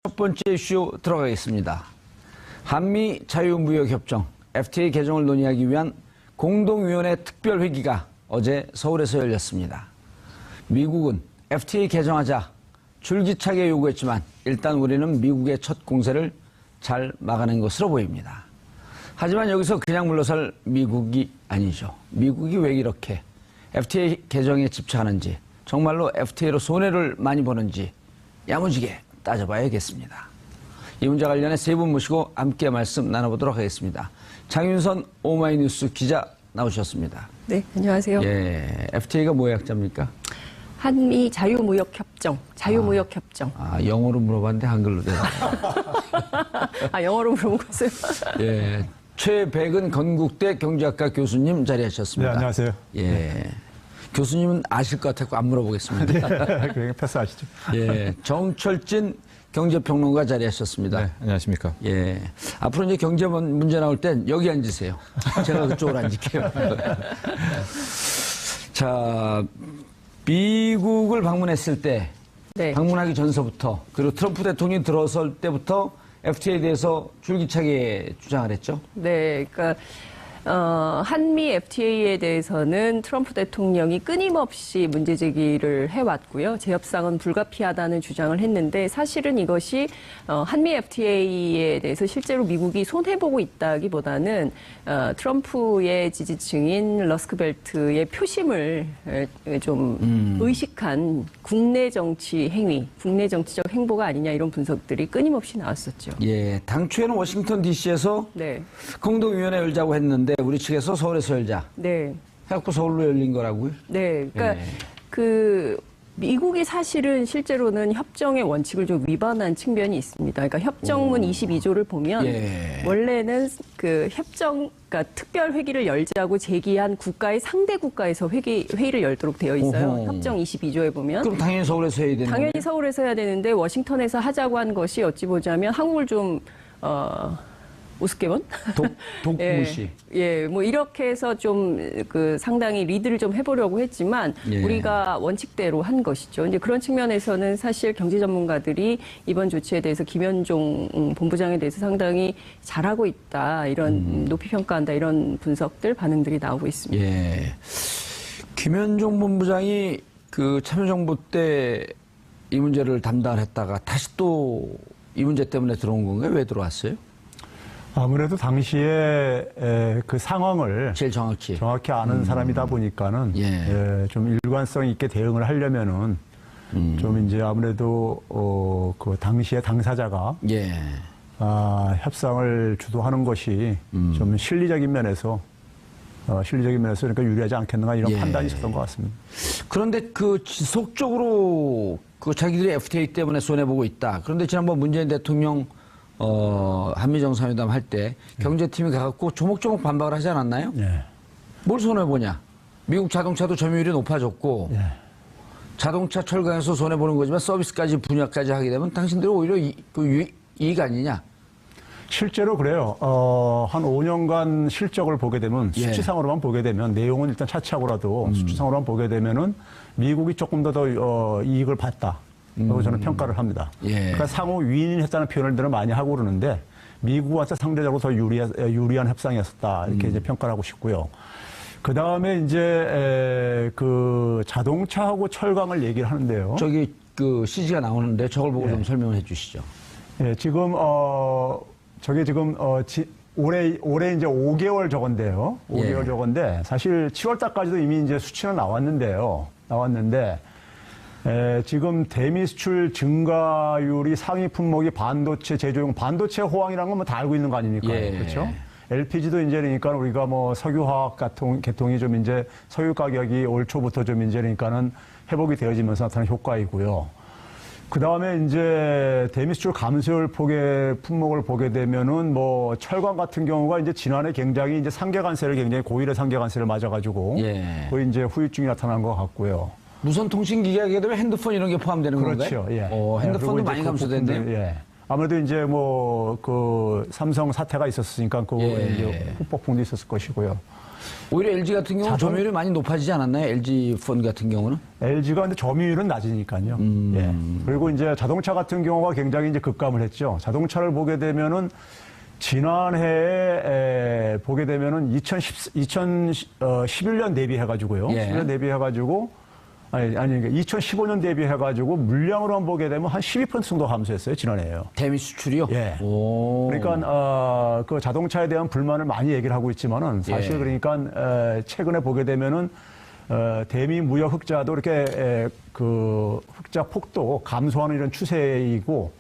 첫 번째 이슈 들어가겠습니다. 한미 자유무역협정 FTA 개정을 논의하기 위한 공동위원회 특별회기가 어제 서울에서 열렸습니다. 미국은 FTA 개정하자 줄기차게 요구했지만 일단 우리는 미국의 첫 공세를 잘 막아낸 것으로 보입니다. 하지만 여기서 그냥 물러설 미국이 아니죠. 미국이 왜 이렇게 FTA 개정에 집착하는지, 정말로 FTA로 손해를 많이 보는지 야무지게 따져봐야겠습니다. 이 문제 관련해 세 분 모시고 함께 말씀 나눠보도록 하겠습니다. 장윤선 오마이뉴스 기자 나오셨습니다. 네, 안녕하세요. 예, FTA가 뭐의 약자입니까? 한미 자유무역협정, 자유무역협정. 영어로 물어봤는데 한글로 대답. 영어로 물어본 것을. 예, 최백은 건국대 경제학과 교수님 자리하셨습니다. 네, 안녕하세요. 예, 네. 교수님은 아실 것 같아서 안 물어보겠습니다. 네, 그냥 패스하시죠. 예, 정철진 경제평론가 자리하셨습니다. 네, 안녕하십니까. 예, 앞으로 이제 경제 문제 나올 땐 여기 앉으세요. 제가 그쪽으로 앉을게요. 자, 미국을 방문했을 때, 네. 방문하기 전서부터, 그리고 트럼프 대통령이 들어설 때부터 FTA에 대해서 줄기차게 주장을 했죠. 네, 그러니까 한미 FTA에 대해서는 트럼프 대통령이 끊임없이 문제 제기를 해왔고요. 제협상은 불가피하다는 주장을 했는데 사실은 이것이 한미 FTA에 대해서 실제로 미국이 손해보고 있다기보다는 트럼프의 지지층인 러스크벨트의 표심을 좀 의식한 국내 정치 행위, 국내 정치적 행보가 아니냐 이런 분석들이 끊임없이 나왔었죠. 예, 당초에는 워싱턴 DC에서 네. 공동위원회 열자고 했는데 우리 측에서 서울에서 열자. 네. 해갖고 서울로 열린 거라고요? 네. 그러니까 네. 미국이 사실은 실제로는 협정의 원칙을 좀 위반한 측면이 있습니다. 그러니까 협정문 22조를 보면 원래는 그 그러니까 특별 회기를 열자고 제기한 국가의 상대 국가에서 회의를 열도록 되어 있어요. 협정 22조에 보면. 그럼 당연히 서울에서 해야 되는 당연히 거예요? 서울에서 해야 되는데 워싱턴에서 하자고 한 것이 어찌 보자면 한국을 좀 우습게 본? 독무시. 예, 뭐 이렇게 해서 좀 상당히 리드를 좀 해보려고 했지만 우리가 원칙대로 한 것이죠. 이제 그런 측면에서는 사실 경제 전문가들이 이번 조치에 대해서 김현종 본부장에 대해서 상당히 잘하고 있다, 이런 높이 평가한다, 이런 분석들 반응들이 나오고 있습니다. 예, 김현종 본부장이 그 참여정부 때 이 문제를 담당을 했다가 다시 또 이 문제 때문에 들어온 건가요? 왜 들어왔어요? 아무래도 당시에 그 상황을 제일 정확히 아는 사람이다 보니까는 좀 일관성 있게 대응을 하려면은 좀 이제 아무래도 그 당시에 당사자가 협상을 주도하는 것이 좀 실리적인 면에서 그러니까 유리하지 않겠는가 이런 판단이 있었던 것 같습니다. 그런데 그 지속적으로 그 자기들이 FTA 때문에 손해보고 있다. 그런데 지난번 문재인 대통령 한미정상회담 할 때 경제팀이 가갖고 조목조목 반박을 하지 않았나요? 뭘 손해보냐? 미국 자동차도 점유율이 높아졌고 자동차 철강에서 손해보는 거지만 서비스까지 분야까지 하게 되면 당신들이 오히려 이익 아니냐? 실제로 그래요. 한 5년간 실적을 보게 되면 수치상으로만 보게 되면 내용은 일단 차치하고라도 수치상으로만 보게 되면은 미국이 조금 더 이익을 봤다. 라고 저는 평가를 합니다. 그러니까 상호 윈윈했다는 표현을 많이 하고 그러는데 미국한테 상대적으로 더 유리한 협상이었었다. 이렇게 이제 평가를 하고 싶고요. 그 다음에 이제 그 자동차하고 철강을 얘기를 하는데요. 저기 그 CG가 나오는데 저걸 보고 좀 설명을 해 주시죠. 예, 지금 저게 지금 올해 이제 5개월 저건데요. 5개월 저건데 사실 7월 달까지도 이미 이제 수치는 나왔는데 지금 대미 수출 증가율이 상위 품목이 반도체 제조용 반도체 호황이라는 건 뭐 다 알고 있는 거 아닙니까? 그렇죠? LPG도 이제 그러니까 우리가 뭐 석유화학 계통이 좀 이제 석유 가격이 올 초부터 좀 이제 그러니까는 회복이 되어지면서 나타나는 효과이고요. 그 다음에 이제 대미 수출 감소율 품목을 보게 되면은 뭐 철강 같은 경우가 이제 지난해 굉장히 이제 상계관세를 굉장히 고일의 상계관세를 맞아가지고 거의 이제 후유증이 나타난 것 같고요. 무선 통신 기기하게 되면 핸드폰 이런 게 포함되는 건가요? 그렇죠. 핸드폰도 많이 감소됐네요. 아무래도 이제 뭐 그 삼성 사태가 있었으니까 그 이제 후폭풍도 있었을 것이고요. 오히려 LG 같은 경우는 점유율이 많이 높아지지 않았나요? LG 폰 같은 경우는? LG가 근데 점유율은 낮으니까요. 예. 그리고 이제 자동차 같은 경우가 굉장히 이제 급감을 했죠. 자동차를 보게 되면은 지난해에 보게 되면은 2011년 대비해가지고요. 예. 11년 대비해가지고 그러니까 2015년 대비해가지고 물량으로만 보게 되면 한 12% 정도 감소했어요. 지난해에요. 대미 수출이요? 예. 오. 그러니까 그 자동차에 대한 불만을 많이 얘기를 하고 있지만은 사실 예. 그러니까 최근에 보게 되면은 대미 무역 흑자도 이렇게 그 흑자 폭도 감소하는 이런 추세이고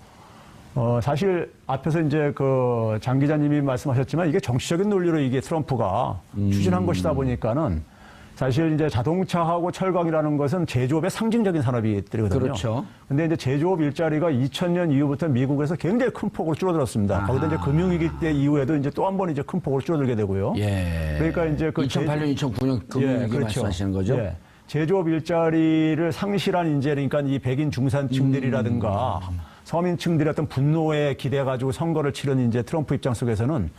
사실 앞에서 이제 그 장 기자님이 말씀하셨지만 이게 정치적인 논리로 이게 트럼프가 추진한 것이다 보니까는 사실 이제 자동차하고 철강이라는 것은 제조업의 상징적인 산업이거든요. 그렇죠. 근데 이제 제조업 일자리가 2000년 이후부터 미국에서 굉장히 큰 폭으로 줄어들었습니다. 거기다 이제 금융위기 때 이후에도 이제 또 한 번 이제 큰 폭으로 줄어들게 되고요. 예. 그러니까 이제 그 2008년, 2009년 금융위기 말씀하시는 거죠? 예. 제조업 일자리를 상실한 이제 그러니까 이 백인 중산층들이라든가 서민층들의 어떤 분노에 기대가지고 선거를 치른 이제 트럼프 입장 속에서는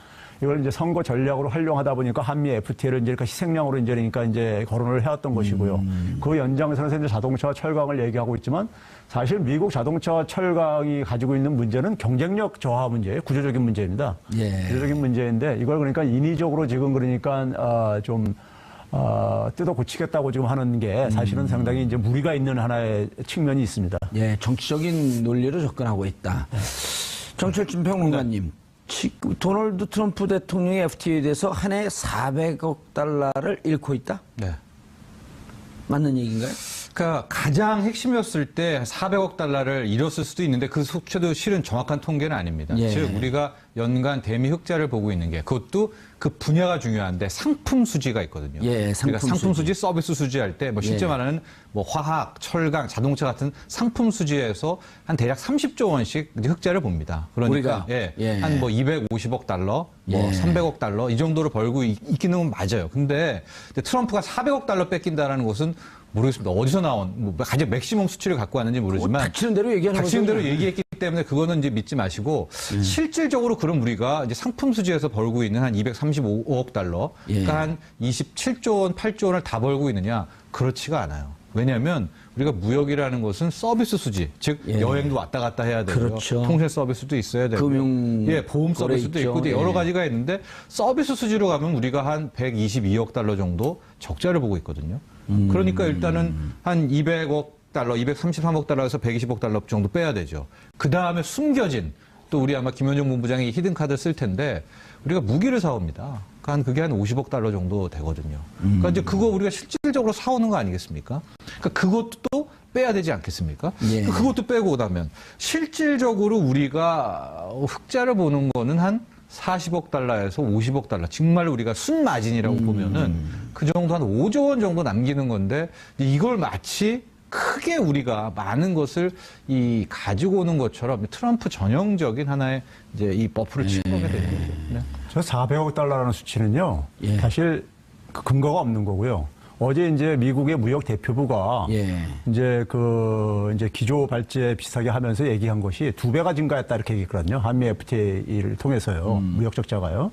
이걸 이제 선거 전략으로 활용하다 보니까 한미 FTA를 이제 희생양으로 이제 그러니까 이제 거론을 해왔던 것이고요. 그 연장선에서 이제 자동차와 철강을 얘기하고 있지만 사실 미국 자동차와 철강이 가지고 있는 문제는 경쟁력 저하 문제예요. 구조적인 문제입니다. 예. 구조적인 문제인데 이걸 그러니까 인위적으로 지금 그러니까 좀 뜯어 고치겠다고 지금 하는 게 사실은 상당히 이제 무리가 있는 하나의 측면이 있습니다. 예, 정치적인 논리로 접근하고 있다. 정철진 평론가님, 도널드 트럼프 대통령이 FTA에 대해서 한 해 400억 달러를 잃고 있다? 네. 맞는 얘기인가요? 그러니까 가장 핵심이었을 때 400억 달러를 잃었을 수도 있는데 그 수치도 실은 정확한 통계는 아닙니다. 예. 즉 우리가 연간 대미 흑자를 보고 있는 게 그것도 그 분야가 중요한데 상품 수지가 있거든요. 예, 상품 상품 수지. 수지, 서비스 수지 할 때 뭐 실제 예. 말하는 뭐 화학, 철강, 자동차 같은 상품 수지에서 한 대략 30조 원씩 이제 흑자를 봅니다. 그러니까 우리가? 예. 한 뭐 250억 달러, 뭐 예. 300억 달러 이 정도를 벌고 있기는 맞아요. 근데 트럼프가 400억 달러 뺏긴다라는 것은 모르겠습니다. 어디서 나온 뭐 가장 맥시멈 수치를 갖고 왔는지 모르지만 닥치는 대로 얘기하는 거죠. 닥치는 대로 얘기했기 때문에 그거는 이제 믿지 마시고 실질적으로 그럼 우리가 이제 상품 수지에서 벌고 있는 한 235억 달러, 예. 그러니까 한 27조 원, 8조 원을 다 벌고 있느냐? 그렇지가 않아요. 왜냐하면 우리가 무역이라는 것은 서비스 수지, 즉 예. 여행도 왔다 갔다 해야 되고요. 그렇죠. 통신 서비스도 있어야 되고, 금융 보험 거래 서비스도 있죠. 있고 여러 가지가 있는데 서비스 수지로 가면 우리가 한 122억 달러 정도 적자를 보고 있거든요. 그러니까 일단은 한 200억 달러, 233억 달러에서 120억 달러 정도 빼야 되죠. 그 다음에 숨겨진 또 우리 아마 김현종 본부장이 히든 카드 쓸 텐데 우리가 무기를 사옵니다. 그게 한 50억 달러 정도 되거든요. 그러니까 이제 그거 우리가 실질적으로 사오는 거 아니겠습니까? 그러니까 그것도 또 빼야 되지 않겠습니까? 예. 그것도 빼고 오다면 실질적으로 우리가 흑자를 보는 거는 한 40억 달러에서 50억 달러. 정말 우리가 순마진이라고 보면은 그 정도 한 5조 원 정도 남기는 건데 이걸 마치 크게 우리가 많은 것을 가지고 오는 것처럼 트럼프 전형적인 하나의 이제 이 버프를 치고게 되는 거죠. 네. 저 400억 달러라는 수치는요. 예. 사실 그 근거가 없는 거고요. 어제 이제 미국의 무역 대표부가 예. 이제 이제 기조 발제 비슷하게 하면서 얘기한 것이 2배가 증가했다 이렇게 얘기했거든요. 한미 FTA를 통해서요. 무역 적자가요.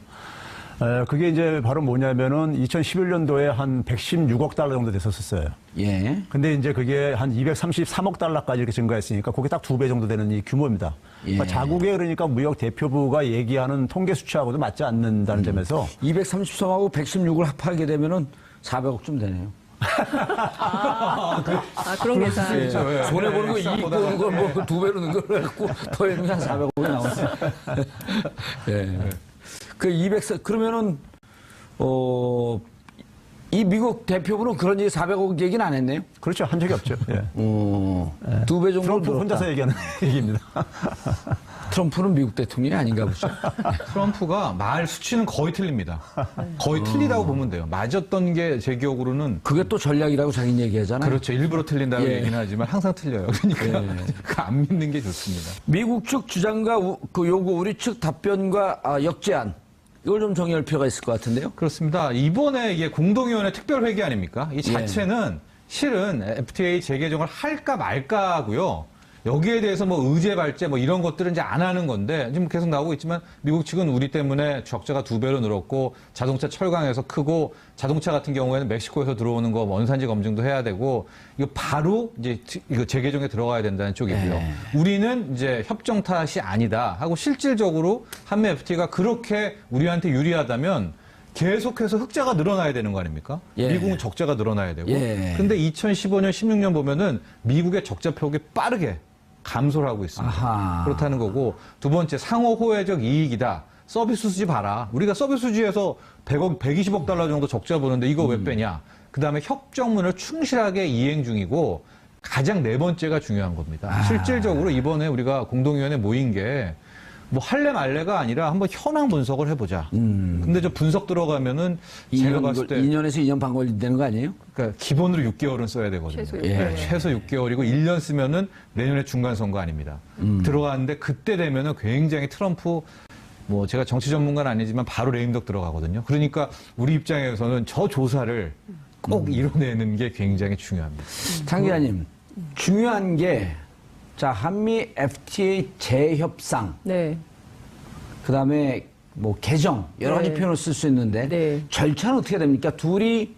그게 이제 바로 뭐냐면은 2011년도에 한 116억 달러 정도 됐었어요. 예. 근데 이제 그게 한 233억 달러까지 이렇게 증가했으니까 그게 딱 2배 정도 되는 이 규모입니다. 예. 그러니까 자국의 그러니까 무역 대표부가 얘기하는 통계 수치하고도 맞지 않는다는 점에서 233하고 116을 합하게 되면은 400억쯤 되네요. 그런 계산. 예. 손해보는 거 이익 보는 걸뭐 2배로 는 걸 갖고 더해놓으면 한 400억이 나오네. 예. 그 200, 그러면은, 이 미국 대표부는 그런 얘기 400억 얘기는 안 했네요. 그렇죠. 한 적이 없죠. 예. 2배 정도 트럼프 늘었다. 혼자서 얘기하는 얘기입니다. 트럼프는 미국 대통령이 아닌가 보죠. 트럼프가 말 수치는 거의 틀립니다. 거의 틀리다고 보면 돼요. 맞았던 게 제 기억으로는 그게 또 전략이라고 자기는 얘기하잖아요. 그렇죠. 일부러 틀린다고 예. 얘기는 하지만 항상 틀려요. 그러니까 안 믿는 게 좋습니다. 미국 측 주장과 그 요구, 우리 측 답변과 역제안. 이걸 좀 정의할 필요가 있을 것 같은데요. 그렇습니다. 이번에 이게 공동위원회 특별회기 아닙니까? 이 자체는 실은 FTA 재개정을 할까 말까고요. 여기에 대해서 뭐 의제 발제 뭐 이런 것들은 이제 안 하는 건데 지금 계속 나오고 있지만 미국 측은 우리 때문에 적자가 2배로 늘었고 자동차 철강에서 크고 자동차 같은 경우에는 멕시코에서 들어오는 거 원산지 검증도 해야 되고 이거 바로 이제 이거 재개정에 들어가야 된다는 쪽이고요. 우리는 이제 협정 탓이 아니다 하고 실질적으로 한미 FTA가 그렇게 우리한테 유리하다면 계속해서 흑자가 늘어나야 되는 거 아닙니까? 예. 미국은 적자가 늘어나야 되고. 예. 근데 2015년, 16년 보면은 미국의 적자 폭이 빠르게 감소를 하고 있습니다. 아하. 그렇다는 거고. 두 번째, 상호 호혜적 이익이다. 서비스 수지 봐라. 우리가 서비스 수지에서 100억, 120억 달러 정도 적자 보는데 이거 왜 빼냐? 그 다음에 협정문을 충실하게 이행 중이고 가장 네 번째가 중요한 겁니다. 실질적으로 이번에 우리가 공동위원회 모인 게 뭐 할래 말래가 아니라 한번 현황 분석을 해보자. 근데 저 분석 들어가면은 제가 봤을 때 2년에서 2년 반 걸린다는 거 아니에요? 그러니까 기본으로 6개월은 써야 되거든요. 최소 예. 최소 6개월이고 1년 쓰면은 내년에 중간 선거 아닙니다. 들어가는데 그때 되면은 굉장히 트럼프 뭐 제가 정치 전문가는 아니지만 바로 레임덕 들어가거든요. 그러니까 우리 입장에서는 저 조사를 꼭 이뤄내는 게 굉장히 중요합니다. 장 기자님, 중요한 게 자, 한미 FTA 재협상, 네. 그다음에 뭐 개정 여러 가지 네. 표현을 쓸 수 있는데 네. 절차는 어떻게 됩니까? 둘이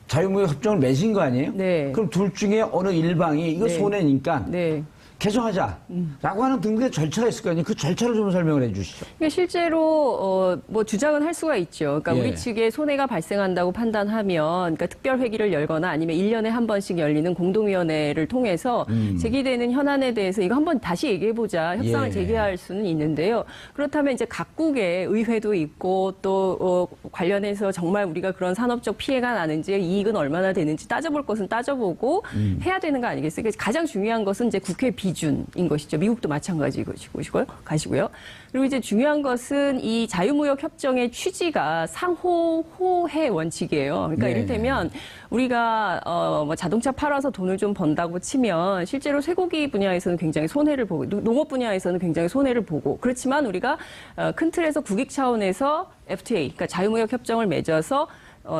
자유무역 협정을 맺은 거 아니에요? 네. 그럼 둘 중에 어느 일방이 이거 네. 손해니까 네. 개정하자라고 하는 등등의 절차가 있을 거 아니에요? 그 절차를 좀 설명을 해주시죠. 그러니까 실제로 뭐 주장은 할 수가 있죠. 그러니까 예. 우리 측에 손해가 발생한다고 판단하면, 그러니까 특별 회기를 열거나 아니면 1년에 한 번씩 열리는 공동위원회를 통해서 제기되는 현안에 대해서 이거 한번 다시 얘기해보자, 협상을 예. 재개할 수는 있는데요. 그렇다면 이제 각국의 의회도 있고 또 관련해서 정말 우리가 그런 산업적 피해가 나는지 이익은 얼마나 되는지 따져볼 것은 따져보고 해야 되는 거 아니겠어요? 그러니까 가장 중요한 것은 이제 국회 비준인 것이죠. 미국도 마찬가지인 것이고요. 그리고 이제 중요한 것은 이 자유무역 협정의 취지가 상호 호혜 원칙이에요. 그러니까 네. 이를테면 우리가 뭐 자동차 팔아서 돈을 좀 번다고 치면 실제로 쇠고기 분야에서는 굉장히 손해를 보고 농업 분야에서는 굉장히 손해를 보고 그렇지만 우리가 큰 틀에서 국익 차원에서 FTA, 그러니까 자유무역 협정을 맺어서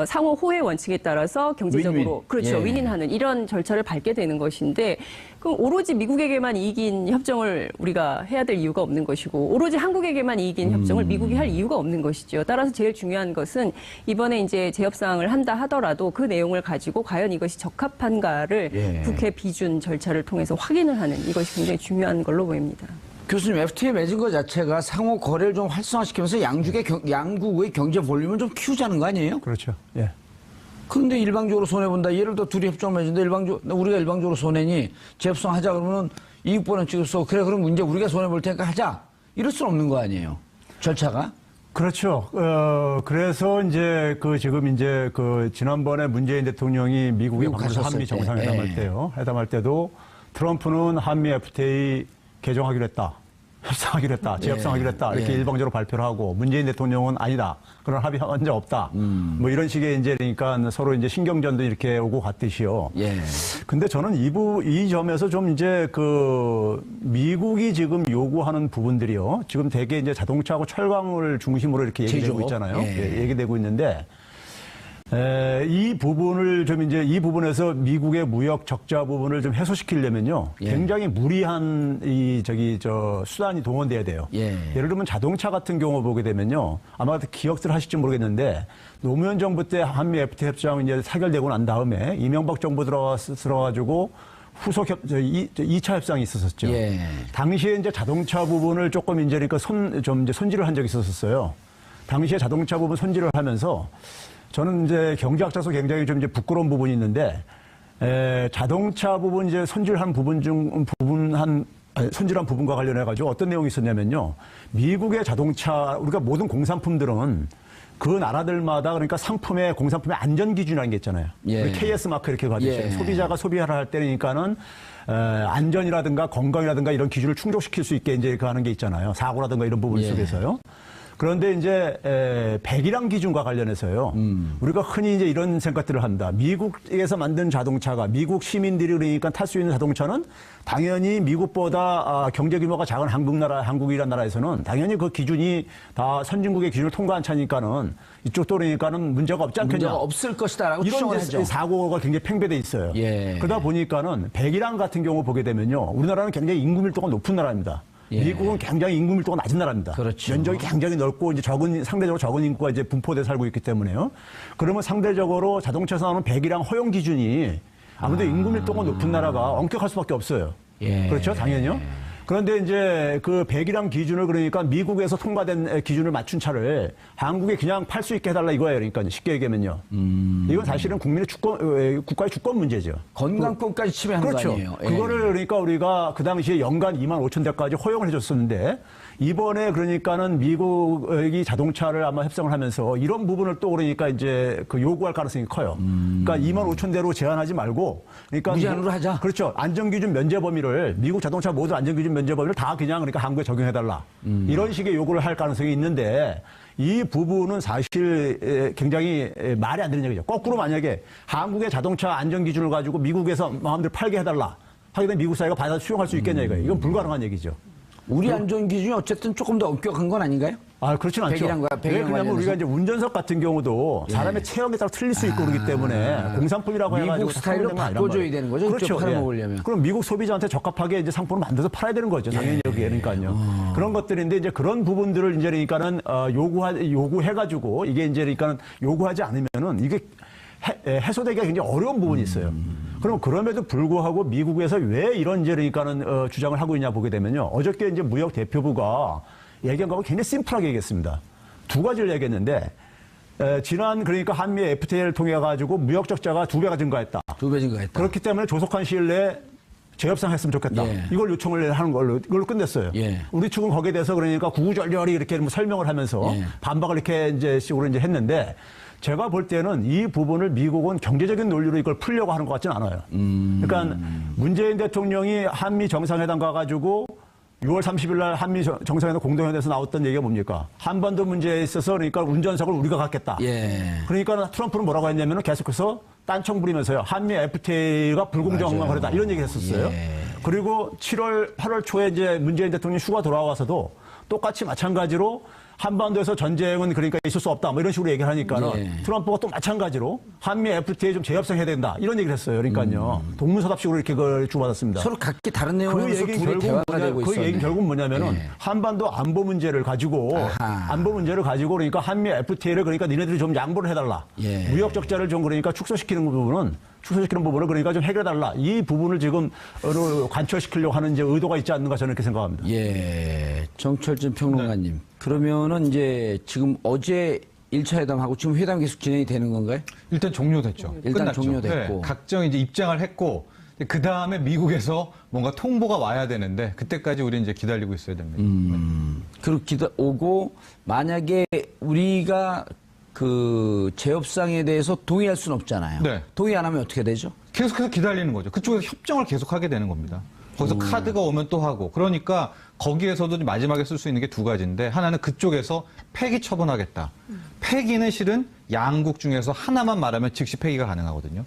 상호 호혜 원칙에 따라서 경제적으로 윈윈. 그렇죠. 예. 윈윈하는 이런 절차를 밟게 되는 것인데 그럼 오로지 미국에게만 이익인 협정을 우리가 해야 될 이유가 없는 것이고 오로지 한국에게만 이익인 협정을 미국이 할 이유가 없는 것이죠. 따라서 제일 중요한 것은 이번에 이제 재협상을 한다 하더라도 그 내용을 가지고 과연 이것이 적합한가를 예. 국회 비준 절차를 통해서 확인을 하는 이것이 굉장히 중요한 걸로 보입니다. 교수님, FTA 맺은 것 자체가 상호 거래를 좀 활성화시키면서 양국의 경제 볼륨을 좀 키우자는 거 아니에요? 그렇죠. 예. 그런데 일방적으로 손해본다. 예를 들어 둘이 협정을 맺는데 우리가 일방적으로 손해니 재협상하자 그러면 이익 보는 측에서 그래 그럼 이제 우리가 손해볼 테니까 하자. 이럴 수는 없는 거 아니에요. 절차가. 그렇죠. 그래서 이제 지금 이제 지난번에 문재인 대통령이 미국에 미국 방문해서 가셨을 한미 때, 정상회담할 예. 때요. 회담할 때도 트럼프는 한미 FTA 개정하기로 했다. 협상하기로 했다. 재협상하기로 했다. 이렇게 예. 일방적으로 발표를 하고 문재인 대통령은 아니다. 그런 합의한 적 없다. 뭐 이런 식의 이제 그러니까 서로 이제 신경전도 이렇게 오고 갔듯이요. 예. 근데 저는 이 점에서 좀 이제 미국이 지금 요구하는 부분들이요. 지금 대개 이제 자동차하고 철강을 중심으로 이렇게 얘기되고 제조업. 있잖아요. 예. 예, 얘기되고 있는데 이 부분을 좀 이제 이 부분에서 미국의 무역 적자 부분을 좀 해소시키려면요. 예. 굉장히 무리한 수단이 동원돼야 돼요. 예. 예를 들면 자동차 같은 경우 보게 되면요. 아마 기억들 하실지 모르겠는데 노무현 정부 때 한미 FTA 협정 이제 사결되고 난 다음에 이명박 정부 들어가지고 후속 2차 협상이 있었었죠. 예. 당시에 이제 자동차 부분을 조금 이제 그러니까 손질을 한 적이 있었어요. 당시에 자동차 부분 손질을 하면서 저는 이제 경제학자로서 굉장히 좀 이제 부끄러운 부분이 있는데, 자동차 부분 이제 손질한 부분과 관련해가지고 어떤 내용이 있었냐면요. 미국의 자동차, 우리가 모든 공산품들은 그 나라들마다 그러니까 공산품의 안전 기준이라는 게 있잖아요. 예. 우리 KS 마크 이렇게 가듯이 예. 소비자가 소비를 할 때니까는 안전이라든가 건강이라든가 이런 기준을 충족시킬 수 있게 이제 하는 게 있잖아요. 사고라든가 이런 부분 예. 속에서요. 그런데 이제 배기량 기준과 관련해서요. 우리가 흔히 이제 이런 생각들을 합니다. 미국에서 만든 자동차가 미국 시민들이 그러니까 탈 수 있는 자동차는 당연히 미국보다 경제 규모가 작은 한국이란 나라에서는 당연히 그 기준이 다 선진국의 기준을 통과한 차니까는 이쪽도 그러니까는 문제가 없지 않겠냐. 문제가 없을 것이다라고 이런 추정을 이제 하죠. 사고가 굉장히 팽배돼 있어요. 예. 그러다 보니까는 배기량 같은 경우 보게 되면요. 우리나라는 굉장히 인구 밀도가 높은 나라입니다. 예. 미국은 굉장히 인구 밀도가 낮은 나라입니다. 그렇죠. 면적이 굉장히 넓고 이제 상대적으로 적은 인구가 이제 분포돼 살고 있기 때문에요. 그러면 상대적으로 자동차에서 나오는 배기량 허용 기준이 아무래도 인구 밀도가 높은 나라가 엄격할 수밖에 없어요. 예. 그렇죠, 당연히요. 그런데 이제 그 배기량 기준을 그러니까 미국에서 통과된 기준을 맞춘 차를 한국에 그냥 팔 수 있게 해달라 이거예요. 그러니까 쉽게 얘기하면요. 이건 사실은 국민의 국가의 주권 문제죠. 건강권까지 침해하는 그렇죠. 거 아니에요. 예. 그거를 그러니까 우리가 그 당시에 연간 2만 5천 대까지 허용을 해줬었는데 이번에 그러니까는 미국이 자동차를 아마 협상을 하면서 이런 부분을 또 그러니까 이제 그 요구할 가능성이 커요. 그러니까 2만 5천 대로 제한하지 말고 그러니까 무제한으로 하자. 그렇죠. 안전기준 면제 범위를 미국 자동차 모든 안전기준 면제 범위를 다 그냥 그러니까 한국에 적용해달라. 이런 식의 요구를 할 가능성이 있는데 이 부분은 사실 굉장히 말이 안 되는 얘기죠. 거꾸로 만약에 한국의 자동차 안전기준을 가지고 미국에서 마음대로 팔게 해달라. 하게 되면 미국 사회가 받아 수용할 수 있겠냐 이거예요. 이건 불가능한 얘기죠. 우리 안전 기준이 어쨌든 조금 더 엄격한 건 아닌가요? 아, 그렇진 않죠. 왜 그러냐면 관련해서? 우리가 이제 운전석 같은 경우도 사람의 체형에 따라 틀릴 수 있고 그러기 때문에 공산품이라고 미국 해가지고 스타일로 바꿔줘야 되는 거죠? 그렇죠. 직접 팔아먹으려면. 그럼 미국 소비자한테 적합하게 이제 상품을 만들어서 팔아야 되는 거죠. 당연히 여기에 그러니까요. 그런 것들인데 이제 그런 부분들을 이제 그러니까는 요구해가지고 이게 이제 그러니까는 요구하지 않으면은 이게 해소되기가 굉장히 어려운 부분이 있어요. 그럼 그럼에도 불구하고 미국에서 왜 이런 이제 그러니까는 주장을 하고 있냐 보게 되면요. 어저께 이제 무역 대표부가 얘기한 거하고 굉장히 심플하게 얘기했습니다. 두 가지를 얘기했는데 지난 그러니까 한미 FTA를 통해 가지고 무역 적자가 2배가 증가했다. 2배 증가했다. 그렇기 때문에 조속한 시일 내에 재협상 했으면 좋겠다. 예. 이걸 요청을 하는 걸로 이걸로 끝냈어요. 예. 우리 측은 거기에 대해서 그러니까 구구절절히 이렇게 뭐 설명을 하면서 예. 반박을 이렇게 이제 식으로 이제 했는데 제가 볼 때는 이 부분을 미국은 경제적인 논리로 이걸 풀려고 하는 것 같지는 않아요. 그러니까 문재인 대통령이 한미 정상회담 가가지고 6월 30일 날 한미 정상회담 공동회담에서 나왔던 얘기가 뭡니까? 한반도 문제에 있어서 그러니까 운전석을 우리가 갖겠다. 예. 그러니까 트럼프는 뭐라고 했냐면 계속해서 딴청 부리면서요. 한미 FTA가 불공정한 거다. 이런 얘기 했었어요. 예. 그리고 8월 초에 이제 문재인 대통령이 휴가 돌아와서도 똑같이 마찬가지로 한반도에서 전쟁은 그러니까 있을 수 없다. 뭐 이런 식으로 얘기를 하니까는 예. 트럼프가 또 마찬가지로 한미 FTA 좀 재협상해야 된다. 이런 얘기를 했어요. 그러니까요. 동문서답식으로 이렇게 그걸 주고받았습니다. 서로 각기 다른 내용을 그 하면서 얘기는 둘이 대화가 되고 그 있었네. 얘기는 결국 뭐냐면은 예. 한반도 안보 문제를 가지고 아하. 안보 문제를 가지고 그러니까 한미 FTA를 그러니까 니네들이 좀 양보를 해달라. 예. 무역 적자를 좀 그러니까 축소시키는 부분을 그러니까 좀 해결해달라. 이 부분을 지금 관철시키려고 하는 이제 의도가 있지 않는가 저는 이렇게 생각합니다. 예. 정철진 평론가님. 그러면은 이제 지금 어제 1차 회담하고 지금 회담 계속 진행이 되는 건가요? 일단 종료됐죠. 일단 끝났죠. 종료됐고. 네, 각종 이제 입장을 했고 그 다음에 미국에서 뭔가 통보가 와야 되는데 그때까지 우리 이제 기다리고 있어야 됩니다. 그리고 오고 만약에 우리가 그 재협상에 대해서 동의할 수는 없잖아요. 네. 동의 안 하면 어떻게 되죠? 계속해서 기다리는 거죠. 그쪽에서 협정을 계속하게 되는 겁니다. 거기서 카드가 오면 또 하고. 그러니까 거기에서도 마지막에 쓸 수 있는 게 두 가지인데 하나는 그쪽에서 폐기 처분하겠다. 폐기는 실은 양국 중에서 하나만 말하면 즉시 폐기가 가능하거든요.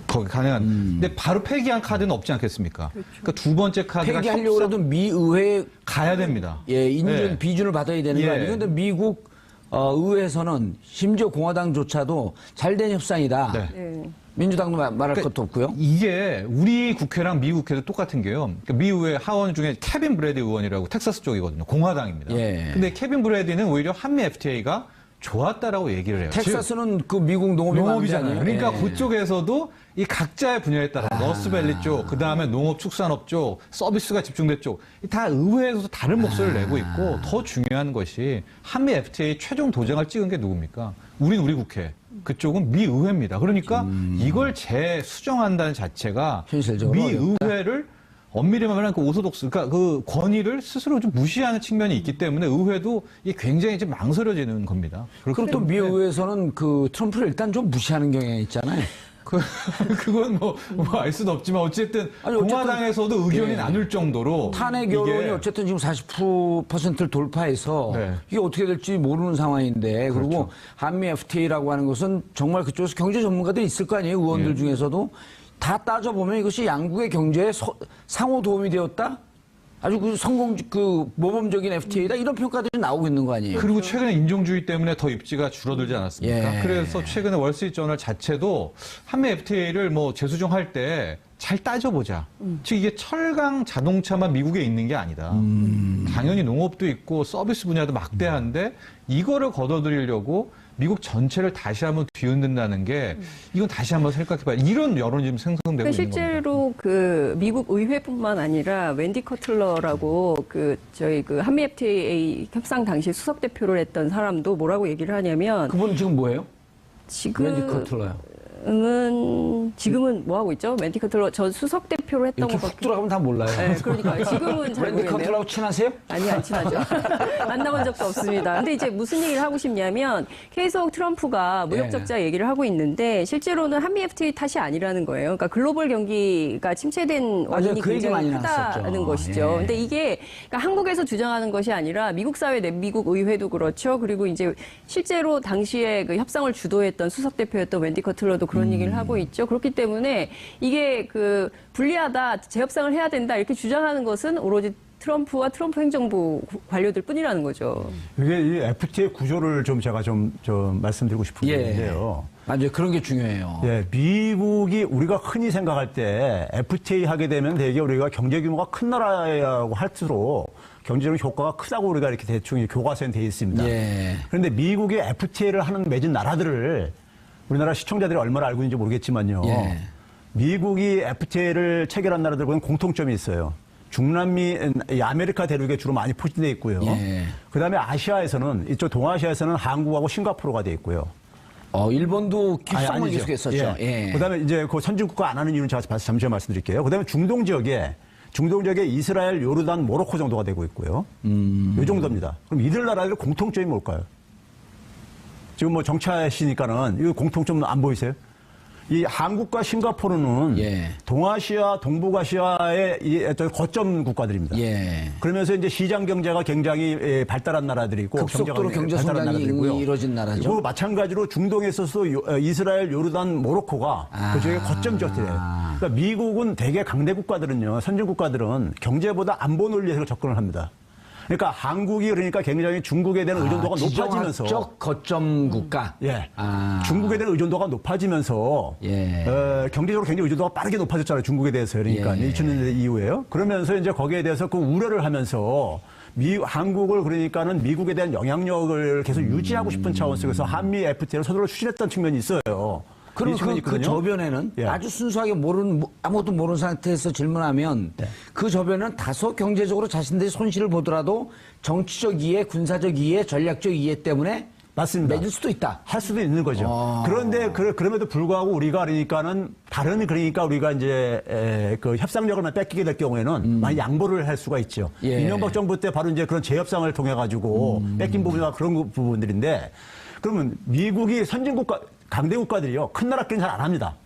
거기 가능한. 근데 바로 폐기한 카드는 없지 않겠습니까? 그러니까 두 번째 카드가 폐기하려고 해도 미 의회에 가야 됩니다. 예, 인준 네. 비준을 받아야 되는 예. 거 아니에요? 근데 미국 의회에서는 심지어 공화당조차도 잘된 협상이다. 네. 네. 민주당도 말할 것도 없고요. 이게 우리 국회랑 미 국회도 똑같은 게요. 그러니까 미 의회 하원 중에 케빈 브래디 의원이라고 텍사스 쪽이거든요. 공화당입니다. 예. 근데 케빈 브래디는 오히려 한미 FTA가 좋았다라고 얘기를 해요. 텍사스는 그 미국 농업이잖아요. 그러니까 예. 그쪽에서도 이 각자의 분야에 따라 러스밸리 쪽, 그 다음에 농업축산업 쪽, 서비스가 집중된 쪽, 다 의회에서 다른 목소리를 내고 있고 더 중요한 것이 한미 FTA 최종 도장을 찍은 게 누굽니까? 우리 국회. 그쪽은 미 의회입니다. 그러니까 이걸 재수정한다는 자체가 현실적으로 미 어렵다. 의회를 엄밀히 말하면 그 오소독스, 그러니까 그 권위를 스스로 좀 무시하는 측면이 있기 때문에 의회도 이게 굉장히 좀 망설여지는 겁니다. 그럼 또 미 의회에서는 그 트럼프를 일단 좀 무시하는 경향이 있잖아요. 그건 뭐 알 수는 없지만 어쨌든 아니, 어쨌든 공화당에서도 의견이 예. 나눌 정도로 탄핵 여론이 이게 어쨌든 지금 40%를 돌파해서 네. 이게 어떻게 될지 모르는 상황인데 그리고 한미 FTA라고 하는 것은 정말 그쪽에서 경제 전문가들이 있을 거 아니에요. 의원들 중에서도 다 따져보면 이것이 양국의 경제에 상호 도움이 되었다? 아주 그 모범적인 FTA다 이런 평가들이 나오고 있는 거 아니에요. 그리고 최근에 인종주의 때문에 더 입지가 줄어들지 않았습니까? 예. 그래서 최근에 월스트리트저널 자체도 한미 FTA를 뭐 재수정할 때 잘 따져보자. 즉 이게 철강 자동차만 미국에 있는 게 아니다. 당연히 농업도 있고 서비스 분야도 막대한데 이거를 걷어들이려고 미국 전체를 다시 한번 뒤흔든다는 게 이건 다시 한번 생각해봐야 이런 여론이 지금 생성되고 그러니까 있는 실제로 겁니다. 그 미국 의회뿐만 아니라 wendy 커틀러라고 저희 한미 FTA 협상 당시 수석 대표를 했던 사람도 뭐라고 얘기를 하냐면 그분은 지금 뭐예요? 웬디 지금은 커틀러요. 뭐 하고 있죠? 웬디 커틀러 전 수석 대표를 했던 이렇게 훅 것밖에. 들어가면 다 몰라요. 네, 그러니까 지금은 잘 웬디 모르겠네요. 커틀러하고 친하세요? 아니, 안 친하죠. 만나본 적도 없습니다. 근데 이제 무슨 얘기를 하고 싶냐면 계속 트럼프가 무역 적자 얘기를 하고 있는데 실제로는 한미 FTA 탓이 아니라는 거예요. 그러니까 글로벌 경기가 침체된 원인이 그 얘기 많이 굉장히 크다는 나왔었죠. 것이죠. 예. 근데 이게 그러니까 한국에서 주장하는 것이 아니라 미국 사회 내 미국 의회도 그렇죠. 그리고 이제 실제로 당시에 그 협상을 주도했던 수석 대표였던 웬디 커틀러도 그런 얘기를 하고 있죠. 그렇기 때문에 이게 불리하다, 재협상을 해야 된다 이렇게 주장하는 것은 오로지 트럼프와 트럼프 행정부 관료들 뿐이라는 거죠. 이게 이 FTA 구조를 제가 좀 말씀드리고 싶은 게 있는데요. 맞아요. 그런 게 중요해요. 예, 미국이 우리가 흔히 생각할 때 FTA 하게 되면 되게 우리가 경제 규모가 큰 나라라고 할수록 경제적 효과가 크다고 우리가 이렇게 대충 교과서에 돼 있습니다. 예. 그런데 미국이 FTA를 맹진 나라들을 우리나라 시청자들이 얼마나 알고 있는지 모르겠지만요. 예. 미국이 FTA를 체결한 나라들과는 공통점이 있어요. 중남미, 아메리카 대륙에 주로 많이 포진되어 있고요. 예. 그다음에 아시아에서는 이쪽 동아시아에서는 한국하고 싱가포르가 돼 있고요. 일본도 기숙사만 계속했었죠. 예. 그다음에 이제 그 선진국가 안 하는 이유는 제가 잠시 말씀드릴게요. 그다음에 중동 지역에 이스라엘, 요르단, 모로코 정도가 되고 있고요. 이 정도입니다. 그럼 이들 나라들 공통점이 뭘까요? 지금 뭐 정치하시니까는 이 공통점 안 보이세요? 이 한국과 싱가포르는 예. 동아시아, 동북아시아의 이 어떤 거점 국가들입니다. 예. 그러면서 이제 시장 경제가 굉장히 발달한 나라들이고 급속도로 경제 발달한 성장이 나라들이고요. 이루어진 나라죠. 그리고 마찬가지로 중동에 있어서도 이스라엘, 요르단, 모로코가 그중에 거점 지역들이에요. 그러니까 미국은 대개 강대 국가들은요, 선진 국가들은 경제보다 안보 논리에서 접근을 합니다. 그러니까 한국이 굉장히 중국에 대한 의존도가 높아지면서 지정학적 거점 국가. 예. 중국에 대한 의존도가 높아지면서 예. 경제적으로 굉장히 의존도가 빠르게 높아졌잖아요. 중국에 대해서. 그러니까 예. 2000년대 이후에요. 그러면서 이제 거기에 대해서 그 우려를 하면서 한국을 그러니까는 미국에 대한 영향력을 계속 유지하고 싶은 차원 속에서 한미 FTA를 서둘러 추진했던 측면이 있어요. 그럼 그 저변에는 예. 아주 순수하게 아무것도 모르는 상태에서 질문하면 그 저변은 다소 경제적으로 자신들이 손실을 보더라도 정치적 이해, 군사적 이해, 전략적 이해 때문에 맞습니다. 맺을 수도 있다. 할 수도 있는 거죠. 그런데 그럼에도 불구하고 우리가 우리가 이제 그 협상력을 뺏기게 될 경우에는 많이 양보를 할 수가 있죠. 예. 이명박 정부 때 바로 이제 그런 재협상을 통해 가지고 뺏긴 부분이나 그런 부분들인데 그러면 미국이 선진국가 강대 국가들이요 큰 나라끼리는 잘 안 합니다.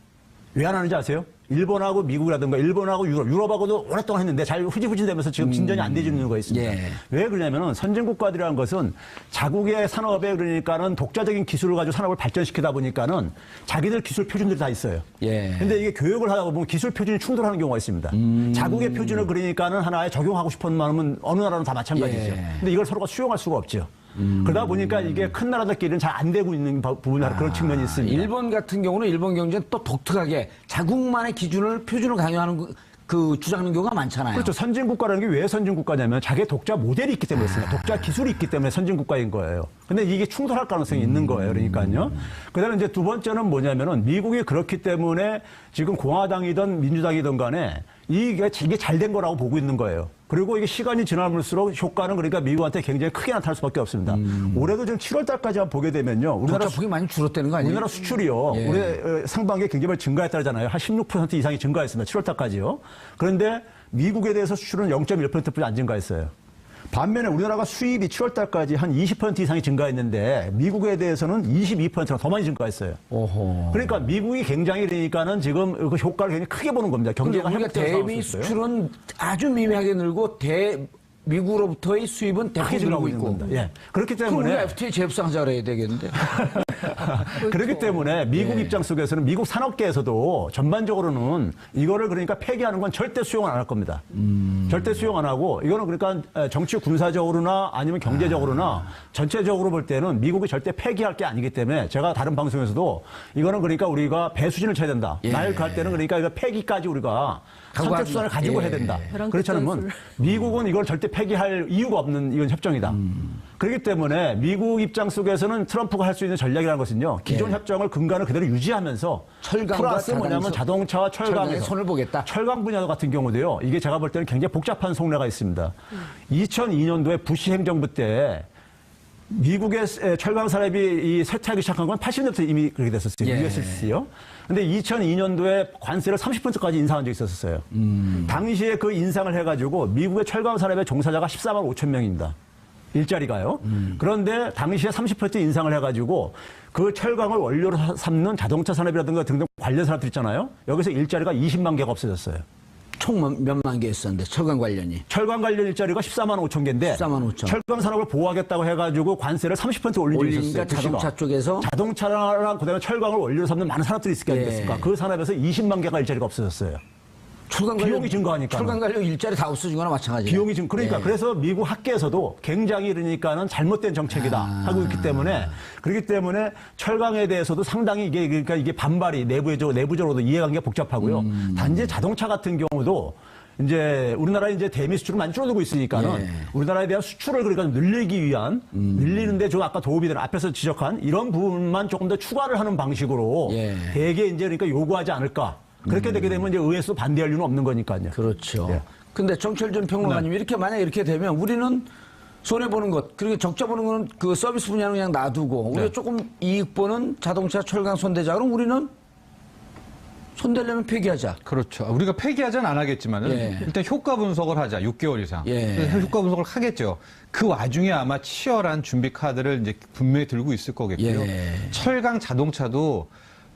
왜 안 하는지 아세요? 일본하고 미국이라든가 일본하고 유럽하고도 오랫동안 했는데 잘 후지부진되면서 지금 진전이 안 되는 이유가 있습니다. 예. 왜 그러냐면은 선진국가들이라는 것은 자국의 산업에 그러니까는 독자적인 기술을 가지고 산업을 발전시키다 보니까는 자기들 기술 표준들이 다 있어요. 예. 근데 이게 교육을 하다 보면 기술 표준이 충돌하는 경우가 있습니다. 자국의 표준을 그러니까는 하나에 적용하고 싶은 마음은 어느 나라는 다 마찬가지죠. 예. 근데 이걸 서로가 수용할 수가 없죠. 그러다 보니까 이게 큰 나라들끼리는 잘 안 되고 있는 부분이 그런 측면이 있습니다. 일본 같은 경우는 일본 경제는 또 독특하게 자국만의 표준을 강요하는 주장하는 경우가 많잖아요. 그렇죠. 선진국가라는 게 왜 선진국가냐면 자기의 독자 모델이 있기 때문에 그렇습니다. 독자 기술이 있기 때문에 선진국가인 거예요. 근데 이게 충돌할 가능성이 있는 거예요. 그러니까요. 그 다음에 이제 두 번째는 뭐냐면은 미국이 그렇기 때문에 지금 공화당이든 민주당이든 간에 이게 잘 된 거라고 보고 있는 거예요. 그리고 이게 시간이 지나면서록 효과는 그러니까 미국한테 굉장히 크게 나타날 수밖에 없습니다. 올해도 지금 7월 달까지만 보게 되면요. 우리나라 독자폭이 많이 줄었다는 거 아니에요? 우리나라 수출이요. 예. 올해 상반기에 굉장히 증가했다잖아요. 한 16% 이상이 증가했습니다. 7월 달까지요. 그런데 미국에 대해서 수출은 0.1%뿐이 안 증가했어요. 반면에 우리나라가 수입이 7월 달까지 한 20% 이상이 증가했는데 미국에 대해서는 22%나 더 많이 증가했어요. 오호. 그러니까 미국이 굉장히 되니까는 지금 그 효과를 굉장히 크게 보는 겁니다. 경제가 우리가 회복되는 상황이 대미 있었어요. 수출은 아주 미미하게 늘고 미국으로부터의 수입은 크게 대폭 증가하고 늘고 있는 있고. 겁니다. 예. 그렇기 그럼 우리가 때문에 FTA 재협상하자 해야 되겠는데. 그렇기 때문에 미국 예. 입장 속에서는 미국 산업계에서도 전반적으로는 이거를 그러니까 폐기하는 건 절대 수용을 안 할 겁니다. 절대 수용 안 하고 이거는 그러니까 정치 군사적으로나 아니면 경제적으로나 전체적으로 볼 때는 미국이 절대 폐기할 게 아니기 때문에 제가 다른 방송에서도 이거는 그러니까 우리가 배수진을 쳐야 된다. 예. 날 갈 때는 그러니까 이거 폐기까지 우리가 선택수단을 가지고 예. 해야 된다. 벼랑 그렇지 않으면 끝장술. 미국은 이걸 절대 폐기할 이유가 없는 이건 협정이다. 그렇기 때문에 미국 입장 속에서는 트럼프가 할 수 있는 전략이라는 것은요. 기존 예. 협정을 근간을 그대로 유지하면서 철강과 플러스 뭐냐면 자동차와 철강에 철강에서 손을 보겠다. 철강 분야 같은 경우도요. 이게 제가 볼 때는 굉장히 복잡한 속내가 있습니다. 2002년도에 부시 행정부 때 미국의 철강 산업이 이 쇠퇴하기 시작한 건 80년부터 이미 그렇게 됐었어요. 예. USC요. 근데 2002년도에 관세를 30%까지 인상한 적이 있었어요. 당시에 그 인상을 해가지고 미국의 철강 산업의 종사자가 14만 5천 명입니다. 일자리가요. 그런데 당시에 30% 인상을 해가지고 그 철강을 원료로 삼는 자동차 산업이라든가 등등 관련 산업들 있잖아요. 여기서 일자리가 20만 개가 없어졌어요. 총 몇만 개 있었는데 철강 관련이. 철강 관련 일자리가 14만 5천 개인데 14만 5천. 철강 산업을 보호하겠다고 해가지고 관세를 30% 올린 적이 있었어요. 올리니까 자동차 쪽에서 자동차랑 그다음에 철강을 원료로 삼는 많은 산업들이 있을 게 예. 아니겠습니까? 그 산업에서 20만 개가 일자리가 없어졌어요. 철강 비용이 증가하니까. 철강 관련 일자리 다 없어진 거나 마찬가지예요. 비용이 지금 그러니까 예. 그래서 미국 학계에서도 굉장히 그러니까는 잘못된 정책이다 하고 있기 때문에 그렇기 때문에 철강에 대해서도 상당히 이게 그러니까 이게 반발이 내부적으로도 이해관계가 복잡하고요. 단지 자동차 같은 경우도 이제 우리나라 이제 대미 수출을 많이 줄어들고 있으니까는 예. 우리나라에 대한 수출을 그러니까 늘리기 위한 늘리는데 좀 아까 도움이 되는 앞에서 지적한 이런 부분만 조금 더 추가를 하는 방식으로 예. 대개 이제 그러니까 요구하지 않을까. 그렇게 되게 되면 이제 의회에서 반대할 이유는 없는 거니까요. 그렇죠. 예. 근데 정철준 평론가님 이렇게 만약 이렇게 되면 우리는 손해 보는 것 그리고 적자 보는 거는 그 서비스 분야는 그냥 놔두고 우리가 조금 이익 보는 자동차 철강 손대자 그럼 우리는 손대려면 폐기하자. 그렇죠. 우리가 폐기하자는 안 하겠지만은 예. 일단 효과 분석을 하자. 6개월 이상. 예. 그래서 효과 분석을 하겠죠. 그 와중에 아마 치열한 준비 카드를 이제 분명히 들고 있을 거겠고요. 예. 철강 자동차도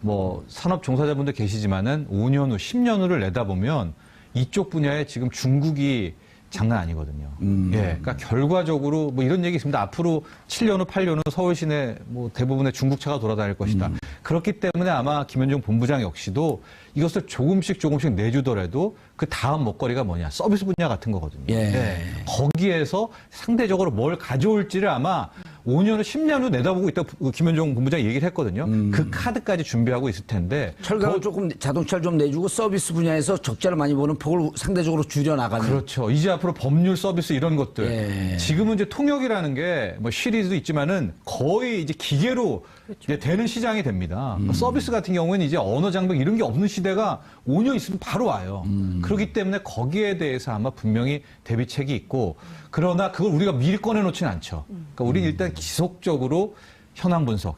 뭐 산업 종사자분들 계시지만은 5년 후, 10년 후를 내다보면 이쪽 분야에 지금 중국이 장난 아니거든요. 예. 그러니까 결과적으로 뭐 이런 얘기 있습니다. 앞으로 7년 후, 8년 후 서울 시내 뭐 대부분의 중국차가 돌아다닐 것이다. 그렇기 때문에 아마 김현종 본부장 역시도 이것을 조금씩 내주더라도 그 다음 먹거리가 뭐냐. 서비스 분야 같은 거거든요. 예. 거기에서 상대적으로 뭘 가져올지를 아마 5년 후, 10년 후 내다보고 있다고 김현종 본부장이 얘기를 했거든요. 그 카드까지 준비하고 있을 텐데. 철강을 조금 자동차를 좀 내주고 서비스 분야에서 적자를 많이 보는 폭을 상대적으로 줄여나가는. 그렇죠. 이제 앞으로 법률 서비스 이런 것들. 예. 지금은 이제 통역이라는 게 뭐 시리즈도 있지만은 거의 이제 기계로 이제 되는 시장이 됩니다. 서비스 같은 경우는 이제 언어 장벽 이런 게 없는 시대가 5년 있으면 바로 와요. 그렇기 때문에 거기에 대해서 아마 분명히 대비책이 있고 그러나 그걸 우리가 미리 꺼내놓지는 않죠. 그러니까 우리는 일단 지속적으로 현황 분석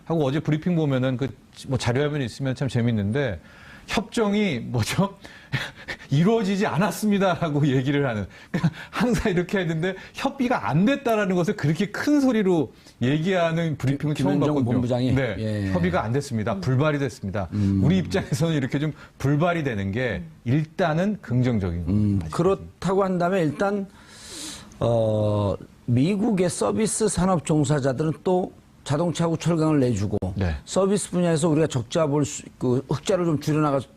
하고 어제 브리핑 보면은 그 뭐 자료화면이 있으면 참 재밌는데 협정이 뭐죠? 이루어지지 않았습니다라고 얘기를 하는. 그러니까 항상 이렇게 했는데 협의가 안 됐다라는 것을 그렇게 큰 소리로 얘기하는 브리핑을 처음 김현정 봤거든요. 본부장이? 네, 예. 협의가 안 됐습니다. 불발이 됐습니다. 우리 입장에서는 이렇게 좀 불발이 되는 게 일단은 긍정적인 거죠. 그렇다고 한다면 일단 미국의 서비스 산업 종사자들은 또 자동차하고 철강을 내주고 네. 서비스 분야에서 우리가 적자 그 흑자를 좀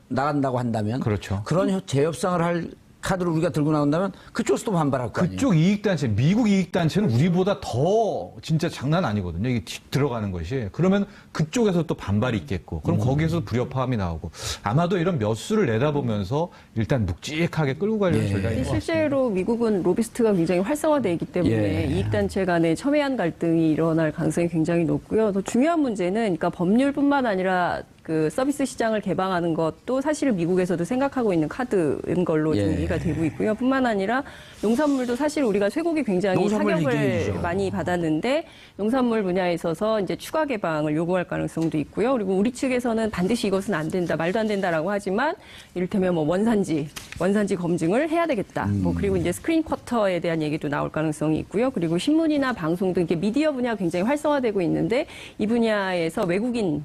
나간다고 한다면 그렇죠. 그런 재협상을 할 카드를 우리가 들고 나온다면 그쪽에서도 반발할 거 아니에요. 그쪽 이익단체, 미국 이익단체는 우리보다 더 진짜 장난 아니거든요. 이게 들어가는 것이. 그러면 그쪽에서 또 반발이 있겠고, 그럼 거기에서 불협화음이 나오고, 아마도 이런 몇 수를 내다보면서 일단 묵직하게 끌고 가려는 예. 전략인 것 같습니다. 실제로 미국은 로비스트가 굉장히 활성화되어 있기 때문에 예. 이익단체 간의 첨예한 갈등이 일어날 가능성이 굉장히 높고요. 더 중요한 문제는 그러니까 법률뿐만 아니라 그 서비스 시장을 개방하는 것도 사실 미국에서도 생각하고 있는 카드인 걸로 좀 예. 얘기가 되고 있고요. 뿐만 아니라 농산물도 사실 우리가 쇠고기 굉장히 농산물 타격을 리그이죠. 많이 받았는데 농산물 분야에 있어서 이제 추가 개방을 요구할 가능성도 있고요. 그리고 우리 측에서는 반드시 이것은 안 된다, 말도 안 된다라고 하지만 이를테면 뭐 원산지 검증을 해야 되겠다. 뭐 그리고 이제 스크린 쿼터에 대한 얘기도 나올 가능성이 있고요. 그리고 신문이나 방송 등 이렇게 미디어 분야가 굉장히 활성화되고 있는데 이 분야에서 외국인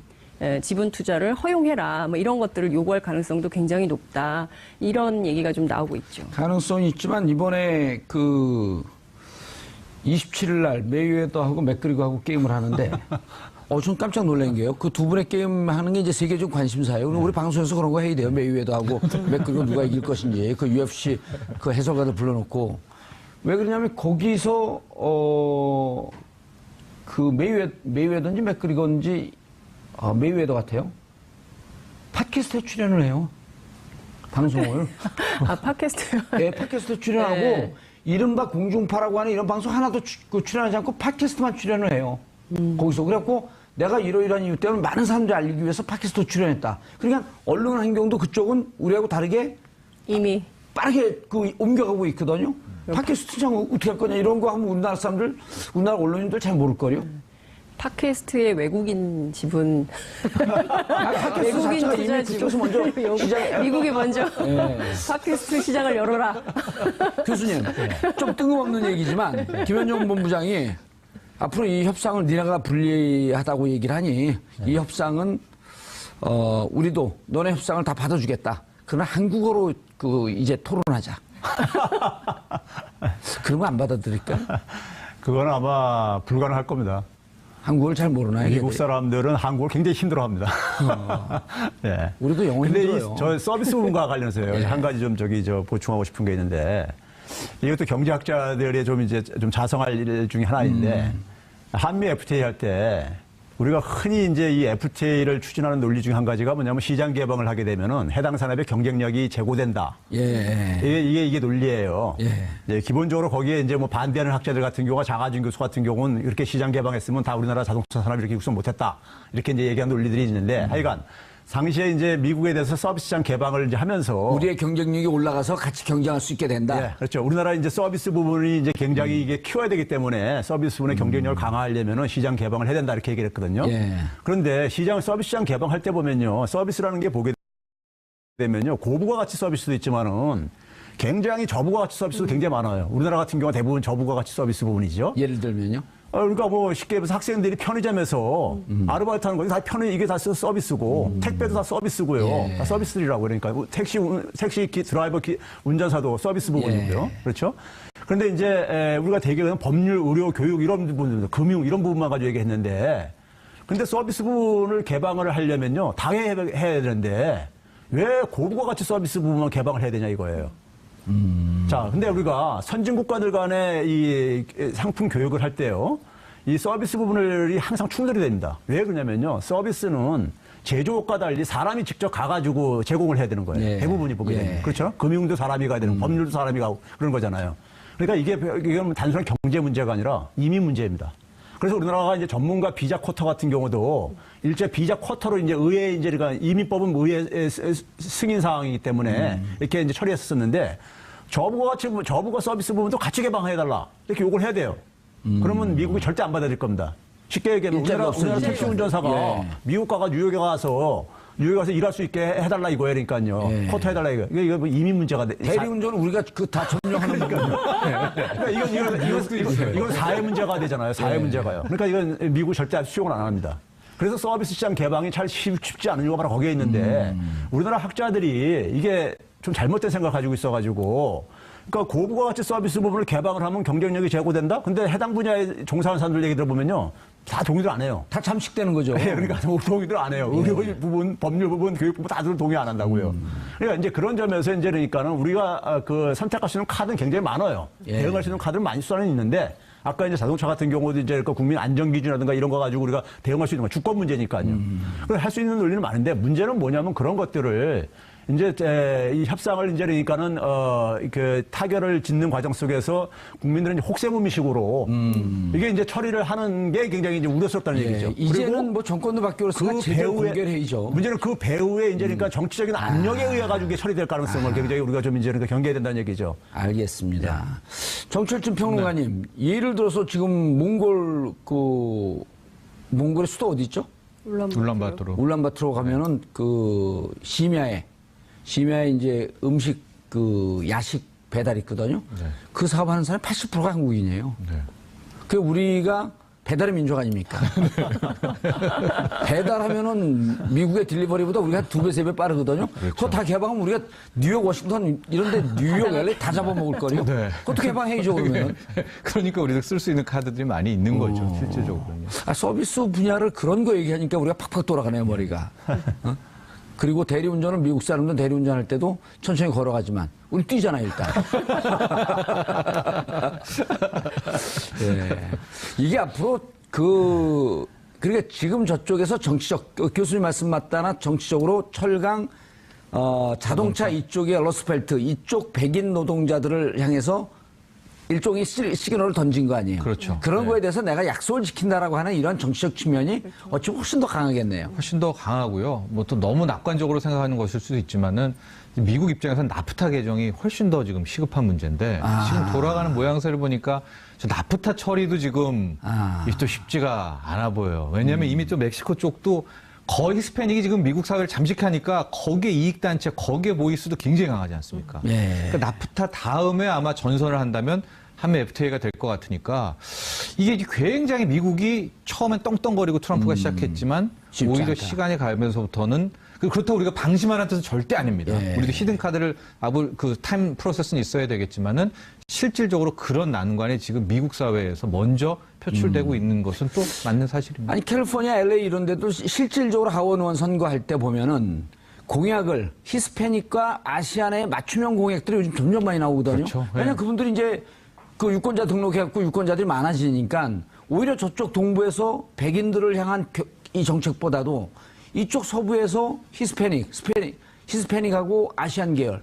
지분 투자를 허용해라. 뭐 이런 것들을 요구할 가능성도 굉장히 높다. 이런 얘기가 좀 나오고 있죠. 가능성이 있지만 이번에 그 27일 날 메이웨더하고 맥그리거하고 게임을 하는데 좀 깜짝 놀란 게요. 그 두 분의 게임 하는 게 이제 세계적 관심사예요. 그럼 우리 방송에서 그런 거 해야 돼요. 메이웨더하고 맥그리거 누가 이길 것인지 그 UFC 그 해설가들 불러놓고 왜 그러냐면 거기서 그 메이웨더인지 맥그리거인지 메이웨더 같아요. 팟캐스트에 출연을 해요. 방송을. 아, 팟캐스트요? 네, 팟캐스트에 출연하고 네. 이른바 공중파라고 하는 이런 방송 하나도 출연하지 않고 팟캐스트만 출연을 해요. 거기서. 그래갖고 내가 이러이러한 이유 때문에 많은 사람들이 알리기 위해서 팟캐스트에 출연했다. 그러니까 언론 행동도 그쪽은 우리하고 다르게 이미 빠르게 옮겨가고 있거든요. 팟캐스트 장 어떻게 할 거냐 이런 거 하면 우리나라 언론인들 잘 모를걸요. 팟캐스트의 외국인 지분. 팟캐스트 자체가 이미 그쪽에서 먼저 시작. 미국이 먼저 네. 팟캐스트 시장을 열어라. 교수님, 좀 뜬금없는 얘기지만 김현정 본부장이 앞으로 이 협상을 니네가 불리하다고 얘기를 하니 이 협상은 우리도 너네 협상을 다 받아주겠다. 그러나 한국어로 이제 토론하자. 그런 거 안 받아들일까? 그건 아마 불가능할 겁니다. 한국어를 잘 모르나요? 미국 걔들이? 사람들은 한국을 굉장히 힘들어합니다. 네. 우리도 영어 근데 힘들어요. 저 서비스 부분과 관련해서요. 예. 한 가지 좀 보충하고 싶은 게 있는데 이것도 경제학자들의 좀 자성할 일 중에 하나인데 한미 FTA 할 때 우리가 흔히 이제 이 FTA를 추진하는 논리 중에 한 가지가 뭐냐면 시장 개방을 하게 되면은 해당 산업의 경쟁력이 제고된다. 예. 이게 논리예요. 예. 네, 기본적으로 거기에 이제 뭐 반대하는 학자들 같은 경우가 장하준 교수 같은 경우는 이렇게 시장 개방했으면 다 우리나라 자동차 산업이 이렇게 육성 못했다. 이렇게 이제 얘기하는 논리들이 있는데 하여간 당시에 이제 미국에 대해서 서비스 시장 개방을 이제 하면서 우리의 경쟁력이 올라가서 같이 경쟁할 수 있게 된다. 예, 그렇죠. 우리나라 이제 서비스 부분이 이제 굉장히 이게 키워야 되기 때문에 서비스 부분의 경쟁력을 강화하려면은 시장 개방을 해야 된다 이렇게 얘기를 했거든요. 예. 그런데 서비스 시장 개방할 때 보면요. 서비스라는 게 보게 되면요. 고부가 가치 서비스도 있지만은 굉장히 저부가 가치 서비스도 굉장히 많아요. 우리나라 같은 경우가 대부분 저부가 가치 서비스 부분이죠. 예를 들면요. 그러니까 뭐 쉽게 말해서 학생들이 편의점에서 아르바이트 하는 거 다 이게 다 서비스고 택배도 다 서비스고요. 예. 다 서비스들이라고 그러니까 뭐 택시 드라이버 운전사도 서비스 부분이고요. 예. 그렇죠? 그런데 이제 우리가 대개는 법률, 의료, 교육 이런 부분, 금융 이런 부분만 가지고 얘기했는데 근데 서비스 부분을 개방을 하려면요. 다 해야 되는데 왜 고부가 가치 서비스 부분만 개방을 해야 되냐 이거예요. 자, 근데 우리가 선진 국가들 간의 이 상품 교육을 할 때요, 이 서비스 부분이 항상 충돌이 됩니다. 왜 그러냐면요, 서비스는 제조업과 달리 사람이 직접 가가지고 제공을 해야 되는 거예요. 예. 대부분이 보게 되면. 예. 그렇죠? 금융도 사람이 가야 되는, 법률도 사람이 가고 그런 거잖아요. 그러니까 이게 단순한 경제 문제가 아니라 이민 문제입니다. 그래서 우리나라가 이제 전문가 비자 쿼터 같은 경우도 일제 비자 쿼터로 이제 의회 이제 그러니까 이민법은 의회 승인 사항이기 때문에 이렇게 이제 처리했었는데 저부가 서비스 부분도 같이 개방해달라 이렇게 요구를 해야 돼요. 그러면 미국이 절대 안 받아들일 겁니다. 쉽게 얘기하면 일자리가 우리나라 없어지죠. 택시 운전사가 예. 미국 가가 뉴욕에 가서 일할 수 있게 해달라 이거예요. 그러니까요. 예. 쿼터 해달라 이거. 이거 뭐 이민 문제가 돼. 대리운전은 우리가 다 점령하는 거거든요. 그러니까 이건 사회 문제가 되잖아요. 사회 문제가요. 그러니까 이건 미국 절대 수용을 안 합니다. 그래서 서비스 시장 개방이 잘 쉽지 않은 이유가 바로 거기에 있는데 우리나라 학자들이 이게 좀 잘못된 생각을 가지고 있어가지고 그러니까 고부가 가치 서비스 부분을 개방을 하면 경쟁력이 제고된다? 근데 해당 분야에 종사하는 사람들 얘기 들어보면요. 다 동의를 안 해요. 다 잠식되는 거죠. 네, 그러니까 동의를 안 해요. 의료 부분, 법률 부분, 교육 부분 다들 동의 안 한다고요. 그러니까 이제 그런 점에서 이제 그러니까는 우리가 선택할 수 있는 카드는 굉장히 많아요. 예. 대응할 수 있는 카드는 많이 수는 있는데 아까 이제 자동차 같은 경우도 이제 그 국민 안전 기준이라든가 이런 거 가지고 우리가 대응할 수 있는 건 주권 문제니까요. 그래서 할 수 있는 논리는 많은데 문제는 뭐냐면 그런 것들을 이제 이 협상을 이제 그러니까는 그 타결을 짓는 과정 속에서 국민들은 이제 혹세무미식으로 이게 이제 처리를 하는 게 굉장히 이제 우려스럽다는 얘기죠. 이제는 뭐 정권도 바뀌었으니까 제대로 공개해야죠. 문제는 그 배후에 이제 그러니까 정치적인 압력에 의해 가지고 이게 처리될 가능성을 굉장히 우리가 좀 이제 그러니까 경계해야 된다는 얘기죠. 알겠습니다. 정철진 평론가님, 예를 들어서 지금 몽골의 수도 어디 있죠? 울란바토르. 울란바토르 가면은 그 심야에 이제 음식 야식 배달 있거든요. 네. 그 사업하는 사람이 80%가 한국인이에요. 네. 그 우리가 배달의 민족 아닙니까? 배달하면은 미국의 딜리버리보다 우리가 한 2배, 3배 빠르거든요. 그렇죠. 그거 다 개방하면 우리가 뉴욕, 워싱턴 이런데 뉴욕, LA 다 잡아먹을 거요. 네. 그것도 개방해야죠, 그러면. 그러니까 우리가 쓸 수 있는 카드들이 많이 있는 거죠, 실질적으로는. 서비스 분야를 그런 거 얘기하니까 우리가 팍팍 돌아가네요, 머리가. 어? 그리고 대리운전은 미국 사람들은 대리운전할 때도 천천히 걸어가지만 우리 뛰잖아요, 일단. 예. 이게 앞으로 그러니까 지금 저쪽에서 교수님 말씀 맞다나 정치적으로 철강, 자동차 이쪽의 러스펠트, 이쪽 백인 노동자들을 향해서 일종의 시그널을 던진 거 아니에요. 그렇죠. 그런 네. 거에 대해서 내가 약속을 지킨다라고 하는 이런 정치적 측면이 어찌 훨씬 더 강하겠네요. 훨씬 더 강하고요. 뭐 또 너무 낙관적으로 생각하는 것일 수도 있지만은 미국 입장에서는 나프타 개정이 훨씬 더 지금 시급한 문제인데 지금 돌아가는 모양새를 보니까 저 나프타 처리도 지금 이게 또 쉽지가 않아 보여요. 왜냐하면 이미 또 멕시코 쪽도 거의 히스패닉이 지금 미국 사회를 잠식하니까 거기에 이익단체, 거기에 보이스도 굉장히 강하지 않습니까? 예. 그러니까 나프타 다음에 아마 전선을 한다면 한미 FTA가 될 것 같으니까 이게 굉장히 미국이 처음엔 떵떵거리고 트럼프가 시작했지만 오히려 않다. 시간이 가면서부터는 그렇다고 우리가 방심하는 뜻은 절대 아닙니다. 예. 우리도 히든 카드를 그 타임 프로세스는 있어야 되겠지만은 실질적으로 그런 난관이 지금 미국 사회에서 먼저 표출되고 있는 것은 또 맞는 사실입니다. 아니 캘리포니아, LA 이런 데도 실질적으로 하원 의원 선거할 때 보면은 공약을 히스패닉과 아시안의 맞춤형 공약들이 요즘 점점 많이 나오거든요. 그렇죠. 왜냐면 네. 그분들이 이제 그 유권자 등록해갖고 유권자들이 많아지니까 오히려 저쪽 동부에서 백인들을 향한 이 정책보다도 이쪽 서부에서 히스패닉하고 아시안 계열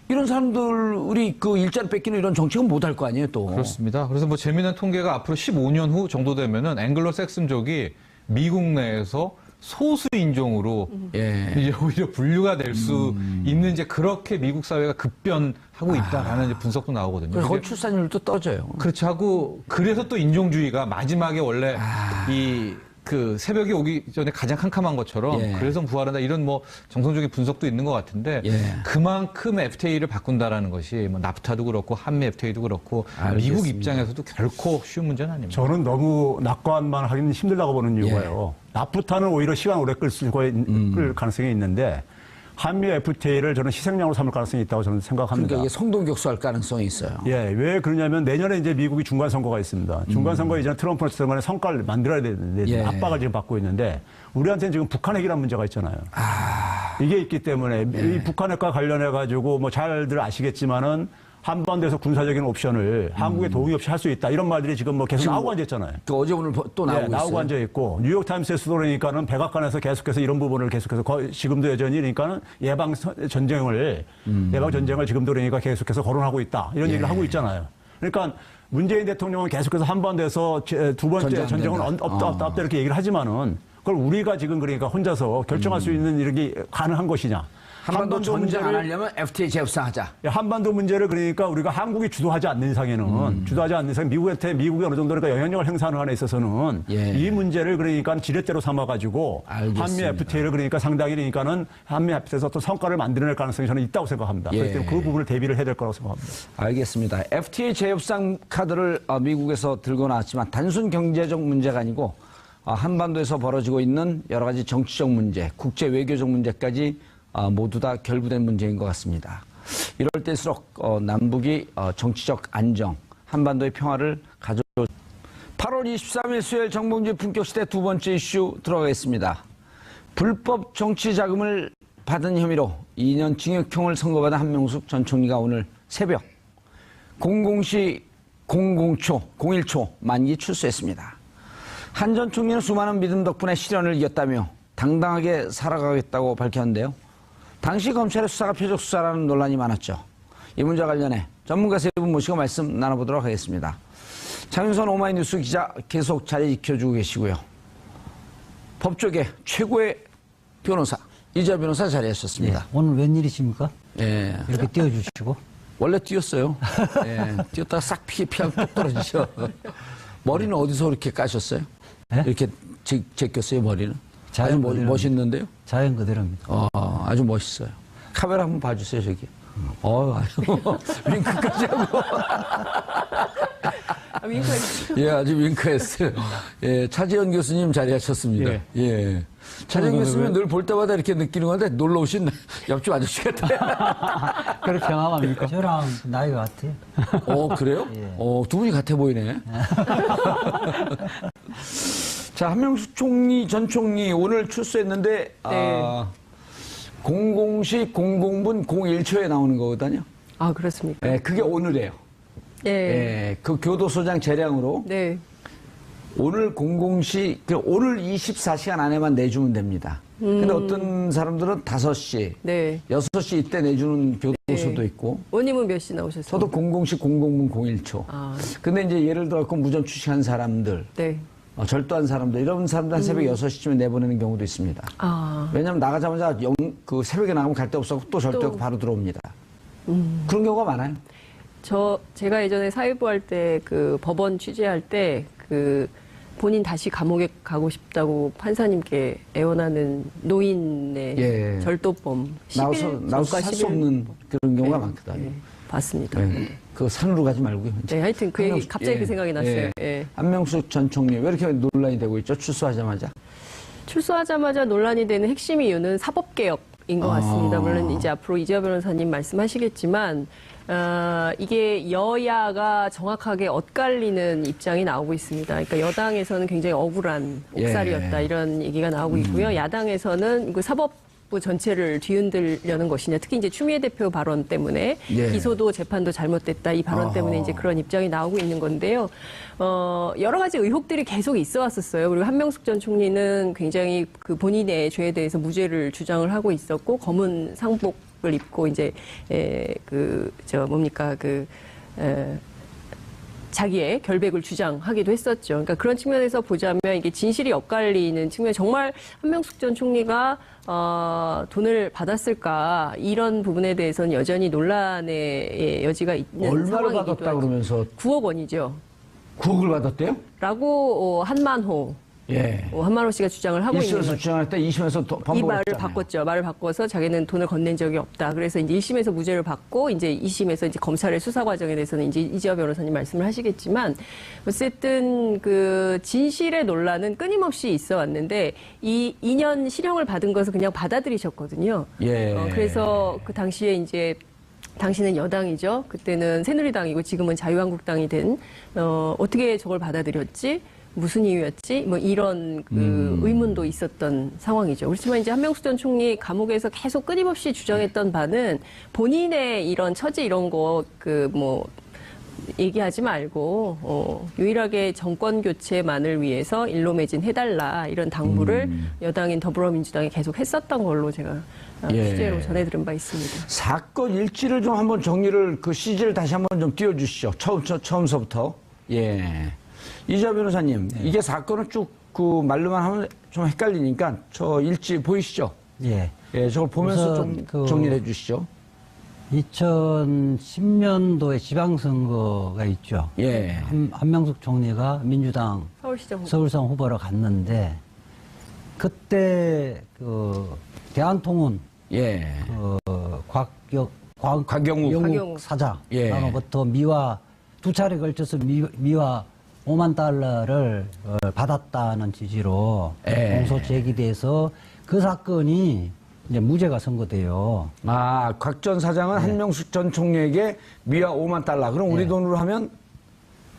이런 사람들 우리 그 일자리 뺏기는 이런 정책은 못 할 거 아니에요 또. 그렇습니다. 그래서 뭐 재미난 통계가 앞으로 15년 후 정도 되면은 앵글로색슨족이 미국 내에서 소수 인종으로 예. 이제 오히려 분류가 될 수 있는 이제 그렇게 미국 사회가 급변하고 있다라는 이제 분석도 나오거든요. 그래서 거기 이게 출산율도 떠져요. 그렇지 하고 그래서 또 인종주의가 마지막에 원래 이 그 새벽이 오기 전에 가장 캄캄한 것처럼 예. 그래서 부활한다 이런 뭐 정성적인 분석도 있는 것 같은데 예. 그만큼 FTA를 바꾼다라는 것이 뭐 나프타도 그렇고 한미 FTA도 그렇고 알겠습니다. 미국 입장에서도 결코 쉬운 문제는 아닙니다. 저는 너무 낙관만 하기는 힘들다고 보는 이유가요. 나프타는 오히려 시간 오래 끌 가능성이 있는데 한미 FTA를 저는 희생양으로 삼을 가능성이 있다고 저는 생각합니다. 그러니까 이게 성동격수할 가능성이 있어요. 예, 왜 그러냐면 내년에 이제 미국이 중간 선거가 있습니다. 중간 선거 이전에 트럼프 대통령의 성과를 만들어야 되는데 예. 압박을 지금 받고 있는데 우리한테는 지금 북한 핵이라는 문제가 있잖아요. 이게 있기 때문에 이 북한 핵과 관련해 가지고 뭐 잘들 아시겠지만은 한반도에서 군사적인 옵션을 한국에 동의 없이 할 수 있다 이런 말들이 지금 뭐 계속 나오고 앉아 있잖아요. 그 어제 오늘 또 나오고 네, 있어요. 나오고 앉아 있고 뉴욕 타임스에서도 그러니까는 백악관에서 계속해서 이런 부분을 계속해서 지금도 여전히 그러니까는 예방 전쟁을 지금도 그러니까 계속해서 거론하고 있다 이런 얘기를 하고 있잖아요. 그러니까 문재인 대통령은 계속해서 한반도에서 두 번째 전쟁은 없다 이렇게 얘기를 하지만은 그걸 우리가 지금 그러니까 혼자서 결정할 수 있는 이렇게 가능한 것이냐? 한반도 전쟁 안 문제를 하려면 FTA 재협상하자. 한반도 문제를 그러니까 우리가 한국이 주도하지 않는 이상에는 미국이 어느 정도 그러니까 영향력을 행사하는 한에 있어서는 예. 이 문제를 그러니까 지렛대로 삼아가지고 알겠습니다. 한미 FTA를 그러니까 상당히 그러니까는 한미 FTA에서 또 성과를 만들어낼 가능성이 저는 있다고 생각합니다. 예. 그렇기 때문에 그 부분을 대비를 해야 될 거라고 생각합니다. 알겠습니다. FTA 재협상 카드를 미국에서 들고 나왔지만 단순 경제적 문제가 아니고 한반도에서 벌어지고 있는 여러 가지 정치적 문제, 국제 외교적 문제까지 모두 다 결부된 문제인 것 같습니다. 이럴 때일수록 남북이 정치적 안정, 한반도의 평화를 가져. 8월 23일 수요일 정봉주의 품격시대 두 번째 이슈 들어가겠습니다. 불법 정치 자금을 받은 혐의로 2년 징역형을 선고받은 한명숙 전 총리가 오늘 새벽 00시 01초 만기 출소했습니다. 한 전 총리는 수많은 믿음 덕분에 시련을 이겼다며 당당하게 살아가겠다고 밝혔는데요. 당시 검찰의 수사가 표적 수사라는 논란이 많았죠. 이 문제와 관련해 전문가 세 분 모시고 말씀 나눠보도록 하겠습니다. 장윤선 오마이뉴스 기자 계속 자리 지켜주고 계시고요. 법조계 최고의 변호사 이재화 변호사 자리하셨습니다. 예, 오늘 웬일이십니까? 예. 이렇게 띄워주시고. 원래 뛰었어요. 예. 뛰었다가 싹 피하면 뚝 떨어지죠. 머리는 어디서 그렇게 까셨어요? 예? 이렇게 제꼈어요, 머리는? 아주 자연 그대로입니다. 멋있는데요? 자연 그대로입니다. 아주 멋있어요. 카메라 한번 봐주세요, 저기. 아주 윙크까지 하고. 예, 아주 윙크했어요. 예, 차지현 교수님 자리하셨습니다. 예. 차지현 교수님 늘 볼 때마다 이렇게 느끼는 건데 놀러 오신 옆집 아저씨 같아요. 그렇게 경험합니까? 저랑 나이가 같아요. 그래요? 예. 두 분이 같아 보이네. 자, 한명숙 총리, 전 총리 오늘 출소했는데, 네. 00시 00분 01초에 나오는 거거든요. 아, 그렇습니까? 예, 그게 오늘이에요. 네. 예, 그 교도소장 재량으로 네. 오늘 00시, 오늘 24시간 안에만 내주면 됩니다. 근데 어떤 사람들은 5시, 네. 6시 이때 내주는 교도소도 네. 있고, 원님은 몇 시 나오셨어요? 저도 00시 00분 01초. 아, 근데 이제 예를 들어 무전 추식한 사람들, 네. 절도한 사람들, 이런 사람들 한 새벽 6시쯤에 내보내는 경우도 있습니다. 아, 왜냐하면 나가자마자 그 새벽에 나가면 갈 데 없었고 또 절도하고 바로 들어옵니다. 그런 경우가 많아요. 제가 예전에 사회부 할 때 그 법원 취재할 때 그 본인 다시 감옥에 가고 싶다고 판사님께 애원하는 노인의 예. 절도범 나와서 살 수 없는 그런 경우가 많거든요. 네, 봤습니다. 네. 그 산으로 가지 말고요. 네, 하여튼 그 얘기 한명숙, 갑자기 그 생각이 났어요. 예. 예. 한명숙 전 총리 왜 이렇게 논란이 되고 있죠? 출소하자마자. 출소하자마자 논란이 되는 핵심 이유는 사법개혁인 것 같습니다. 물론 이제 앞으로 이재화 변호사님 말씀하시겠지만, 이게 여야가 정확하게 엇갈리는 입장이 나오고 있습니다. 그러니까 여당에서는 굉장히 억울한 옥살이었다 이런 얘기가 나오고 있고요. 야당에서는 그 사법부 전체를 뒤흔들려는 것이냐, 특히 이제 추미애 대표 발언 때문에 예. 기소도 재판도 잘못됐다 이 발언 때문에 이제 그런 입장이 나오고 있는 건데요. 여러 가지 의혹들이 계속 있어 왔었어요. 그리고 한명숙 전 총리는 굉장히 그 본인의 죄에 대해서 무죄를 주장을 하고 있었고 검은 상복을 입고 이제 자기의 결백을 주장하기도 했었죠. 그러니까 그런 측면에서 보자면 이게 진실이 엇갈리는 측면, 정말 한명숙 전 총리가 돈을 받았을까 이런 부분에 대해서는 여전히 논란의 여지가 있는 얼마를 상황이기도 받았다 하죠. 그러면서 9억 원이죠. 9억을 받았대요? 라고 한만호 예. 한만호 씨가 주장을 하고 있는 1심에서 거죠. 주장할 때 2심에서 이 반복을 말을 했잖아요. 바꿨죠. 말을 바꿔서 자기는 돈을 건넨 적이 없다. 그래서 이제 1심에서 무죄를 받고 이제 2심에서 이제 검찰의 수사 과정에 대해서는 이제 이재화 변호사님 말씀을 하시겠지만 어쨌든 그 진실의 논란은 끊임없이 있어 왔는데 이 2년 실형을 받은 것을 그냥 받아들이셨거든요. 예. 그래서 그 당시에 이제 당시는 여당이죠. 그때는 새누리당이고 지금은 자유한국당이 된 어떻게 저걸 받아들였지? 무슨 이유였지? 뭐 이런 그 의문도 있었던 상황이죠. 그렇지만 이제 한명숙 전 총리 감옥에서 계속 끊임없이 주장했던 바는 본인의 이런 처지 이런 거 얘기하지 말고 유일하게 정권 교체만을 위해서 일로매진 해달라 이런 당부를 여당인 더불어민주당이 계속 했었던 걸로 제가 예. 취재로 전해들은 바 있습니다. 사건 일지를 좀 한번 정리를 그 CG를 다시 한번 좀 띄워주시죠. 처음서부터. 예. 이재화 변호사님, 이게 사건을 쭉 그 말로만 하면 좀 헷갈리니까 저 일지 보이시죠? 예. 예, 저걸 보면서 좀 우선 그 정리를 해주시죠. 2010년도에 지방선거가 있죠. 예. 한명숙 총리가 민주당 서울시장 서울시장 후보로 갔는데 그때 그 대한통운 예. 곽영욱 사장으로부터 예. 미화 두 차례 걸쳐서 미화 5만 달러를 받았다는 취지로 예. 공소 제기돼서 그 사건이 이제 무죄가 선고돼요. 곽 전 사장은 한명숙 전 총리에게 미화 5만 달러. 그럼 우리 돈으로 하면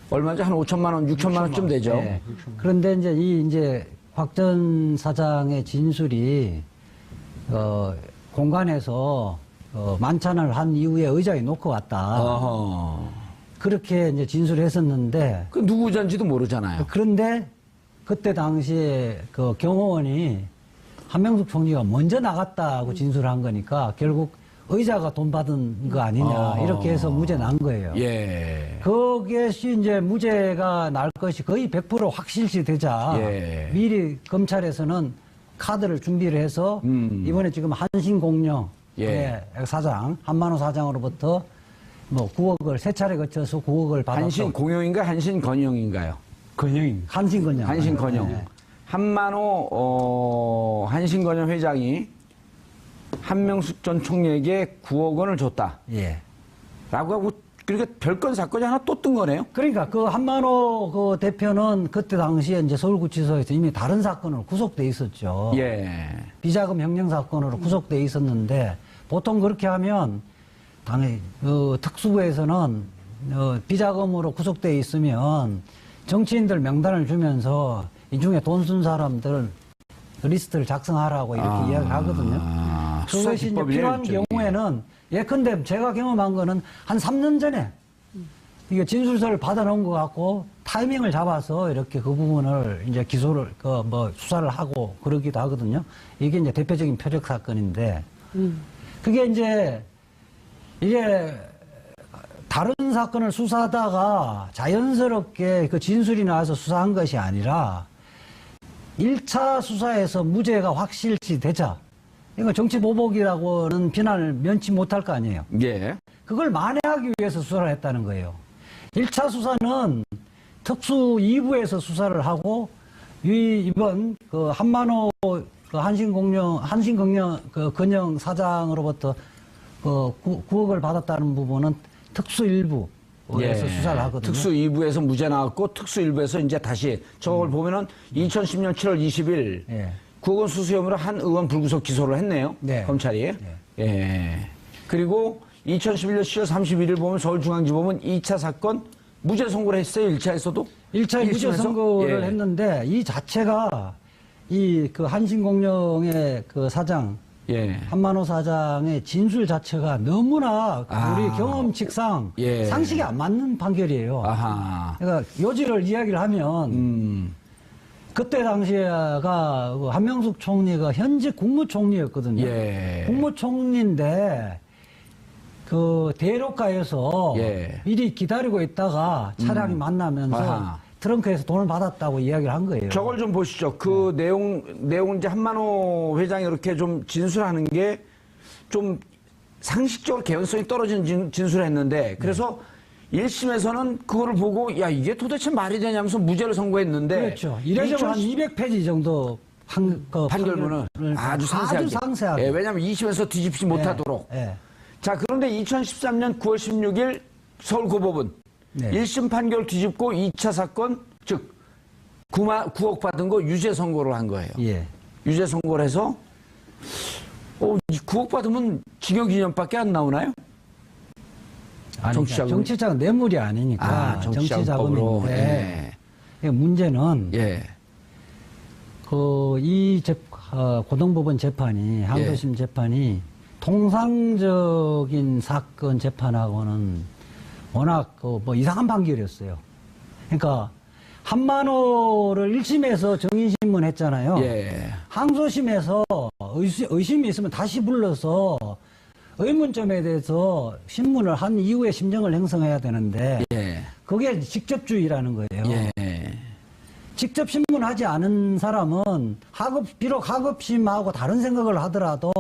얼마죠? 한 5천만 원, 6천만 원쯤 되죠. 네. 그런데 이제 곽 전 사장의 진술이 공간에서 만찬을 한 이후에 의자에 놓고 왔다. 어허. 그렇게 이제 진술을 했었는데 그 누구 의자인지도 모르잖아요. 그런데 그때 당시에 그 경호원이 한명숙 총리가 먼저 나갔다고 진술한 거니까 결국 의자가 돈 받은 거 아니냐 이렇게 해서 무죄 난 거예요. 예. 그것이 이제 무죄가 날 것이 거의 100% 확실시 되자 예. 미리 검찰에서는 카드를 준비를 해서 이번에 지금 한신공영 예. 사장 한만호 사장으로부터 뭐 9억을 세 차례 거쳐서 9억을 받았고 한신공영인가 한신건영인가요? 건영입니다. 한신건영 한신건영. 네. 한만호 한신건영 회장이 한명숙 전 총리에게 9억 원을 줬다. 예. 라고 하고 그러니까 별건 사건이 하나 또 뜬 거네요. 그러니까 그 한만호 그 대표는 그때 당시에 이제 서울구치소에서 이미 다른 사건으로 구속돼 있었죠. 예. 비자금 횡령 사건으로 구속돼 있었는데 보통 그렇게 하면 당연히 특수부에서는 비자금으로 구속돼 있으면 정치인들 명단을 주면서 이 중에 돈 쓴 사람들 리스트를 작성하라고 이렇게 이야기를 하거든요. 그것이 이제 필요한 경우에는 예컨대 제가 경험한 거는 한 3년 전에 이게 진술서를 받아놓은 것 같고 타이밍을 잡아서 이렇게 그 부분을 이제 기소를 수사를 하고 그러기도 하거든요. 이게 이제 대표적인 표적 사건인데 그게 이제 이게 다른 사건을 수사하다가 자연스럽게 그 진술이 나와서 수사한 것이 아니라 1차 수사에서 무죄가 확실시 되자 이거 정치보복이라고는 비난을 면치 못할 거 아니에요. 예. 그걸 만회하기 위해서 수사를 했다는 거예요. 1차 수사는 특수 2부에서 수사를 하고 이번 그 한만호 그 한신건영 사장으로부터 9억을 받았다는 부분은 특수 1부에서 수사를 하거든요. 특수 2부에서 무죄 나왔고 특수 1부에서 이제 다시 저걸 보면은 2010년 7월 20일 예. 9억 원 수수 혐의로 한 의원 불구속 기소를 했네요. 네. 검찰이. 예. 그리고 2011년 10월 31일 보면 서울중앙지법은 2차 사건 무죄 선고를 했어요. 1차에서도. 1차에 무죄 1심에서? 선고를 예. 했는데 이 자체가 이 그 한신공영의 그 사장 예. 한만호 사장의 진술 자체가 너무나 우리 경험칙상 예. 상식이 안 맞는 판결이에요. 아하. 그러니까 요지를 이야기를 하면 그때 당시에가 그 한명숙 총리가 현직 국무총리였거든요. 예. 국무총리인데 그 대로가에서 예. 미리 기다리고 있다가 차량이 만나면서 아하. 트렁크에서 돈을 받았다고 이야기를 한 거예요. 저걸 좀 보시죠. 그 내용 이제 한만호 회장이 이렇게 좀 진술하는 게 좀 상식적으로 개연성이 떨어지는 진술을 했는데 그래서 1심에서는 그거를 보고 야 이게 도대체 말이 되냐면서 무죄를 선고했는데 그렇죠. 이래저래 한 200페이지 정도 판결문을 아주 상세하게. 예, 왜냐하면 2심에서 뒤집지 못하도록. 예. 자, 그런데 2013년 9월 16일 서울고법은 네. 1심 판결 뒤집고 2차 사건, 즉 9억 받은 거 유죄 선고를 한 거예요. 예. 유죄 선고를 해서 이 9억 받으면 징역 2년밖에 안 나오나요? 정치자금. 정치자금 뇌물이 아니니까 정치자금으로. 정치자금인데 문제는 예. 고등법원 재판이 항소심 재판이 통상적인 사건 재판하고는 워낙 뭐 이상한 판결이었어요. 그러니까 한만호를 1심에서 정인신문 했잖아요. 예. 항소심에서 의심이 있으면 다시 불러서 의문점에 대해서 신문을 한 이후에 심정을 형성해야 되는데 예. 그게 직접주의라는 거예요. 예. 직접 신문하지 않은 사람은 비록 하급심하고 다른 생각을 하더라도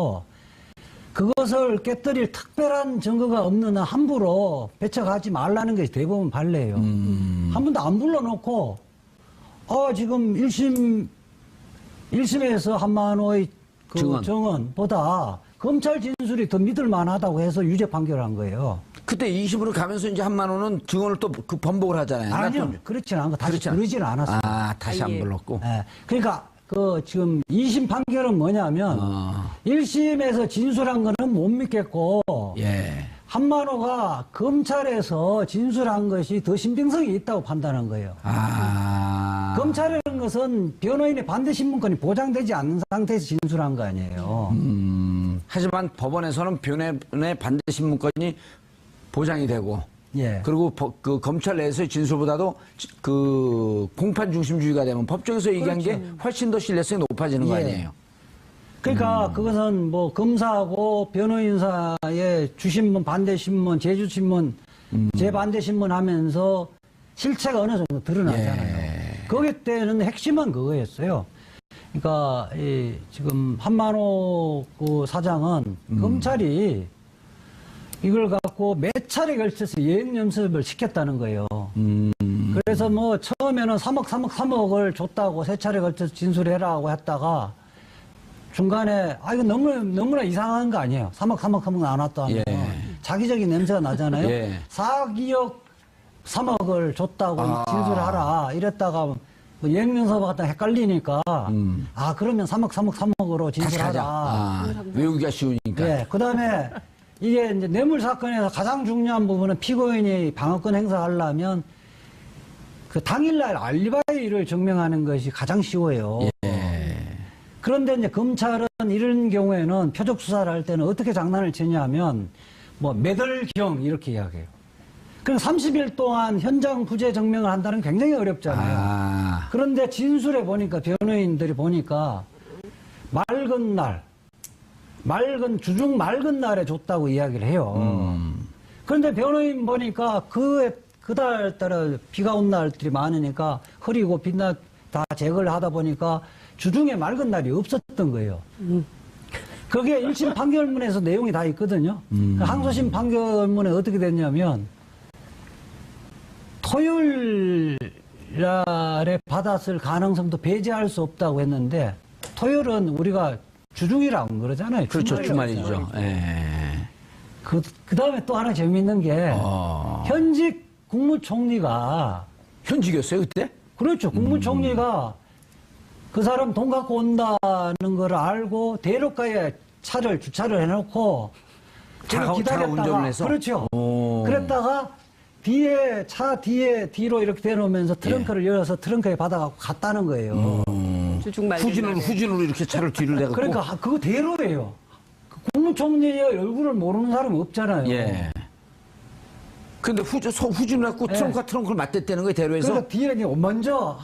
그것을 깨뜨릴 특별한 증거가 없는 한 함부로 배척하지 말라는 것이 대법원 판례예요. 한 번도 안 불러놓고 지금 1심에서 한만호의 그 증언보다 검찰 진술이 더 믿을 만하다고 해서 유죄 판결한 거예요. 그때 2심으로 가면서 이제 한만호는 증언을 또 그 번복을 하잖아요. 아니요. 그렇지는 않고 다시 부르지는 않았어요. 다시 안 불렀고. 네. 그러니까 지금 2심 판결은 뭐냐면 1심에서 진술한 거는 못 믿겠고 예. 한만호가 검찰에서 진술한 것이 더 신빙성이 있다고 판단한 거예요. 검찰이라는 것은 변호인의 반대 신문권이 보장되지 않는 상태에서 진술한 거 아니에요. 하지만 법원에서는 변호인의 반대 신문권이 보장이 되고 예. 그리고 그 검찰 내에서의 진술보다도 그 공판 중심주의가 되면 법정에서 얘기한 게 훨씬 더 신뢰성이 높아지는 거 아니에요. 그러니까 그것은 뭐 검사하고 변호인사의 주신문, 반대신문, 제주신문, 재반대신문 하면서 실체가 어느 정도 드러나잖아요. 거기 때는 핵심은 그거였어요. 그러니까 지금 한만호 그 사장은 검찰이 이걸 갖고 몇 차례 걸쳐서 예행 연습을 시켰다는 거예요. 그래서 뭐 처음에는 3억을 줬다고 세 차례 걸쳐서 진술해라고 했다가 중간에 이거 너무나 이상한 거 아니에요. 3억 나눴다 하면 자기적인 냄새가 나잖아요. 4기억 3억을 줬다고 진술하라 이랬다가 뭐 예행연습하고 갖다 헷갈리니까 그러면 3억으로 진술하라. 외우기가 쉬우니까. 예, 그다음에 이게 이제 뇌물 사건에서 가장 중요한 부분은 피고인이 방어권 행사하려면 그 당일날 알리바이를 증명하는 것이 가장 쉬워요. 그런데 이제 검찰은 이런 경우에는 표적 수사를 할 때는 어떻게 장난을 치냐면 뭐 매달경 이렇게 이야기해요. 그럼 30일 동안 현장 부재 증명을 한다는 게 굉장히 어렵잖아요. 그런데 진술에 보니까 변호인들이 보니까 주중 맑은 날에 줬다고 이야기를 해요. 그런데 변호인 보니까 그달 따라 비가 온 날들이 많으니까 흐리고 빛나 다 제거를 하다 보니까 주중에 맑은 날이 없었던 거예요. 그게 1심 판결문에서 내용이 다 있거든요. 항소심 판결문에 어떻게 됐냐면 토요일 날에 받았을 가능성도 배제할 수 없다고 했는데 토요일은 우리가 주중이라고 그러잖아요. 그렇죠. 주말이죠. 그 다음에 또 하나 재미있는 게 현직 국무총리가 현직이었어요 그때? 그렇죠. 국무총리가 그 사람 돈 갖고 온다는 걸 알고 대로가에 차를 주차를 해놓고 차가 운전을 해서? 그렇죠. 그랬다가 뒤로 이렇게 대놓으면서 트렁크를 열어서 트렁크에 받아갖고 갔다는 거예요. 주중 맑은 날에. 후진으로 이렇게 차를 뒤를 내갖고. 그러니까 그거 대로예요. 그 국무총리의 얼굴을 모르는 사람은 없잖아요. 근데 후진을 갖고 트렁크를 맞댔다는 거예요, 대로에서? 그러니까 뒤에 이제 먼저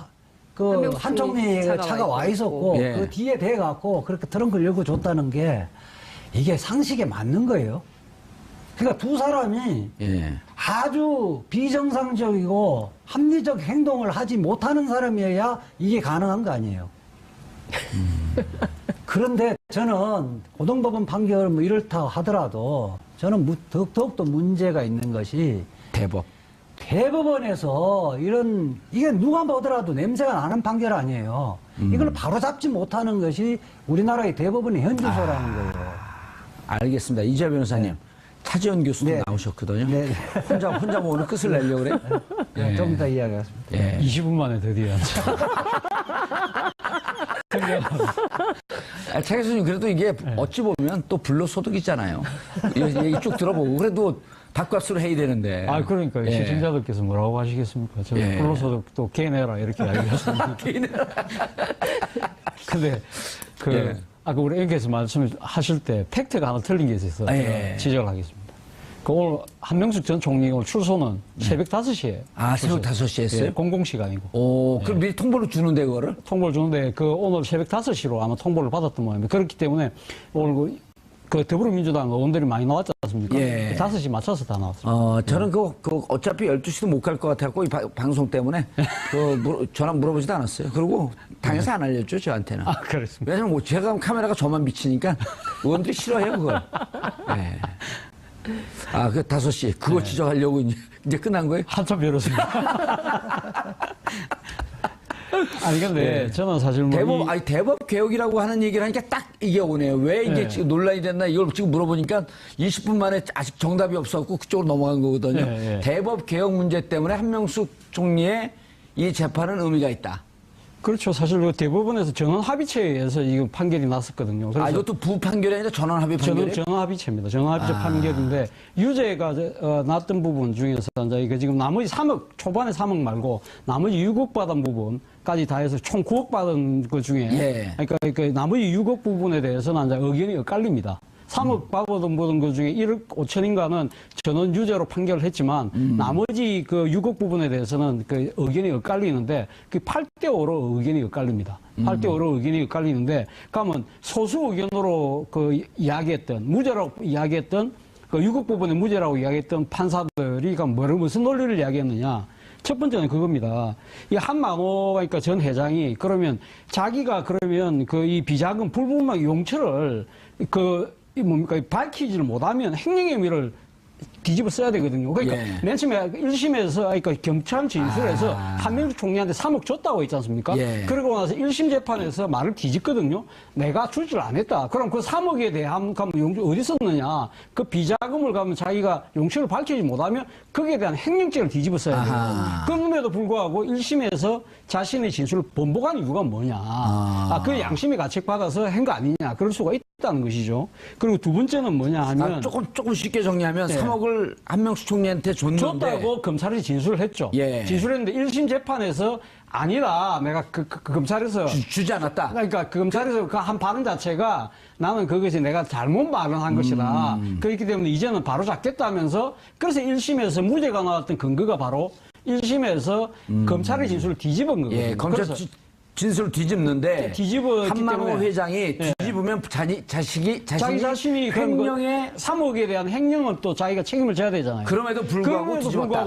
한 총리의 차가 와 있었고 그 뒤에 대갖고 그렇게 트렁크를 열고 줬다는 게 이게 상식에 맞는 거예요. 그러니까 두 사람이 아주 비정상적이고 합리적 행동을 하지 못하는 사람이어야 이게 가능한 거 아니에요. 그런데 저는 고등법원 판결 뭐 이렇다 하더라도 저는 더욱더 문제가 있는 것이 대법원에서 이게 누가 보더라도 냄새가 나는 판결 아니에요. 이걸 바로 잡지 못하는 것이 우리나라의 대법원의 현주소라는 거예요. 알겠습니다. 이재 변호사님. 차지원 교수도 나오셨거든요. 혼자 뭐 오늘 끝을 내려고 그래? 좀 이따 이야기하겠습니다. 20분 만에 드디어. 차 교수님, 그래도 이게 어찌 보면 또 불로소득이잖아요. 얘기 쭉 들어보고. 그래도 밥값으로 해야 되는데. 그러니까 시청자들께서 뭐라고 하시겠습니까? 저 불로소득도 개내라 이렇게 알겠습니다. 개내라. 근데 아까 우리 앵커에서 말씀하실 때 팩트가 하나 틀린 게 있어서 지적을 하겠습니다. 오늘 한명숙 전 총리 오늘 출소는 새벽 5시에. 새벽 5시에 했어요? 공공시간이고. 그럼 미리 통보를 주는데, 그거를? 통보를 주는데, 오늘 새벽 5시로 아마 통보를 받았던 모양입니다. 그렇기 때문에 오늘 그 더불어민주당 의원들이 많이 나왔지 않습니까? 5시 맞춰서 다 나왔습니다. 저는 어차피 12시도 못 갈 것 같아갖고, 이 방송 때문에 전화 물어보지도 않았어요. 그리고 당에서 안 알렸죠, 저한테는. 그렇습니다. 왜냐면 제가 카메라가 저만 비치니까 의원들이 싫어해요, 그걸. 그 5시. 그거 지적하려고 이제 끝난 거예요? 한참 미뤘습니다. 근데 저는 사실 대법 개혁이라고 하는 얘기를 하니까 딱 이게 오네요. 왜 이게 지금 논란이 됐나 이걸 지금 물어보니까 20분 만에 아직 정답이 없었고 그쪽으로 넘어간 거거든요. 대법 개혁 문제 때문에 한명숙 총리의 이 재판은 의미가 있다. 그렇죠. 사실 대법원에서 전원 합의체에서 이 판결이 났었거든요. 그래서 이것도 부판결이 아니라 전원 합의 판결이에요? 전원 합의체입니다. 전원 합의체 판결인데 유죄가 났던 부분 중에서 이제 지금 나머지 3억 초반에 3억 말고 나머지 6억 받은 부분까지 다 해서 총 9억 받은 것 중에 그러니까 나머지 6억 부분에 대해서는 이제 의견이 엇갈립니다. 3억 받은 뭐든 그 중에 1억 5천인가는 전원 유죄로 판결을 했지만 나머지 그 6억 부분에 대해서는 그 의견이 엇갈리는데 그 8대5로 의견이 엇갈립니다. 8대5로 의견이 엇갈리는데 그러면 소수 의견으로 그 이야기했던 무죄라고 이야기했던 그 6억 부분에 무죄라고 이야기했던 판사들이 무슨 논리를 이야기했느냐. 첫 번째는 그겁니다. 이 한만호가 그러니까 전 회장이 그러면 자기가 그러면 그 이 비자금 불분명 용처를 밝히지를 못하면 행령의 혐의를 뒤집어 써야 되거든요. 그러니까 예. 맨 처음에 1심에서 그러니까 경찰 진술에서 한명숙 총리한테 3억 줬다고 했지 않습니까? 예. 그러고 나서 1심 재판에서 말을 뒤집거든요. 내가 출줄 안 했다. 그럼 그 3억에 대한 용처 어디 썼느냐? 그 비자금을 가면 자기가 용처를 밝히지 못하면 거기에 대한 행령죄를 뒤집어 써야 돼요. 그럼에도 불구하고 1심에서 자신의 진술을 번복한 이유가 뭐냐? 그 양심의 가책받아서 한 거 아니냐? 그럴 수가 있다는 것이죠. 그리고 두 번째는 뭐냐 하면 조금 쉽게 정리하면 3억을 한명숙 총리한테 줬는데 줬다고 검찰이 진술을 했죠. 예. 진술했는데 1심 재판에서 아니다. 내가 그 검찰에서 주지 않았다. 그러니까 그 검찰에서 그 한 발언 자체가 나는 그것이 내가 잘못 발언한 것이다. 그렇기 때문에 이제는 바로 잡겠다면서 그래서 1심에서 무죄가 나왔던 근거가 바로 1심에서 검찰의 진술을 뒤집은 거거든요. 예, 검찰 그래서 진술을 뒤집는데 뒤집었기 한만호 때문에. 회장이 뒤집으면 자기 자신이 횡령에 3억에 대한 횡령은 또 자기가 책임을 져야 되잖아요. 그럼에도 불구하고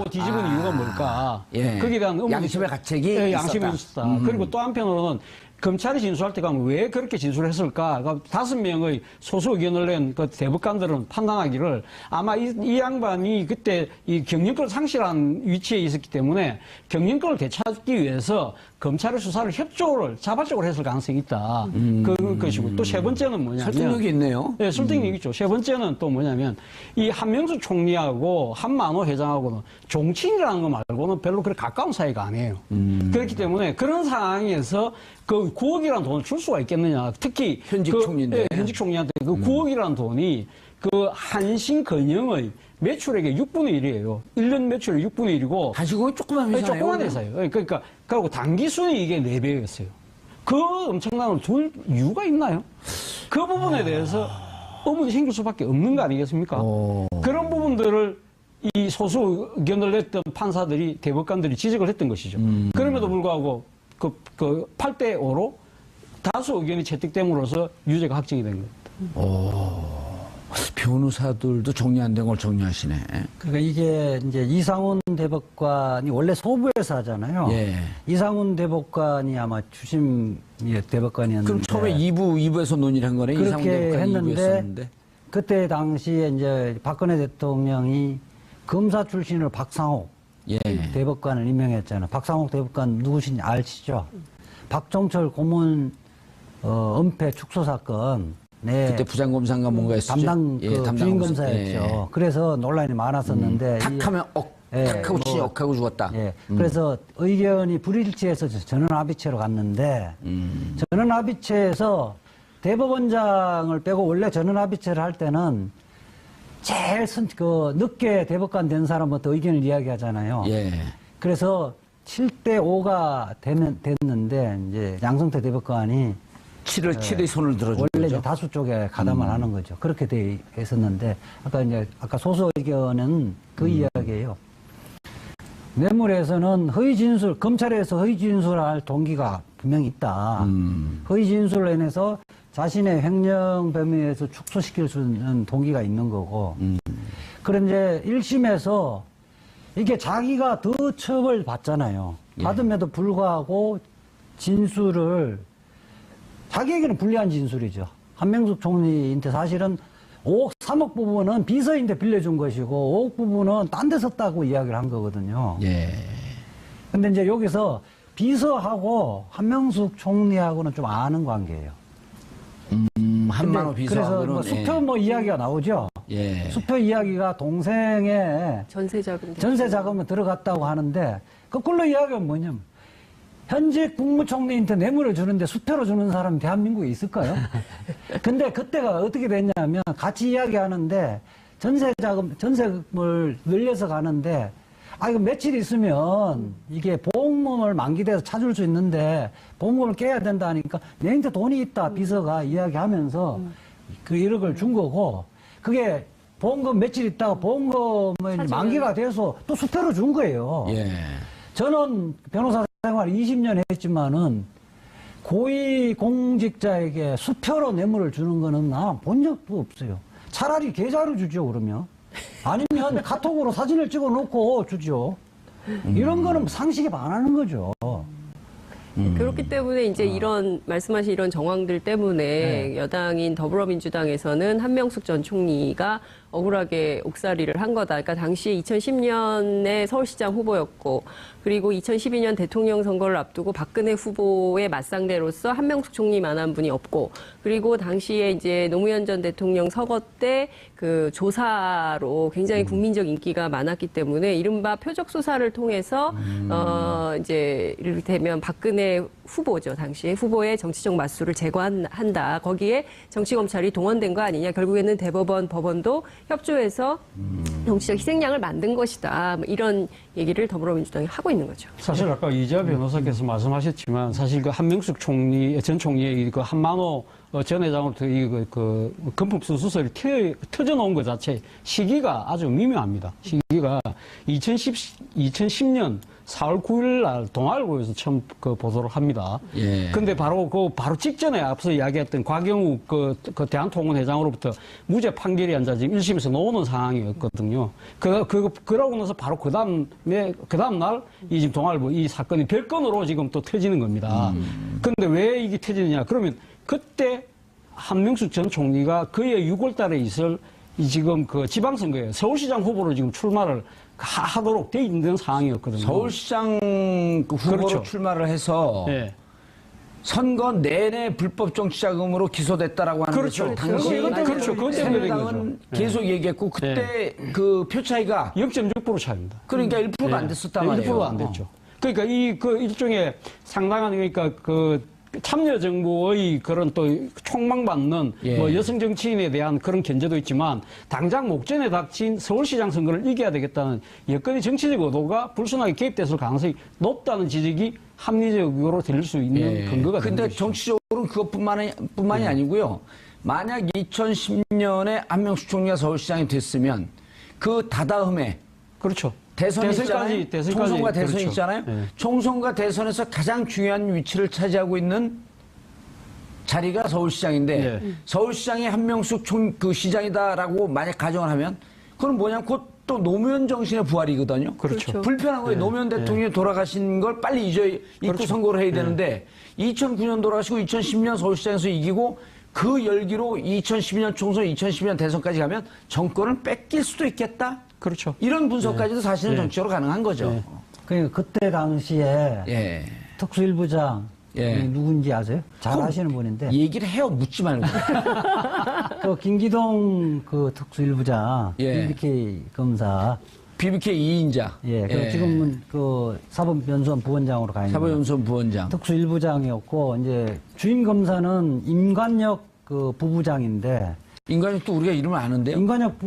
뒤집은 이유가 뭘까? 예. 거기에 대한 의문이 양심의 가책이 예, 양심이 있었다. 있었다. 그리고 또 한편으로는 검찰이 진술할 때 가면 왜 그렇게 진술을 했을까? 그러니까 5명의 소수 의견을 낸 그 대법관들은 판단하기를 아마 이 양반이 그때 이 경영권을 상실한 위치에 있었기 때문에 경영권을 되찾기 위해서 검찰의 수사를 협조를 자발적으로 했을 가능성이 있다. 그 것이고 또 세 번째는 뭐냐면 설득력이 있네요. 네, 설득력이 있죠. 세 번째는 또 뭐냐면 이 한명숙 총리하고 한만호 회장하고는 정치인이라는 거 말고는 별로 그렇게 가까운 사이가 아니에요. 그렇기 때문에 그런 상황에서 그 9억이라는 돈을 줄 수가 있겠느냐. 특히 현직 총리인데. 예, 현직 총리한테 그 9억이라는 돈이 그 한신 건영의 매출액의 6분의 1이에요. 1년 매출의 6분의 1이고. 한식은 조그만 회사예요. 조그만 회사예요. 그러니까 그리고 단기 순이익의 4배였어요. 그 엄청난 걸 줄 이유가 있나요? 그 부분에 대해서 의문이 생길 수밖에 없는 거 아니겠습니까? 그런 부분들을 이 소수 의견을 냈던 판사들이 대법관들이 지적을 했던 것이죠. 그럼에도 불구하고 그 8대5로 다수 의견이 채택됨으로써 유죄가 확정이 된 겁니다. 변호사들도 정리 안 된 걸 정리하시네. 그러니까 이게 이제 이상훈 대법관이 원래 소부에서 하잖아요. 예. 이상훈 대법관이 아마 주심 대법관이었는데. 그럼 처음에 2부에서 논의를 한 거네. 이상훈 그렇게 대법관이 2부에 했는데 했었는데. 그때 당시에 이제 박근혜 대통령이 검사 출신으로 박상옥 예. 대법관을 임명했잖아요. 박상옥 대법관 누구신지 아시죠? 박종철 고문 은폐 축소 사건. 네. 그때 부장검사인가 뭔가 했었죠. 담당 주임검사였죠. 그래서 논란이 많았었는데. 탁하면 탁하고 치지 억하고 죽었다. 예. 그래서 의견이 불일치해서 전원합의체로 갔는데 전원합의체에서 대법원장을 빼고 원래 전원합의체를 할 때는 제일 늦게 대법관 된 사람부터 의견을 이야기하잖아요. 예. 그래서 7대5가 됐는데 이제 양성태 대법관이 7의 손을 들어준 원래 거죠. 이제 다수 쪽에 가담을 하는 거죠. 그렇게 돼 있었는데 아까 소수 의견은 그 이야기예요. 뇌물에서는 허위 진술, 검찰에서 허위 진술할 동기가 분명히 있다. 허위 진술로 인해서 자신의 횡령 범위에서 축소시킬 수 있는 동기가 있는 거고. 그런데 1심에서 이게 자기가 더 처벌 받잖아요. 받음에도 불구하고 진술을 자기에게는 불리한 진술이죠. 한명숙 총리한테 사실은 5억, 3억 부분은 비서인데 빌려준 것이고 5억 부분은 딴 데 썼다고 이야기를 한 거거든요. 예. 근데 이제 여기서 비서하고 한명숙 총리하고는 좀 아는 관계예요. 한만호 비서하고는. 그래서 뭐 수표 이야기가 나오죠. 예. 수표 이야기가 동생의 전세 자금에 들어갔다고 하는데 거꾸로 이야기는 뭐냐면 현직 국무총리한테 뇌물을 주는데 수표로 주는 사람이 대한민국에 있을까요? 근데 그때가 어떻게 됐냐면 같이 이야기하는데 전세금을 늘려서 가는데 이거 며칠 있으면 이게 보험금을 만기돼서 찾을 수 있는데 보험금을 깨야 된다 하니까 내한테 돈이 있다 비서가 이야기하면서 그 1억을 준 거고, 그게 보험금 며칠 있다가 보험금이 만기가 돼서 또 수표로 준 거예요. 예. 저는 변호사 생활 20년 했지만은 고위 공직자에게 수표로 뇌물을 주는 거는 나 본 적도 없어요. 차라리 계좌로 주죠, 그러면. 아니면 카톡으로 사진을 찍어 놓고 주죠. 이런 거는 상식에 반하는 거죠. 그렇기 때문에 이제 이런 말씀하신 이런 정황들 때문에 여당인 더불어민주당에서는 한명숙 전 총리가 억울하게 옥살이를 한 거다. 그러니까 당시 2010년에 서울시장 후보였고, 그리고 2012년 대통령 선거를 앞두고 박근혜 후보의 맞상대로서 한명숙 총리만한 분이 없고, 그리고 당시에 이제 노무현 전 대통령 서거 때 그 조사로 굉장히 국민적 인기가 많았기 때문에 이른바 표적 수사를 통해서 이제 이를테면 박근혜 후보죠, 당시에 후보의 정치적 맞수를 제거한다. 거기에 정치검찰이 동원된 거 아니냐. 결국에는 대법원, 법원도 협조해서 정치적 희생양을 만든 것이다. 뭐 이런 얘기를 더불어민주당이 하고 있는 거죠. 사실 아까 이재하 변호사께서 말씀하셨지만 사실 그 한명숙 전 총리의 그 한만호 전 회장으로부터 그 금품수 수설이 터져 놓은 것 자체 시기가 아주 미묘합니다. 시기가 2010년 4월 9일 날 동아일보에서 처음 그 보도를 합니다. 예. 근데 바로 직전에 앞서 이야기했던 곽영욱 그 대한통운 회장으로부터 무죄 판결이 앉아 지금 1심에서 나오는 상황이었거든요. 그러고 나서 바로 그 다음 날 이 지금 동아일보 이 사건이 별건으로 지금 또 터지는 겁니다. 근데 왜 이게 터지느냐? 그러면 그때 한명숙 전 총리가 그해 6월 달에 있을 이 지금 그 지방선거에 서울시장 후보로 지금 출마를 하도록 돼 있는 상황이었거든요. 서울시장 그 후보로 그렇죠. 출마를 해서 예. 선거 내내 불법 정치자금으로 기소됐다라고 하는 그렇죠. 거죠. 당시 그렇죠. 그것 때문에 된 새누리당은 거죠. 계속 얘기했고 그때 그 표 차이가 0.6% 차입니다. 그러니까 1%도 안 됐었단 말이에요. 1%도 안 됐죠. 그러니까 그 일종의 상당한 그러니까 그 참여 정부의 그런 또 촉망받는 예. 뭐 여성 정치인에 대한 그런 견제도 있지만 당장 목전에 닥친 서울시장 선거를 이겨야 되겠다는 여건의 정치적 의도가 불순하게 개입됐을 가능성이 높다는 지적이 합리적으로 들릴 수 있는 근거가 되는 근데 것이죠. 정치적으로는 그것뿐만이 아니고요. 만약 2010년에 한명숙 총리가 서울시장이 됐으면 그 다다음에 그렇죠. 대선이 있잖아요. 대선까지. 총선과 대선이 그렇죠. 있잖아요. 네. 총선과 대선에서 가장 중요한 위치를 차지하고 있는 자리가 서울시장인데 네. 서울시장이 한명숙 그 시장이다라고 만약 가정을 하면 그건 뭐냐면 곧 또 노무현 정신의 부활이거든요. 그렇죠. 불편한 거예요. 노무현 대통령이 돌아가신 걸 빨리 잊고 그렇죠. 선거를 해야 되는데 2009년 돌아가시고 2010년 서울시장에서 이기고 그 열기로 2012년 총선, 2012년 대선까지 가면 정권을 뺏길 수도 있겠다. 그렇죠. 이런 분석까지도 사실은 정치적으로 가능한 거죠. 그러니까 그때 당시에 예. 특수일부장 예. 누군지 아세요? 잘 그럼 아시는 분인데 얘기를 해요. 묻지 말고. 그 김기동 그 특수일부장 예. BBK 검사 BBK 2인자. 예, 그 지금은 그 사법연수원 부원장으로 가 있는 사법연수원 부원장. 특수일부장이었고 이제 주임 검사는 임관혁 그 부부장인데 인간이 또 우리가 이름을 아는데요. 임관혁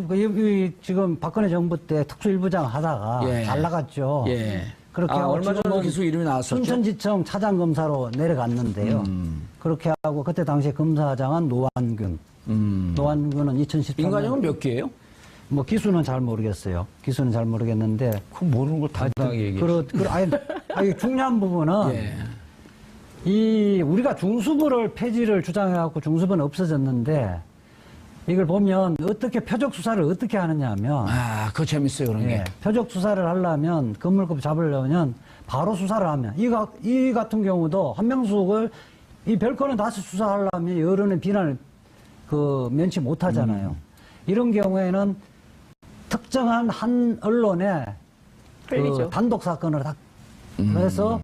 지금 박근혜 정부 때 특수일부장 하다가 예. 잘 나갔죠. 예. 그렇게 하고 얼마 전에 지금은 계속 이름이 나왔었죠. 순천지청 차장검사로 내려갔는데요. 그렇게 하고 그때 당시에 검사장은 노완균. 노완균은 2013년 인간형은 몇 개예요? 뭐 기수는 잘 모르겠어요. 기수는 잘 모르겠는데 그 모르는 걸 당당하게 얘기해. 아니 중요한 부분은 예. 이 우리가 중수부를 폐지를 주장해갖고 중수부는 없어졌는데 이걸 보면 어떻게 표적 수사를 어떻게 하느냐 하면 아, 그거 재밌어요, 그런 게. 예, 표적 수사를 하려면 건물급 잡으려면 바로 수사를 하면 이 같은 경우도 한명숙을 이 별건은 다시 수사하려면 여론의 비난을 그 면치 못하잖아요. 이런 경우에는 특정한 한 언론에 그 단독 사건을 딱 그래서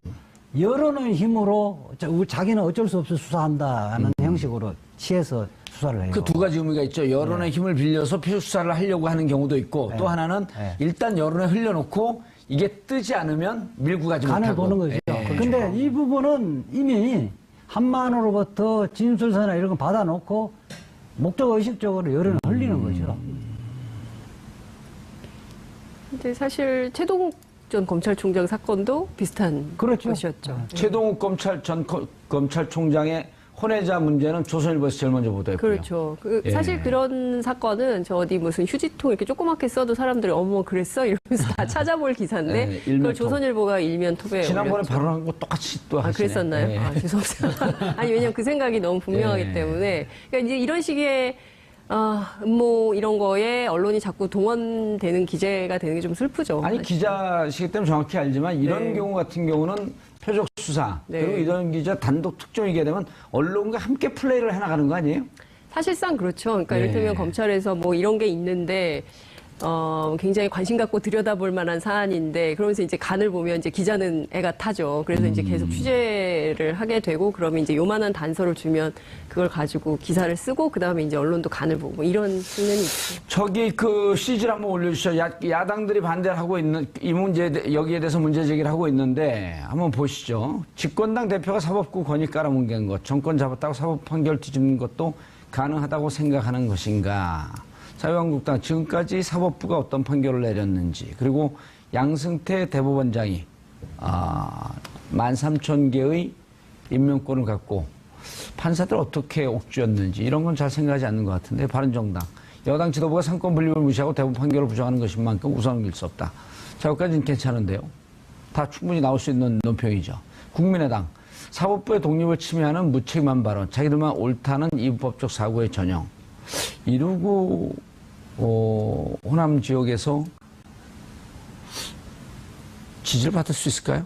여론의 힘으로 자기는 어쩔 수 없이 수사한다는 형식으로 취해서 수사를 해요. 그 두 가지 의미가 있죠. 여론의 힘을 빌려서 표 수사를 하려고 하는 경우도 있고 또 하나는 일단 여론에 흘려놓고 이게 뜨지 않으면 밀고 가지 간을 못하고. 보는 거죠. 근데 이 부분은 이미 한만호로부터 진술서나 이런 거 받아놓고 목적의식적으로 여론을 흘리는 거죠. 근데 사실 최동욱 전 검찰총장 사건도 비슷한 그렇죠. 것이었죠. 최동욱 검찰총장의 혼외자 문제는 조선일보에서 제일 먼저 보도했고요. 그렇죠. 예. 사실 그런 사건은 저 어디 무슨 휴지통 이렇게 조그맣게 써도 사람들이 어머 그랬어 이러면서 다 찾아볼 기사인데 예, 일면 그걸 톡. 조선일보가 일면 톱에 지난번에 올렸죠. 발언한 거 똑같이 또 하시네. 그랬었나요? 예. 아, 죄송합니다. 아니, 왜냐면 그 생각이 너무 분명하기 예. 때문에. 그러니까 이제 이런 식의, 음모 이런 거에 언론이 자꾸 동원되는 기재가 되는 게 좀 슬프죠. 아니 기자시기 때문에 정확히 알지만 이런 네. 경우 같은 경우는 표적 수사 네. 그리고 이런 기자 단독 특종이게 되면 언론과 함께 플레이를 해나가는 거 아니에요? 사실상 그렇죠. 그러니까 네. 이를테면 검찰에서 뭐 이런 게 있는데, 굉장히 관심 갖고 들여다볼 만한 사안인데, 그러면서 이제 간을 보면 이제 기자는 애가 타죠. 그래서 이제 계속 취재를 하게 되고, 그러면 이제 요만한 단서를 주면 그걸 가지고 기사를 쓰고, 그 다음에 이제 언론도 간을 보고, 뭐 이런 측면이 있죠. 저기 그 CG를 한번 올려주셔. 야당들이 반대를 하고 있는 이 문제 여기에 대해서 문제 제기를 하고 있는데 한번 보시죠. 집권당 대표가 사법부 권위 깔아뭉갠 것, 정권 잡았다고 사법 판결 뒤집는 것도 가능하다고 생각하는 것인가? 자유한국당 지금까지 사법부가 어떤 판결을 내렸는지 그리고 양승태 대법원장이 13,000개의 임명권을 갖고 판사들 어떻게 옥죄었는지 이런 건 잘 생각하지 않는 것 같은데 바른정당 여당 지도부가 상권 분립을 무시하고 대법원 판결을 부정하는 것인 만큼 우선을 밀 수 없다. 자, 여기까지는 괜찮은데요. 다 충분히 나올 수 있는 논평이죠. 국민의당 사법부의 독립을 침해하는 무책임한 발언, 자기들만 옳다는 이분법적 사고의 전형. 이루고 호남 지역에서 지지를 받을 수 있을까요?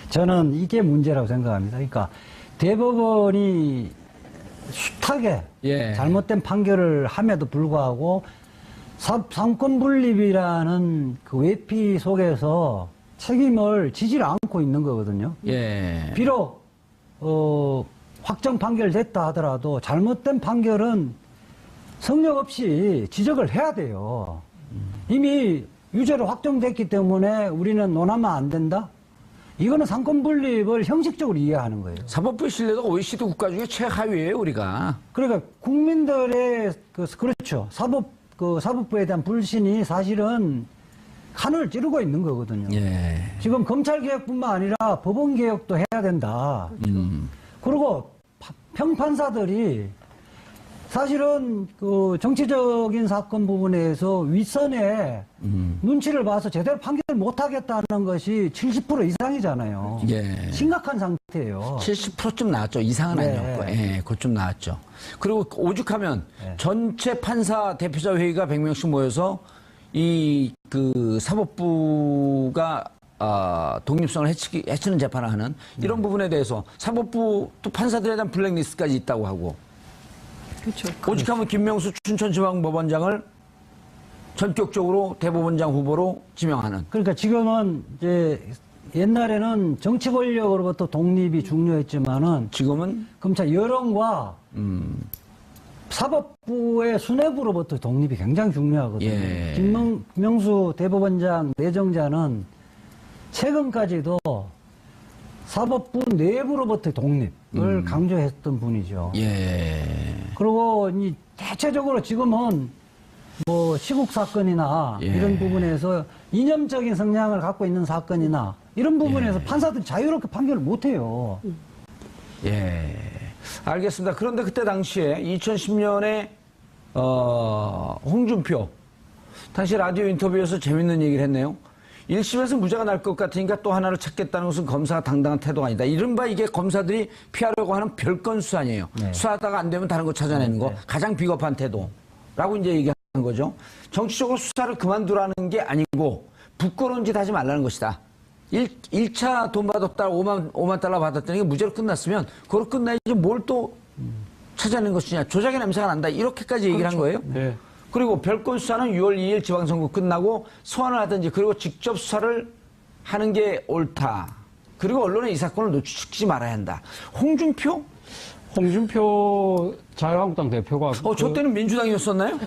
저는 이게 문제라고 생각합니다. 그러니까 대법원이 숱하게 예. 잘못된 판결을 함에도 불구하고 상권 분립이라는 그 외피 속에서 책임을 지지를 않고 있는 거거든요. 예. 비록 확정 판결됐다 하더라도 잘못된 판결은 성역 없이 지적을 해야 돼요. 이미 유죄로 확정됐기 때문에 우리는 논하면 안 된다? 이거는 상권 분립을 형식적으로 이해하는 거예요. 사법부의 신뢰도가 OECD 국가 중에 최하위예요, 우리가. 그러니까 국민들의 그렇죠. 사법부에 대한 불신이 사실은 칸을 찌르고 있는 거거든요. 예. 지금 검찰 개혁뿐만 아니라 법원 개혁도 해야 된다. 그리고 평판사들이 사실은 그 정치적인 사건 부분에서 윗선에 눈치를 봐서 제대로 판결 못 하겠다는 것이 70% 이상이잖아요. 예. 심각한 상태예요. 70%좀 나왔죠. 이상은 네. 아니었고. 예, 그것 좀 나왔죠. 그리고 오죽하면 전체 판사 대표자 회의가 100명씩 모여서 그 사법부가 독립성을 해치는 재판을 하는 이런 부분에 대해서 사법부 또 판사들에 대한 블랙리스트까지 있다고 하고 그렇죠. 오직하면 김명수 춘천지방법원장을 전격적으로 대법원장 후보로 지명하는. 그러니까 지금은 이제 옛날에는 정치 권력으로부터 독립이 중요했지만은 지금은 검찰 여론과 사법부의 수뇌부로부터 독립이 굉장히 중요하거든요. 예. 김명수 대법원장 내정자는 최근까지도 사법부 내부로부터의 독립을 강조했던 분이죠. 예. 그리고 대체적으로 지금은 뭐 시국 사건이나 예. 이런 부분에서 이념적인 성향을 갖고 있는 사건이나 이런 부분에서 판사들이 자유롭게 판결을 못해요. 예. 알겠습니다. 그런데 그때 당시에 2010년에 홍준표 당시 라디오 인터뷰에서 재밌는 얘기를 했네요. 1심에서 무죄가 날 것 같으니까 또 하나를 찾겠다는 것은 검사가 당당한 태도가 아니다. 이른바 이게 검사들이 피하려고 하는 별건 수사아니에요. 네. 수사하다가 안 되면 다른 거 찾아내는 거. 가장 비겁한 태도라고 이제 얘기하는 거죠. 정치적으로 수사를 그만두라는 게 아니고 부끄러운 짓 하지 말라는 것이다. 1차 돈 받았다고 5만 달러 받았더니 이게 무죄로 끝났으면 그걸 끝나야지 뭘 또 찾아낸 것이냐. 조작의 냄새가 난다. 이렇게까지 얘기를 한 거예요. 네. 그리고 별건 수사는 6월 2일 지방선거 끝나고 소환을 하든지 그리고 직접 수사를 하는 게 옳다. 그리고 언론에 이 사건을 노출시키지 말아야 한다. 홍준표 자유한국당 대표가 저 때는 민주당이었었나요?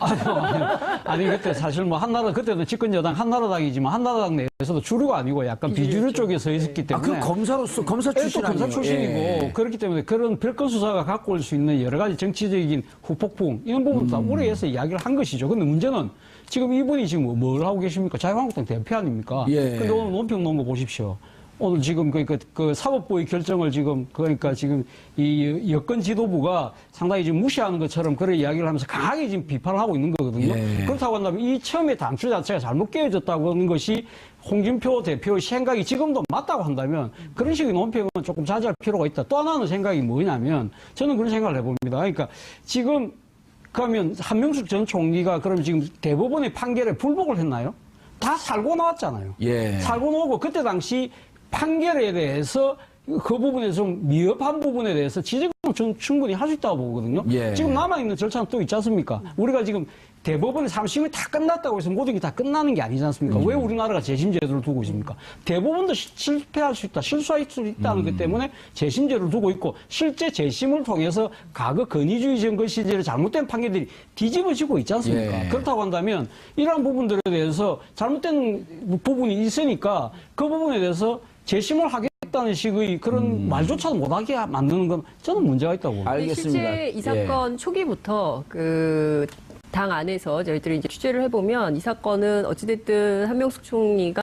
아니 그때 사실 뭐 한나라 그때는 집권 여당 한나라당이지만 한나라당 내에서도 주류가 아니고 약간 비주류 쪽에 서 있었기 때문에 그 검사로서 검사 출신 검사 아니에요? 출신이고 예. 그렇기 때문에 그런 별건 수사가 갖고 올 수 있는 여러 가지 정치적인 후폭풍 이런 부분 다 우려해서 이야기를 한 것이죠. 근데 문제는 지금 이분이 지금 뭘 하고 계십니까? 자유한국당 대표 아닙니까? 예. 근데 오늘 논평 놓은 거 보십시오. 오늘 지금 그 사법부의 결정을 그러니까 지금 이 여권 지도부가 상당히 지금 무시하는 것처럼 그런 이야기를 하면서 강하게 지금 비판을 하고 있는 거거든요. 예. 그렇다고 한다면 이 처음에 당초 자체가 잘못 깨어졌다고 하는 것이 홍준표 대표의 생각이 지금도 맞다고 한다면 그런 식의 논평은 조금 자제할 필요가 있다. 또 하나는 생각이 뭐냐면 저는 그런 생각을 해봅니다. 그러니까 지금 그러면 한명숙 전 총리가 그럼 지금 대법원의 판결에 불복을 했나요? 다 살고 나왔잖아요. 예. 살고 나오고 그때 당시 판결에 대해서 그 부분에 좀 미흡한 부분에 대해서 지적은 저는 충분히 할 수 있다고 보거든요. 예. 지금 남아있는 절차는 또 있지 않습니까? 우리가 지금 대법원의 3심이 다 끝났다고 해서 모든 게 다 끝나는 게 아니지 않습니까? 왜 우리나라가 재심제도를 두고 있습니까? 대법원도 실패할 수 있다, 실수할 수 있다는 것 때문에 재심제를 두고 있고 실제 재심을 통해서 과거 권위주의 정권 시절의 잘못된 판결들이 뒤집어지고 있지 않습니까? 예. 그렇다고 한다면 이러한 부분들에 대해서 잘못된 부분이 있으니까 그 부분에 대해서 재심을 하겠다는 식의 그런 말조차도 못하게 만드는 건 저는 문제가 있다고 봅니다. 알겠습니다. 실제 이 사건 초기부터 그 당 안에서 저희들이 이제 취재를 해보면 이 사건은 어찌됐든 한명숙 총리가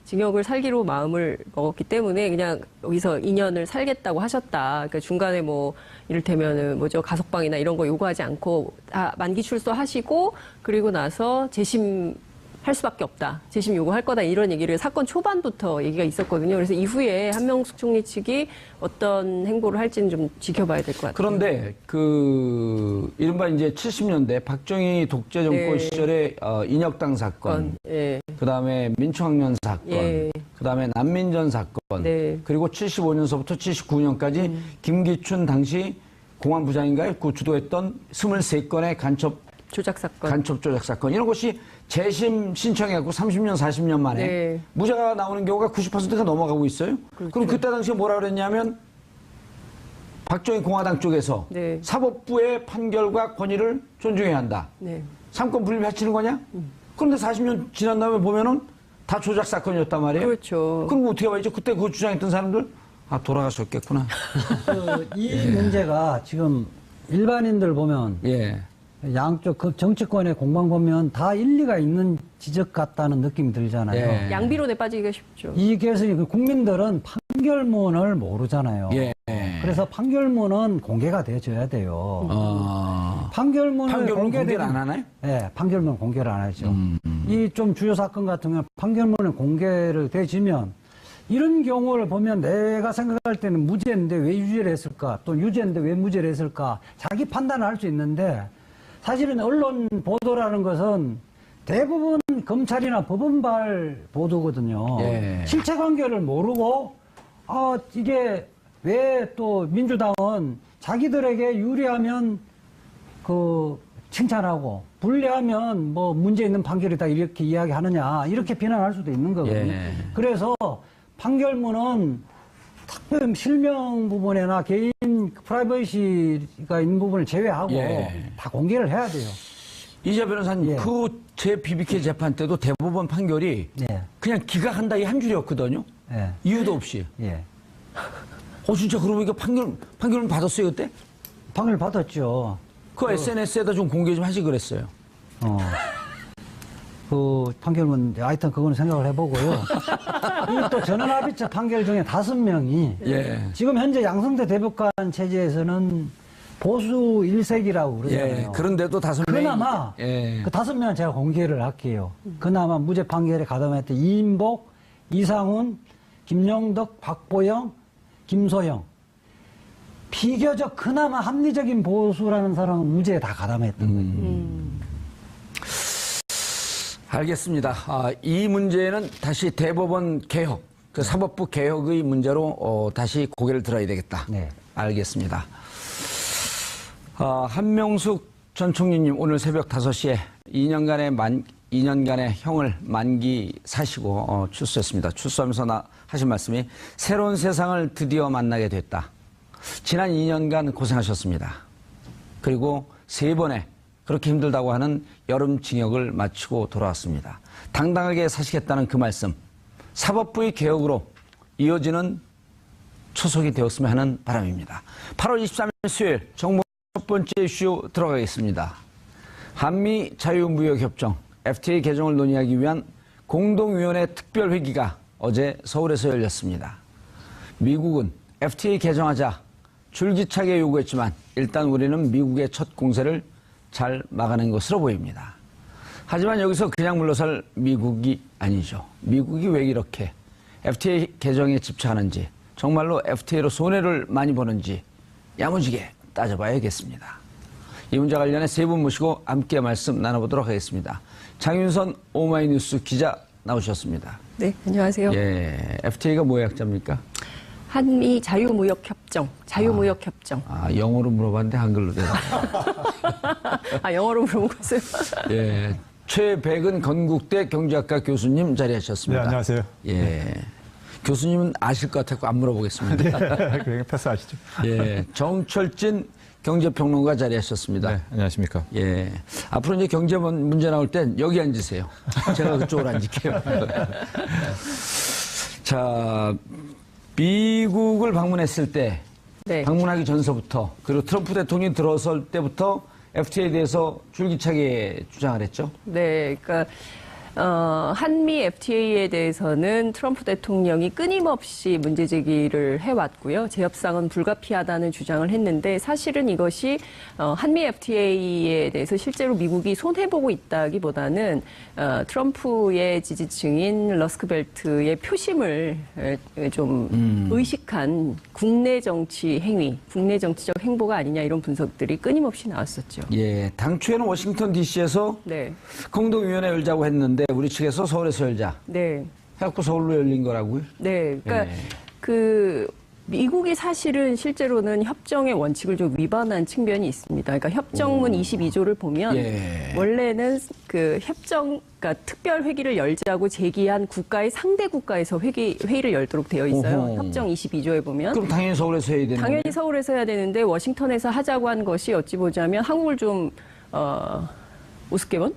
징역을 살기로 마음을 먹었기 때문에 그냥 여기서 2년을 살겠다고 하셨다. 그러니까 중간에 뭐 이를테면은 뭐죠 가석방이나 이런 거 요구하지 않고 다 만기 출소하시고 그리고 나서 재심 할 수밖에 없다. 재심 요구할 거다. 이런 얘기를 사건 초반부터 얘기가 있었거든요. 그래서 이후에 한명숙 총리 측이 어떤 행보를 할지는 좀 지켜봐야 될 것 같아요. 그런데 그 이른바 이제 70년대 박정희 독재 정권 네. 시절의 인혁당 사건, 예. 그다음에 민초학년 사건, 예. 그다음에 난민전 사건, 네. 그리고 75년서부터 79년까지 김기춘 당시 공안부장인가요? 그 주도했던 23건의 조작 사건. 간첩 조작 사건 이런 것이 재심 신청해갖고 30년, 40년 만에 네. 무죄가 나오는 경우가 90%가 넘어가고 있어요. 그렇죠. 그럼 그때 당시에 뭐라 그랬냐면 박정희 공화당 쪽에서 네. 사법부의 판결과 권위를 존중해야 한다. 네. 삼권 분립해치는 거냐? 그런데 40년 지난 다음에 보면은 다 조작 사건이었단 말이에요. 그렇죠. 그럼 어떻게 봐야죠? 그때 그 주장했던 사람들 돌아가셨겠구나. 이 문제가 지금 일반인들 보면 예. 양쪽 그 정치권의 공방 보면 다 일리가 있는 지적 같다는 느낌이 들잖아요. 예. 양비론에 빠지기가 쉽죠. 그래서 그 국민들은 판결문을 모르잖아요. 예. 그래서 판결문은 공개가 돼줘야 돼요. 판결문을 공개를 안 하나요? 네, 판결문 공개를 안 하죠. 이 좀 주요 사건 같은 경우 판결문을 공개를 돼지면 이런 경우를 보면 내가 생각할 때는 무죄인데 왜 유죄를 했을까? 또 유죄인데 왜 무죄를 했을까? 자기 판단을 할 수 있는데 사실은 언론 보도라는 것은 대부분 검찰이나 법원발 보도거든요. 예. 실체관계를 모르고 이게 왜 또 민주당은 자기들에게 유리하면 그 칭찬하고 불리하면 뭐 문제 있는 판결이다 이렇게 이야기하느냐 이렇게 비난할 수도 있는 거거든요. 예. 그래서 판결문은 특별 실명 부분이나 개인 프라이버시가 있는 부분을 제외하고 예. 다 공개를 해야 돼요. 이재 변호사님, 예. 그 제 BBK 재판 때도 대법원 판결이 예. 그냥 기각한다 이 한 줄이었거든요. 예. 이유도 없이. 예. 진짜 그러고 이거 판결문 받았어요 그때? 판결 받았죠. 그 SNS에다 좀 공개 좀 하시 그랬어요. 그 판결문 하여튼 그거는 생각을 해보고요. 이 또 전원합의체 판결 중에 5명이 예. 지금 현재 양성대 대법관 체제에서는 보수 1색이라고 그러잖아요. 예. 그런데도 5명이. 그나마 예. 그 5명은 제가 공개를 할게요. 그나마 무죄 판결에 가담했던 이인복, 이상훈, 김용덕, 박보영, 김소영. 비교적 그나마 합리적인 보수라는 사람은 무죄에 다 가담했던 거예요. 알겠습니다. 이 문제는 다시 대법원 개혁, 그 사법부 개혁의 문제로 다시 고개를 들어야 되겠다. 네. 알겠습니다. 한명숙 전 총리님 오늘 새벽 5시에 2년간의 형을 만기 사시고 출소했습니다. 출소하면서 하신 말씀이 새로운 세상을 드디어 만나게 됐다. 지난 2년간 고생하셨습니다. 그리고 3번의 그렇게 힘들다고 하는 여름 징역을 마치고 돌아왔습니다. 당당하게 사시겠다는 그 말씀, 사법부의 개혁으로 이어지는 초석이 되었으면 하는 바람입니다. 8월 23일 수요일 정보 첫 번째 이슈 들어가겠습니다. 한미 자유무역협정 FTA 개정을 논의하기 위한 공동위원회 특별회기가 어제 서울에서 열렸습니다. 미국은 FTA 개정하자 줄기차게 요구했지만 일단 우리는 미국의 첫 공세를 잘 막아낸 것으로 보입니다. 하지만 여기서 그냥 물러설 미국이 아니죠. 미국이 왜 이렇게 FTA 개정에 집착하는지, 정말로 FTA로 손해를 많이 보는지 야무지게 따져봐야겠습니다. 이 문제 관련해 세 분 모시고 함께 말씀 나눠보도록 하겠습니다. 장윤선 오마이뉴스 기자 나오셨습니다. 네, 안녕하세요. 예, FTA가 뭐의 약자입니까? 한미 자유무역협정, 자유무역협정. 영어로 물어봤는데 한글로 돼요. 영어로 물어보세요. 예, 최백은 건국대 경제학과 교수님 자리하셨습니다. 네, 안녕하세요. 예, 교수님은 아실 것 같아서 안 물어보겠습니다. 그러니까 패스하시죠. 예, 정철진 경제평론가 자리하셨습니다. 네, 안녕하십니까. 예, 앞으로 이제 경제 문제 나올 땐 여기 앉으세요. 제가 그쪽으로 앉을게요. 자, 미국을 방문했을 때, 네. 방문하기 전서부터, 그리고 트럼프 대통령이 들어설 때부터 FTA에 대해서 줄기차게 주장을 했죠. 네, 그러니까 한미 FTA에 대해서는 트럼프 대통령이 끊임없이 문제 제기를 해왔고요. 재협상은 불가피하다는 주장을 했는데 사실은 이것이 한미 FTA에 대해서 실제로 미국이 손해보고 있다기보다는 트럼프의 지지층인 러스크벨트의 표심을 좀 의식한 국내 정치 행위, 국내 정치적 행보가 아니냐 이런 분석들이 끊임없이 나왔었죠. 예, 당초에는 워싱턴 DC에서 네, 공동위원회 열자고 했는데 우리 측에서 서울에서 열자 네. 해갖고 서울로 열린 거라고요? 네, 그러니까 네. 그 미국이 사실은 실제로는 협정의 원칙을 좀 위반한 측면이 있습니다. 그러니까 협정문 22조를 보면 예. 원래는 그 협정, 그러니까 특별 회기를 열자고 제기한 국가의 상대 국가에서 회의를 열도록 되어 있어요. 오호. 협정 22조에 보면. 그럼 당연히 서울에서 해야 되는 당연히 거예요? 서울에서 해야 되는데 워싱턴에서 하자고 한 것이 어찌 보자면 한국을 좀 우습게 본?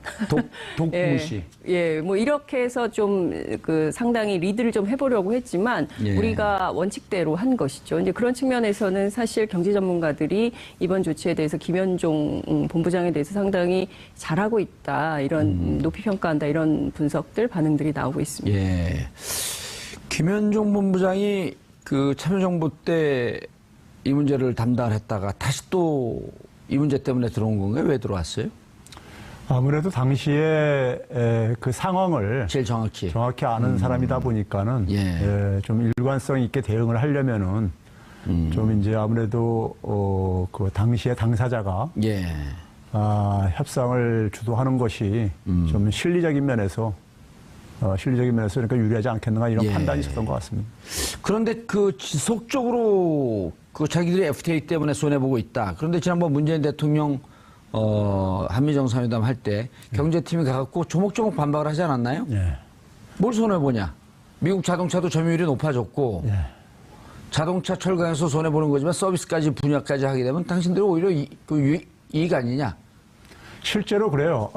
독무시. 예, 뭐 이렇게 해서 좀 그 상당히 리드를 좀 해보려고 했지만 예. 우리가 원칙대로 한 것이죠. 이제 그런 측면에서는 사실 경제 전문가들이 이번 조치에 대해서 김현종 본부장에 대해서 상당히 잘하고 있다 이런 높이 평가한다 이런 분석들 반응들이 나오고 있습니다. 예. 김현종 본부장이 그 참여정부 때 이 문제를 담당을 했다가 다시 또 이 문제 때문에 들어온 건가요? 왜 들어왔어요? 아무래도 당시에 그 상황을 제일 정확히. 아는 사람이다 보니까는 예. 좀 일관성 있게 대응을 하려면은 좀 이제 아무래도 그 당시에 당사자가 예. 협상을 주도하는 것이 좀 실리적인 면에서 그러니까 유리하지 않겠는가 이런 예. 판단이 있었던 것 같습니다. 그런데 그 지속적으로 그 자기들이 FTA 때문에 손해보고 있다. 그런데 지난번 문재인 대통령 한미 정상회담 할 때 경제팀이 가갖고 조목조목 반박을 하지 않았나요? 예. 뭘 손해보냐? 미국 자동차도 점유율이 높아졌고 예. 자동차 철강에서 손해보는 거지만 서비스까지 분야까지 하게 되면 당신들이 오히려 이익 아니냐? 실제로 그래요.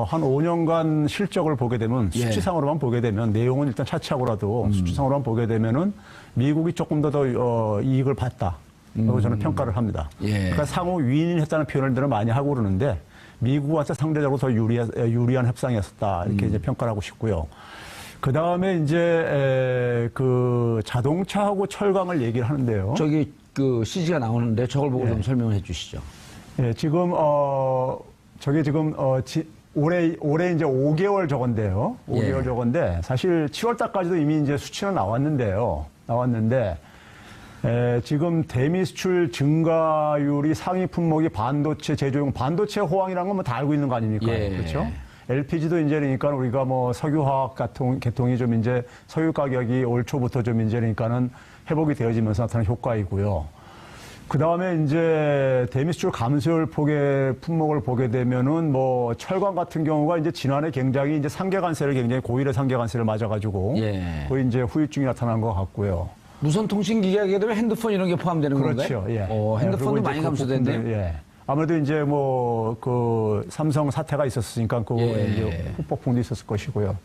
한 5년간 실적을 보게 되면 예. 수치상으로만 보게 되면 내용은 일단 차치하고라도 수치상으로만 보게 되면은 미국이 조금 더 이익을 봤다. 라고 저는 평가를 합니다. 예. 그러니까 상호 위인했다는 표현을 많이 하고 그러는데 미국한테 상대적으로 더 유리한 협상이었다. 이렇게 이제 평가를 하고 싶고요. 그 다음에 이제 그 자동차하고 철강을 얘기를 하는데요. 저기 그 CG가 나오는데 저걸 보고 예. 좀 설명을 해주시죠. 예, 지금 저게 지금 올해 이제 5개월 저건데요. 5개월 예. 저건데 사실 7월 달까지도 이미 이제 수치는 나왔는데 지금 대미 수출 증가율이 상위 품목이 반도체 제조용 반도체 호황이라는 건 뭐 다 알고 있는 거 아닙니까? 예. 그렇죠? LPG도 이제 그러니까 우리가 뭐 석유화학 계통이 좀 이제 석유 가격이 올 초부터 좀 이제 그러니까는 회복이 되어지면서 나타나는 효과이고요. 그 다음에 이제 대미수출 감소율 품목을 보게 되면은 뭐 철강 같은 경우가 이제 지난해 굉장히 이제 상계관세를 굉장히 고일의 상계관세를 맞아가지고 예. 거의 이제 후유증이 나타난 것 같고요. 무선 통신기기 하게 되면 핸드폰 이런 게 포함되는 그렇죠. 건가요? 예. 핸드폰도 그리고 많이 이제 그 감소됐네요. 부분들, 예. 아무래도 이제 뭐 그 삼성 사태가 있었으니까 그 예. 이제 후폭풍도 있었을 것이고요.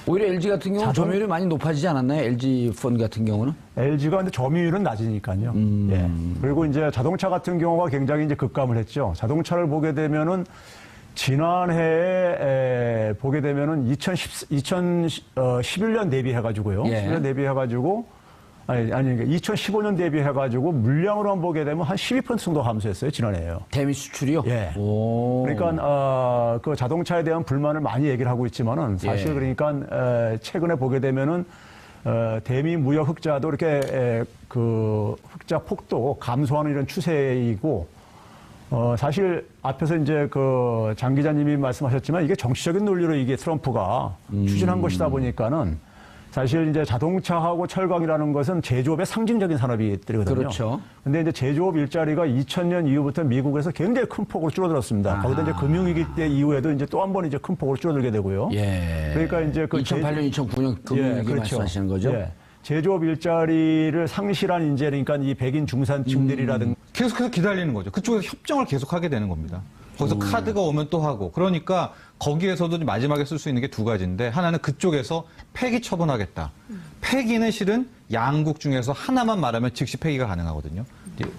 오히려 LG 같은 경우는 점유율이 많이 높아지지 않았나요? LG 폰 같은 경우는? LG가 근데 점유율은 낮으니까요. 예. 그리고 이제 자동차 같은 경우가 굉장히 이제 급감을 했죠. 자동차를 보게 되면은 지난해에 보게 되면은 2011년 대비해가지고요. 예. 11년 대비해가지고 그러니까 2015년 대비해가지고 물량으로만 보게 되면 한 12% 정도 감소했어요. 지난해에요. 대미 수출이요? 예. 오. 그러니까 그 자동차에 대한 불만을 많이 얘기를 하고 있지만은 사실 예. 그러니까 최근에 보게 되면은 대미 무역 흑자도 이렇게 그 흑자 폭도 감소하는 이런 추세이고 사실 앞에서 이제 그 장 기자님이 말씀하셨지만 이게 정치적인 논리로 이게 트럼프가 추진한 것이다 보니까는 사실 이제 자동차하고 철강이라는 것은 제조업의 상징적인 산업이거든요. 그렇죠. 근데 이제 제조업 일자리가 2000년 이후부터 미국에서 굉장히 큰 폭으로 줄어들었습니다. 거기다 이제 금융위기 때 이후에도 이제 또 한 번 이제 큰 폭으로 줄어들게 되고요. 예. 그러니까 이제 그 2008년, 2009년 금융위기 그렇죠. 말씀하시는 거죠? 예. 제조업 일자리를 상실한 이제 그러니까 이 백인 중산층들이라든가 계속해서 기다리는 거죠. 그쪽에서 협정을 계속하게 되는 겁니다. 거기서 카드가 오면 또 하고. 그러니까 거기에서도 마지막에 쓸 수 있는 게 두 가지인데 하나는 그쪽에서 폐기 처분하겠다. 폐기는 실은 양국 중에서 하나만 말하면 즉시 폐기가 가능하거든요.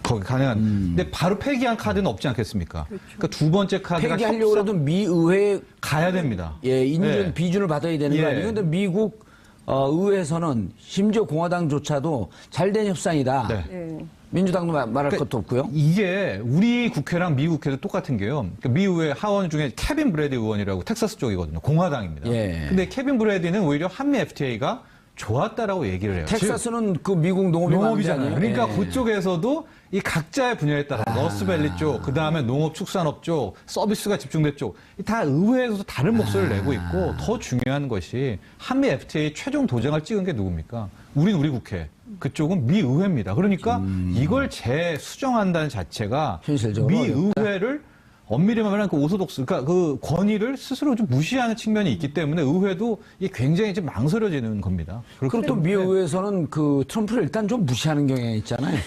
거기 가능한. 근데 바로 폐기한 카드는 없지 않겠습니까? 그러니까 두 번째 카드가 폐기하려고 해도 미 의회에 가야 됩니다. 예, 인준, 예. 비준을 받아야 되는 거 예. 아니에요? 근데 미국 의회에서는 심지어 공화당조차도 잘된 협상이다. 네. 네. 민주당도 말할 것도 없고요. 이게 우리 국회랑 미국 국회도 똑같은 게요. 그러니까 미 의회 하원 중에 케빈 브래디 의원이라고 텍사스 쪽이거든요. 공화당입니다. 예. 근데 케빈 브래디는 오히려 한미 FTA가 좋았다라고 얘기를 해요. 텍사스는 그 미국 농업이 농업이잖아요. 많은 데 그러니까 아니에요? 예. 그쪽에서도 이 각자의 분야에 따라 러스밸리 쪽, 그 다음에 농업 축산업 쪽, 서비스가 집중된 쪽, 다 의회에서도 다른 목소리를 내고 있고 더 중요한 것이 한미 FTA 최종 도장을 찍은 게 누굽니까? 우리 국회. 그쪽은 미 의회입니다. 그러니까 이걸 재수정한다는 자체가 현실적으로 미 어렵다. 의회를 엄밀히 말하면 그 오소독스, 그러니까 그 권위를 스스로 좀 무시하는 측면이 있기 때문에 의회도 이게 굉장히 좀 망설여지는 겁니다. 그리고 또 미 의회에서는 그 트럼프를 일단 좀 무시하는 경향이 있잖아요.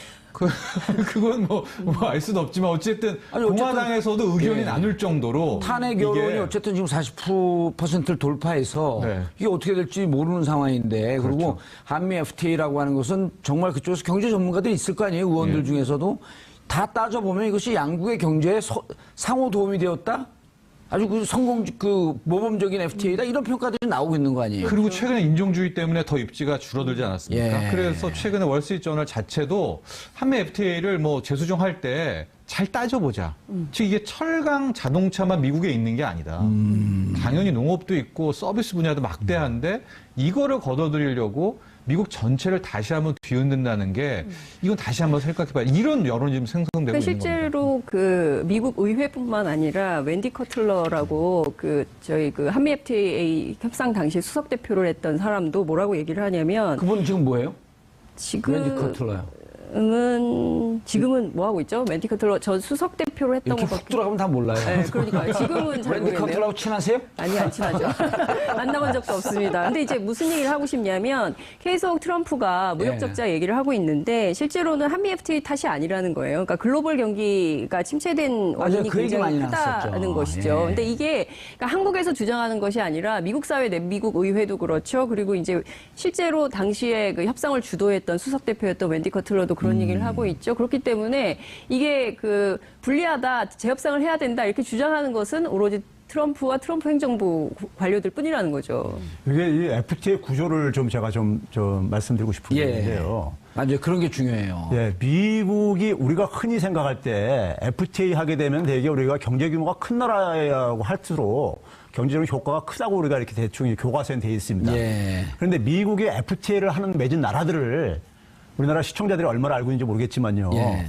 그건 알 수는 없지만 어쨌든 공화당에서도 의견이 예. 나눌 정도로 탄핵 여론이 이게 어쨌든 지금 40%를 돌파해서 네. 이게 어떻게 될지 모르는 상황인데 그리고 한미 FTA라고 하는 것은 정말 그쪽에서 경제 전문가들이 있을 거 아니에요. 의원들 중에서도 다 따져보면 이것이 양국의 경제에 상호 도움이 되었다? 아주 모범적인 FTA다 이런 평가들이 나오고 있는 거 아니에요? 그리고 최근에 인종주의 때문에 더 입지가 줄어들지 않았습니까? 예. 그래서 최근에 월스트리트저널 자체도 한미 FTA를 재수정할 때 잘 따져보자. 즉 이게 철강 자동차만 미국에 있는 게 아니다. 당연히 농업도 있고 서비스 분야도 막대한데 이거를 걷어들이려고 미국 전체를 다시 한번 뒤흔든다는 게 이건 다시 한번 생각해봐야 이런 여론이 지금 생성되고 그러니까 있는 실제로 그 미국 의회뿐만 아니라 wendy 커틀러라고 저희 한미 FTA 협상 당시 수석 대표를 했던 사람도 뭐라고 얘기를 하냐면 그분 지금 뭐예요? 웬디 지금은 커틀러요. 뭐 하고 있죠? 웬디 커틀러 전 수석 대표를 했던 이렇게 훅 것밖에. 들어가면 다 몰라요. 네, 그러니까 지금은 잘 웬디 모르겠네요. 커틀러하고 친하세요? 아니, 안 친하죠. 만나본 적도 없습니다. 근데 이제 무슨 얘기를 하고 싶냐면 계속 트럼프가 무역 적자 얘기를 하고 있는데 실제로는 한미 FTA 탓이 아니라는 거예요. 그러니까 글로벌 경기가 침체된 원인이 그 얘기 굉장히 많이 크다는 나왔었죠. 것이죠. 예. 근데 이게 그러니까 한국에서 주장하는 것이 아니라 미국 사회 내 미국 의회도 그렇죠. 그리고 이제 실제로 당시에 그 협상을 주도했던 수석 대표였던 웬디 커틀러도 그런 얘기를 하고 있죠. 그렇기 때문에 이게 불리하다, 재협상을 해야 된다 이렇게 주장하는 것은 오로지 트럼프와 트럼프 행정부 관료들 뿐이라는 거죠. 이게 이 FTA 구조를 제가 좀 말씀드리고 싶은 건데요. 맞아요. 그런 게 중요해요. 예, 미국이 우리가 흔히 생각할 때 FTA 하게 되면 되게 우리가 경제 규모가 큰 나라라고 할수록 경제적 효과가 크다고 우리가 이렇게 대충 교과서에 돼 있습니다. 예. 그런데 미국이 FTA를 맺은 나라들을 우리나라 시청자들이 얼마나 알고 있는지 모르겠지만요. 예.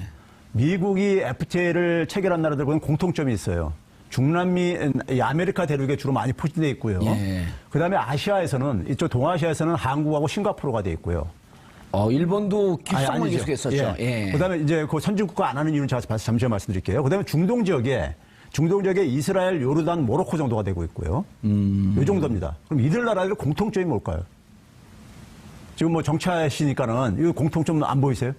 미국이 FTA를 체결한 나라들과는 공통점이 있어요. 중남미, 아메리카 대륙에 주로 많이 포진되어 있고요. 예. 그다음에 아시아에서는 이쪽 동아시아에서는 한국하고 싱가포르가 돼 있고요. 일본도 기숙만 아니죠. 계속했었죠. 예. 그다음에 이제 그 선진국가 안 하는 이유는 제가 잠시 말씀드릴게요. 그다음에 중동 지역에 이스라엘, 요르단, 모로코 정도가 되고 있고요. 이 정도입니다. 그럼 이들 나라들 공통점이 뭘까요? 지금 정치하시니까는 이 공통점 안 보이세요?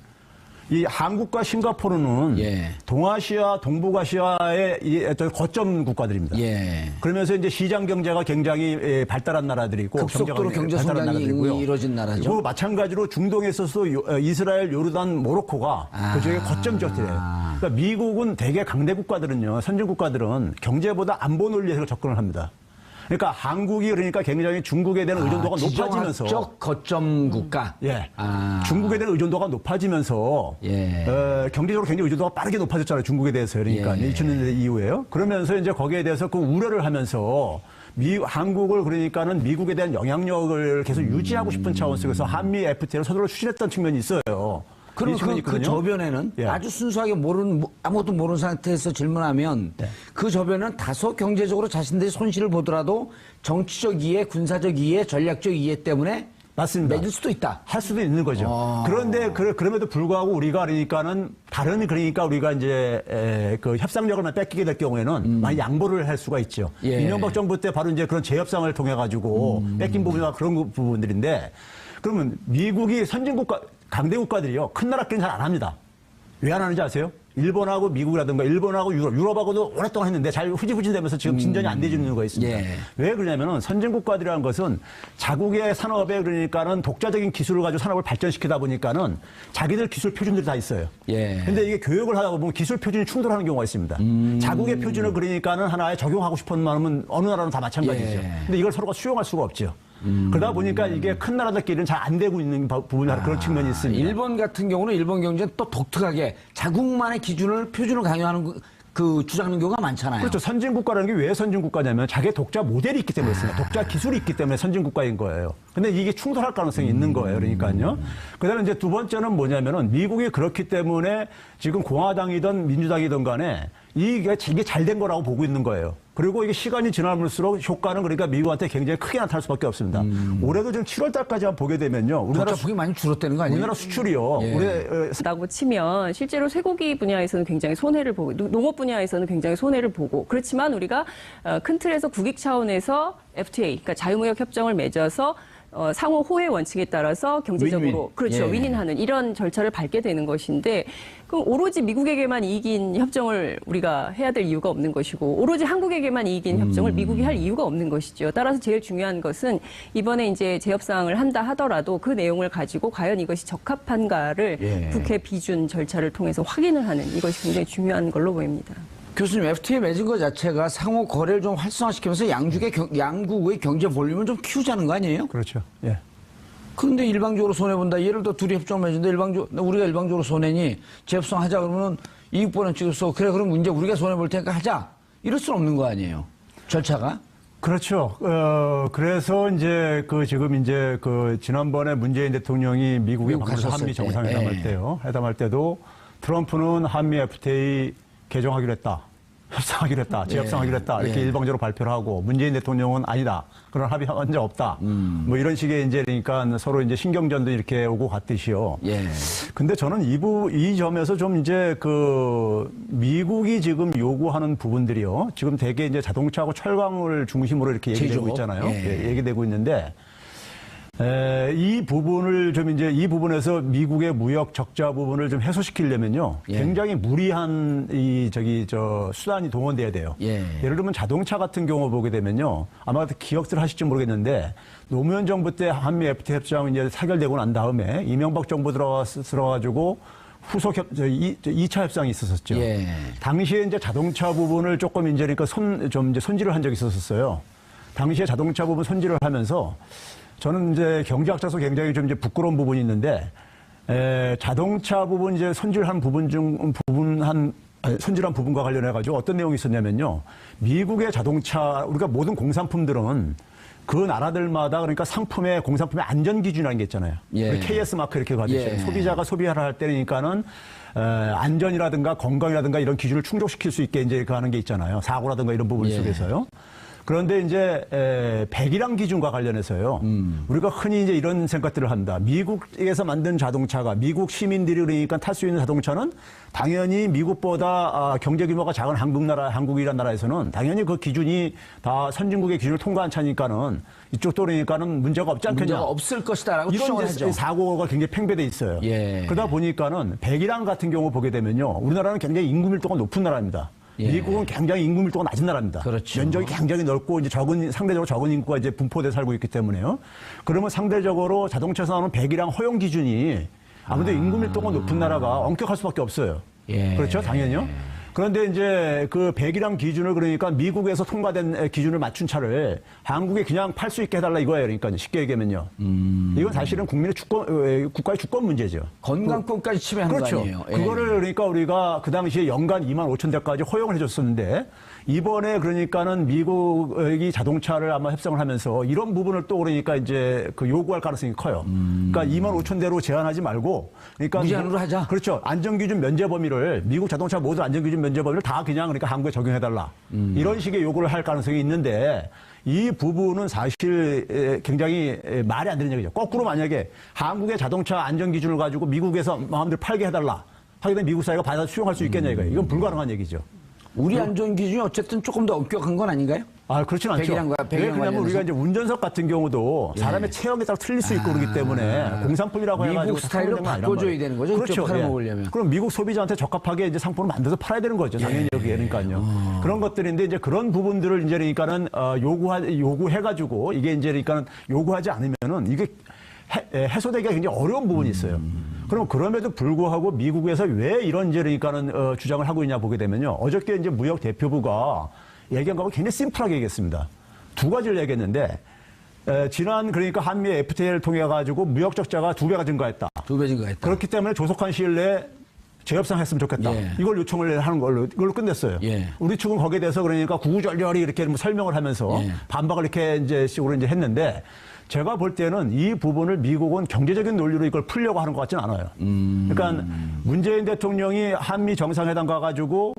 이 한국과 싱가포르는 예. 동아시아, 동북아시아의 어떤 거점 국가들입니다. 예. 그러면서 이제 시장 경제가 굉장히 발달한 나라들이고 급속도로 경제 발달한 성장이 나라들이고요. 이루어진 나라죠. 그리고 마찬가지로 중동에 있어서도 이스라엘, 요르단, 모로코가 그중에 거점 지역들이에요. 그러니까 미국은 대개 강대 국가들은요, 선진 국가들은 경제보다 안보 논리에서 접근을 합니다. 그러니까 한국이 그러니까 굉장히 중국에 대한 의존도가 높아지면서 지정학적 거점 국가. 예. 중국에 대한 의존도가 높아지면서 경제적으로 굉장히 의존도가 빠르게 높아졌잖아요. 중국에 대해서. 그러니까 2000년대 이후에요. 그러면서 이제 거기에 대해서 그 우려를 하면서 한국을 그러니까는 미국에 대한 영향력을 계속 유지하고 싶은 차원 속에서 한미 FTA를 서두로 추진했던 측면이 있어요. 그럼 그 저변에는 예. 아주 순수하게 아무것도 모르는 상태에서 질문하면 그 저변은 다소 경제적으로 자신들이 손실을 보더라도 정치적 이해, 군사적 이해, 전략적 이해 때문에 맞습니다. 맺을 수도 있다. 할 수도 있는 거죠. 그런데 그럼에도 불구하고 우리가 그러니까는 그러니까 우리가 이제 그 협상력을 뺏기게 될 경우에는 많이 양보를 할 수가 있죠. 이명박 정부 때 바로 이제 그런 재협상을 통해 가지고 뺏긴 부분이나 그런 부분들인데 그러면 미국이 선진국가 강대 국가들이요 큰 나라끼리는 잘 안 합니다. 왜 안 하는지 아세요? 일본하고 미국이라든가 일본하고 유럽하고도 오랫동안 했는데 잘 후지부진되면서 지금 진전이 안 되는 이유가 있습니다. 왜 그러냐면은 선진 국가들이라는 것은 자국의 산업에 그러니까는 독자적인 기술을 가지고 산업을 발전시키다 보니까는 자기들 기술 표준들이 다 있어요. 근데 이게 교육을 하다 보면 기술 표준이 충돌하는 경우가 있습니다. 자국의 표준을 그러니까는 하나에 적용하고 싶은 마음은 어느 나라는 다 마찬가지죠. 근데 이걸 서로가 수용할 수가 없죠. 그러다 보니까 이게 큰 나라들끼리는 잘 안 되고 있는 부분이 그런 측면이 있습니다. 일본 같은 경우는 일본 경제는 또 독특하게 자국만의 표준을 강요하는 그 주장하는 경우가 많잖아요. 그렇죠. 선진 국가라는 게 왜 선진 국가냐면 자기의 독자 모델이 있기 때문에 있습니다. 독자 기술이 있기 때문에 선진 국가인 거예요. 근데 이게 충돌할 가능성이 있는 거예요. 그러니까요. 그다음에 이제 두 번째는 뭐냐면은 미국이 그렇기 때문에 지금 공화당이든 민주당이든 간에 이게 잘 된 거라고 보고 있는 거예요. 그리고 이게 시간이 지날수록 효과는 그러니까 미국한테 굉장히 크게 나타날 수밖에 없습니다. 올해도 지금 7월 달까지만 보게 되면요. 우리나라 독자폭이 많이 줄었다는 거 아니에요? 우리나라 수출이요. 라고 치면 실제로 쇠고기 분야에서는 굉장히 손해를 보고 농업 분야에서는 굉장히 손해를 보고 그렇지만 우리가 큰 틀에서 국익 차원에서 FTA 그러니까 자유무역 협정을 맺어서 상호 호혜 원칙에 따라서 경제적으로 그렇죠 윈윈하는 이런 절차를 밟게 되는 것인데 그럼 오로지 미국에게만 이익인 협정을 우리가 해야 될 이유가 없는 것이고 오로지 한국에게만 이익인 협정을 미국이 할 이유가 없는 것이죠. 따라서 제일 중요한 것은 이번에 이제 재협상을 한다 하더라도 그 내용을 가지고 과연 이것이 적합한가를 국회 비준 절차를 통해서 확인을 하는 이것이 굉장히 중요한 걸로 보입니다. 교수님, FTA 맺은 것 자체가 상호 거래를 좀 활성화시키면서 양국의 경제 볼륨을 좀 키우자는 거 아니에요? 그렇죠. 예. 그런데 일방적으로 손해본다. 예를 들어 둘이 협정을 맺는데 우리가 일방적으로 손해니 재협상하자 그러면 이익 보는 측에서 그래 그럼 문제 우리가 손해볼 테니까 하자. 이럴 수는 없는 거 아니에요. 절차가. 그렇죠. 그래서 이제 지금 이제 지난번에 문재인 대통령이 미국에 방문해서 한미 정상회담할 때요. 회담할 때도 트럼프는 한미 FTA 개정하기로 했다. 협상하기로 했다. 재협상하기로 했다. 이렇게 일방적으로 발표를 하고 문재인 대통령은 아니다. 그런 합의한 적 없다. 뭐 이런 식의 이제 그러니까 서로 이제 신경전도 이렇게 오고 갔듯이요. 근데 저는 이 점에서 좀 이제 미국이 지금 요구하는 부분들이요. 지금 대개 이제 자동차하고 철강을 중심으로 이렇게 얘기되고 있잖아요. 얘기되고 있는데 이 부분을 좀 이제 이 부분에서 미국의 무역 적자 부분을 좀 해소시키려면요. 굉장히 무리한 수단이 동원돼야 돼요. 예를 들면 자동차 같은 경우 보게 되면요. 아마 기억들 하실지 모르겠는데 노무현 정부 때 한미 FTA 협정이 이제 타결되고 난 다음에 이명박 정부 들어가지고 후속 2차 협상이 있었었죠. 당시에 이제 자동차 부분을 조금 이제 그러니까 손질을 한 적이 있었어요. 당시에 자동차 부분 손질을 하면서 저는 이제 경제학자로서 굉장히 좀 이제 부끄러운 부분이 있는데, 자동차 부분 이제 손질한 부분과 관련해가지고 어떤 내용이 있었냐면요. 미국의 자동차, 우리가 모든 공산품들은 그 나라들마다 그러니까 공산품의 안전 기준이라는 게 있잖아요. KS 마크 이렇게 가듯이 소비자가 소비를 할 때니까는 안전이라든가 건강이라든가 이런 기준을 충족시킬 수 있게 이제 하는 게 있잖아요. 사고라든가 이런 부분 속에서요. 그런데 이제 배기량 기준과 관련해서요. 우리가 흔히 이제 이런 생각들을 합니다. 미국에서 만든 자동차가 미국 시민들이 그러니까 탈 수 있는 자동차는 당연히 미국보다 경제 규모가 작은 한국이란 나라에서는 당연히 그 기준이 다 선진국의 기준을 통과한 차니까는 이쪽도 그러니까는 문제가 없지 않겠냐. 문제가 없을 것이다라고 이런 추정을 하죠. 사고가 굉장히 팽배돼 있어요. 그러다 보니까는 배기량 같은 경우 보게 되면요. 우리나라는 굉장히 인구 밀도가 높은 나라입니다. 미국은 굉장히 인구 밀도가 낮은 나라입니다. 그렇죠. 면적이 굉장히 넓고 이제 상대적으로 적은 인구가 이제 분포돼 살고 있기 때문에요. 그러면 상대적으로 자동차에서 나오는 배기량 허용 기준이 아무래도 인구 밀도가 높은 나라가 엄격할 수밖에 없어요. 예. 그렇죠, 당연히요. 그런데 이제 그 배기량 기준을 그러니까 미국에서 통과된 기준을 맞춘 차를 한국에 그냥 팔 수 있게 해달라 이거예요. 그러니까 쉽게 얘기하면요. 이건 사실은 국민의 주권, 국가의 주권 문제죠. 건강권까지 침해한 그렇죠. 거 아니에요? 예. 그거를 그러니까 우리가 그 당시에 연간 2만 5천 대까지 허용을 해줬었는데 이번에 그러니까는 미국이 자동차를 아마 협상을 하면서 이런 부분을 또 그러니까 이제 그 요구할 가능성이 커요. 그러니까 2만 5천 대로 제한하지 말고 그러니까 무제한으로 하자. 그렇죠. 안전기준 면제 범위를 미국 자동차 모든 안전기준 면제 범위를 다 그냥 그러니까 한국에 적용해달라. 이런 식의 요구를 할 가능성이 있는데 이 부분은 사실 굉장히 말이 안 되는 얘기죠. 거꾸로 만약에 한국의 자동차 안전기준을 가지고 미국에서 마음대로 팔게 해달라. 하게 되면 미국 사회가 받아 수용할 수 있겠냐 이거예요. 이건 불가능한 얘기죠. 우리 안전 기준이 어쨌든 조금 더 엄격한 건 아닌가요? 아, 그렇진 않죠. 배기량과 왜 그러냐면 관련해서? 우리가 이제 운전석 같은 경우도 사람의 체형에 따라 틀릴 수 있고 그러기 때문에 공산품이라고 미국 해가지고 스타일로 상품되는 건 아니란 바꿔줘야 말이에요. 되는 거죠? 그렇죠. 직접 팔아먹으려면. 그럼 미국 소비자한테 적합하게 이제 상품을 만들어서 팔아야 되는 거죠. 당연히 여기에 그러니까요. 그런 것들인데 이제 그런 부분들을 이제 그러니까는 요구해가지고 이게 이제 그러니까는 요구하지 않으면은 이게 해소되기가 굉장히 어려운 부분이 있어요. 그럼 그럼에도 불구하고 미국에서 왜 이런 이제 그러니까는 주장을 하고 있냐 보게 되면요. 어저께 이제 무역 대표부가 얘기한 거하고 굉장히 심플하게 얘기했습니다. 두 가지를 얘기했는데 지난 그러니까 한미 FTA를 통해 가지고 무역 적자가 2배가 증가했다. 2배 증가했다. 그렇기 때문에 조속한 시일 내에 재협상 했으면 좋겠다. 예. 이걸 요청을 하는 걸로 이걸로 끝냈어요. 예. 우리 측은 거기에 대해서 그러니까 구구절절히 이렇게 뭐 설명을 하면서 예. 반박을 이렇게 이제 식으로 이제 했는데 제가 볼 때는 이 부분을 미국은 경제적인 논리로 이걸 풀려고 하는 것 같지는 않아요. 그러니까 문재인 대통령이 한미 정상회담 가가지고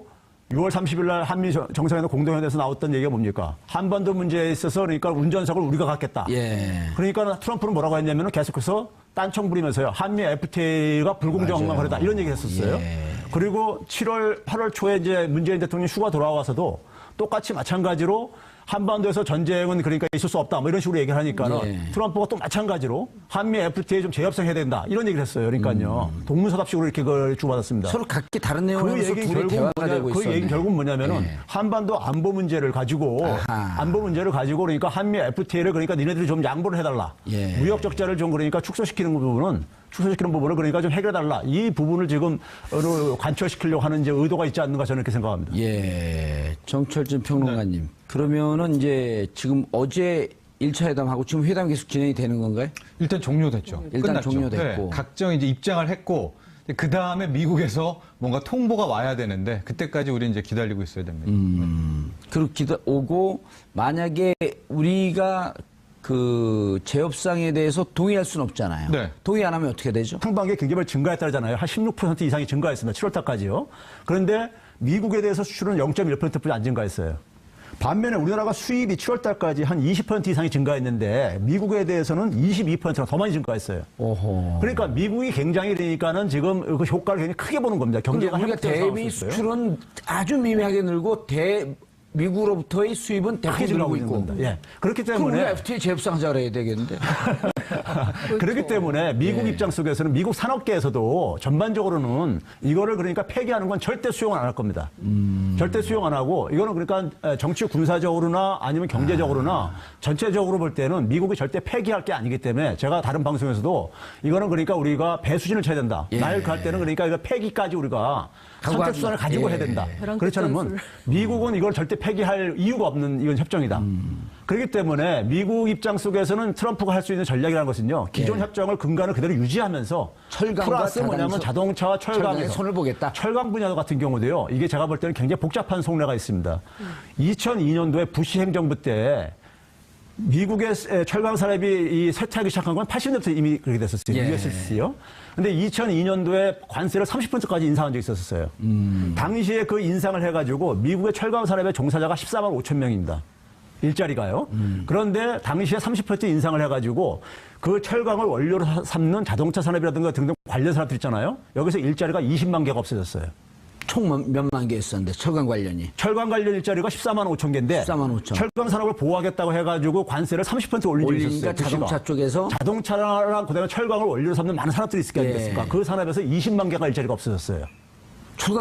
6월 30일 날 한미 정상회담 공동회담에서 나왔던 얘기가 뭡니까? 한반도 문제에 있어서 그러니까 운전석을 우리가 갖겠다. 예. 그러니까 트럼프는 뭐라고 했냐면 계속해서 딴청 부리면서요. 한미 FTA가 불공정한 거다. 이런 얘기 했었어요. 예. 그리고 8월 초에 이제 문재인 대통령 휴가 돌아와서도 똑같이 마찬가지로 한반도에서 전쟁은 그러니까 있을 수 없다. 뭐 이런 식으로 얘기를 하니까는 예. 트럼프가 또 마찬가지로 한미 FTA 좀 재협상해야 된다. 이런 얘기를 했어요. 그러니까요. 동문서답식으로 이렇게 그걸 주고받았습니다. 서로 각기 다른 내용을 그 하면서 얘기는 둘이 대화가 되고 그 있었네. 얘기는 결국 뭐냐면은 예. 한반도 안보 문제를 가지고 아하. 안보 문제를 가지고 그러니까 한미 FTA를 그러니까 니네들이 좀 양보를 해달라. 예. 무역 적자를 좀 그러니까 축소시키는 부분을 그러니까 좀 해결해달라. 이 부분을 지금 관철시키려고 하는 이제 의도가 있지 않는가 저는 이렇게 생각합니다. 예. 정철진 평론가님. 그러면은 이제 지금 어제 1차 회담하고 지금 회담 계속 진행이 되는 건가요? 일단 종료됐죠. 일단 끝났죠. 종료됐고. 네, 각종 이제 입장을 했고 그 다음에 미국에서 뭔가 통보가 와야 되는데 그때까지 우리 이제 기다리고 있어야 됩니다. 그렇게 오고 만약에 우리가 그 재협상에 대해서 동의할 수는 없잖아요. 네. 동의 안 하면 어떻게 되죠? 상반기에 경제발 증가했다잖아요. 한 16% 이상이 증가했습니다. 7월 달까지요. 그런데 미국에 대해서 수출은 0.1%뿐이 안 증가했어요. 반면에 우리나라가 수입이 7월 달까지 한 20% 이상이 증가했는데 미국에 대해서는 22%가 더 많이 증가했어요. 오호. 그러니까 미국이 굉장히 그러니까는 지금 그 효과를 굉장히 크게 보는 겁니다. 경제가 우리가 회복되는 대미 상황이었어요. 수출은 아주 미미하게 늘고 미국으로부터의 수입은 크게 대폭 증가하고 늘고 있는 있고. 겁니다. 예. 그렇기 그럼 우리가 때문에 FTA 재협상하자 그래야 되겠는데. 그렇기 때문에 미국 예. 입장 속에서는 미국 산업계에서도 전반적으로는 이거를 그러니까 폐기하는 건 절대 수용 안 할 겁니다. 절대 수용 안 하고 이거는 그러니까 정치 군사적으로나 아니면 경제적으로나 전체적으로 볼 때는 미국이 절대 폐기할 게 아니기 때문에 제가 다른 방송에서도 이거는 그러니까 우리가 배수진을 쳐야 된다. 예. 날 갈 때는 그러니까 이거 폐기까지 우리가 선택수단을 가지고 예. 해야 된다. 벼랑 그렇지 않으면 끝장술. 미국은 이걸 절대 폐기할 이유가 없는 이건 협정이다. 그렇기 때문에 미국 입장 속에서는 트럼프가 할 수 있는 전략이라는 것은요. 기존 예. 협정을 근간을 그대로 유지하면서 철강과 플러스 뭐냐면 자동차와 철강에 철강에서 손을 보겠다. 철강 분야 같은 경우도요. 이게 제가 볼 때는 굉장히 복잡한 속내가 있습니다. 2002년도에 부시 행정부 때 미국의 철강 산업이 이 쇠퇴하기 시작한 건 80년부터 이미 그렇게 됐었어요. 예. USC요. 근데 2002년도에 관세를 30%까지 인상한 적이 있었어요. 당시에 그 인상을 해가지고 미국의 철강 산업의 종사자가 14만 5천 명입니다. 일자리가요. 그런데 당시에 30% 인상을 해가지고 그 철강을 원료로 삼는 자동차 산업이라든가 등등 관련 산업들 있잖아요. 여기서 일자리가 20만 개가 없어졌어요. 총 몇만 개 있었는데 철강 관련이. 철강 관련 일자리가 14만 5천 개인데 14만 5천. 철강 산업을 보호하겠다고 해가지고 관세를 30% 올린 적이 있었어요. 올리니까 자동차 부시가. 쪽에서 자동차랑 그다음에 철강을 원료로 삼는 많은 산업들이 있을 게 아니겠습니까? 예. 그 산업에서 20만 개가 일자리가 없어졌어요.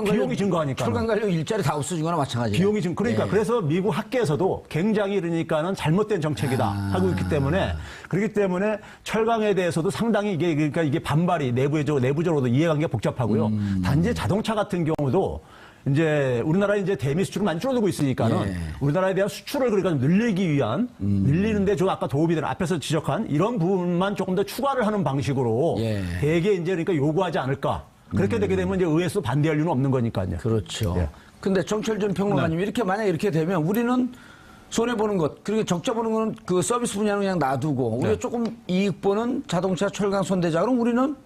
비용이 증가하니까. 철강 관련 일자리 다 없어지거나 마찬가지예요. 비용이 지금 그러니까 예. 그래서 미국 학계에서도 굉장히 그러니까는 잘못된 정책이다 하고 있기 때문에 그렇기 때문에 철강에 대해서도 상당히 이게 그러니까 이게 반발이 내부적으로도 이해관계가 복잡하고요. 단지 자동차 같은 경우도 이제 우리나라 이제 대미 수출을 많이 줄어들고 있으니까는 예. 우리나라에 대한 수출을 그러니까 좀 늘리기 위한 늘리는데 좀 아까 도움이 되는 앞에서 지적한 이런 부분만 조금 더 추가를 하는 방식으로 예. 대개 이제 그러니까 요구하지 않을까. 그렇게 되게 되면 이제 의회에서 반대할 이유는 없는 거니까요. 그렇죠. 예. 근데 정철 전 평론가님 이렇게 만약 이렇게 되면 우리는 손해 보는 것 그리고 적자 보는 거는 그 서비스 분야는 그냥 놔두고 우리가 네. 조금 이익 보는 자동차 철강 손대자 그럼 우리는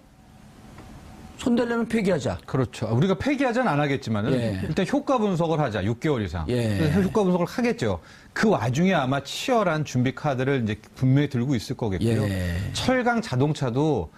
손대려면 폐기하자. 그렇죠. 우리가 폐기하자는 안 하겠지만은 예. 일단 효과 분석을 하자. 6개월 이상. 예. 그래서 효과 분석을 하겠죠. 그 와중에 아마 치열한 준비 카드를 이제 분명히 들고 있을 거겠고요. 예. 철강 자동차도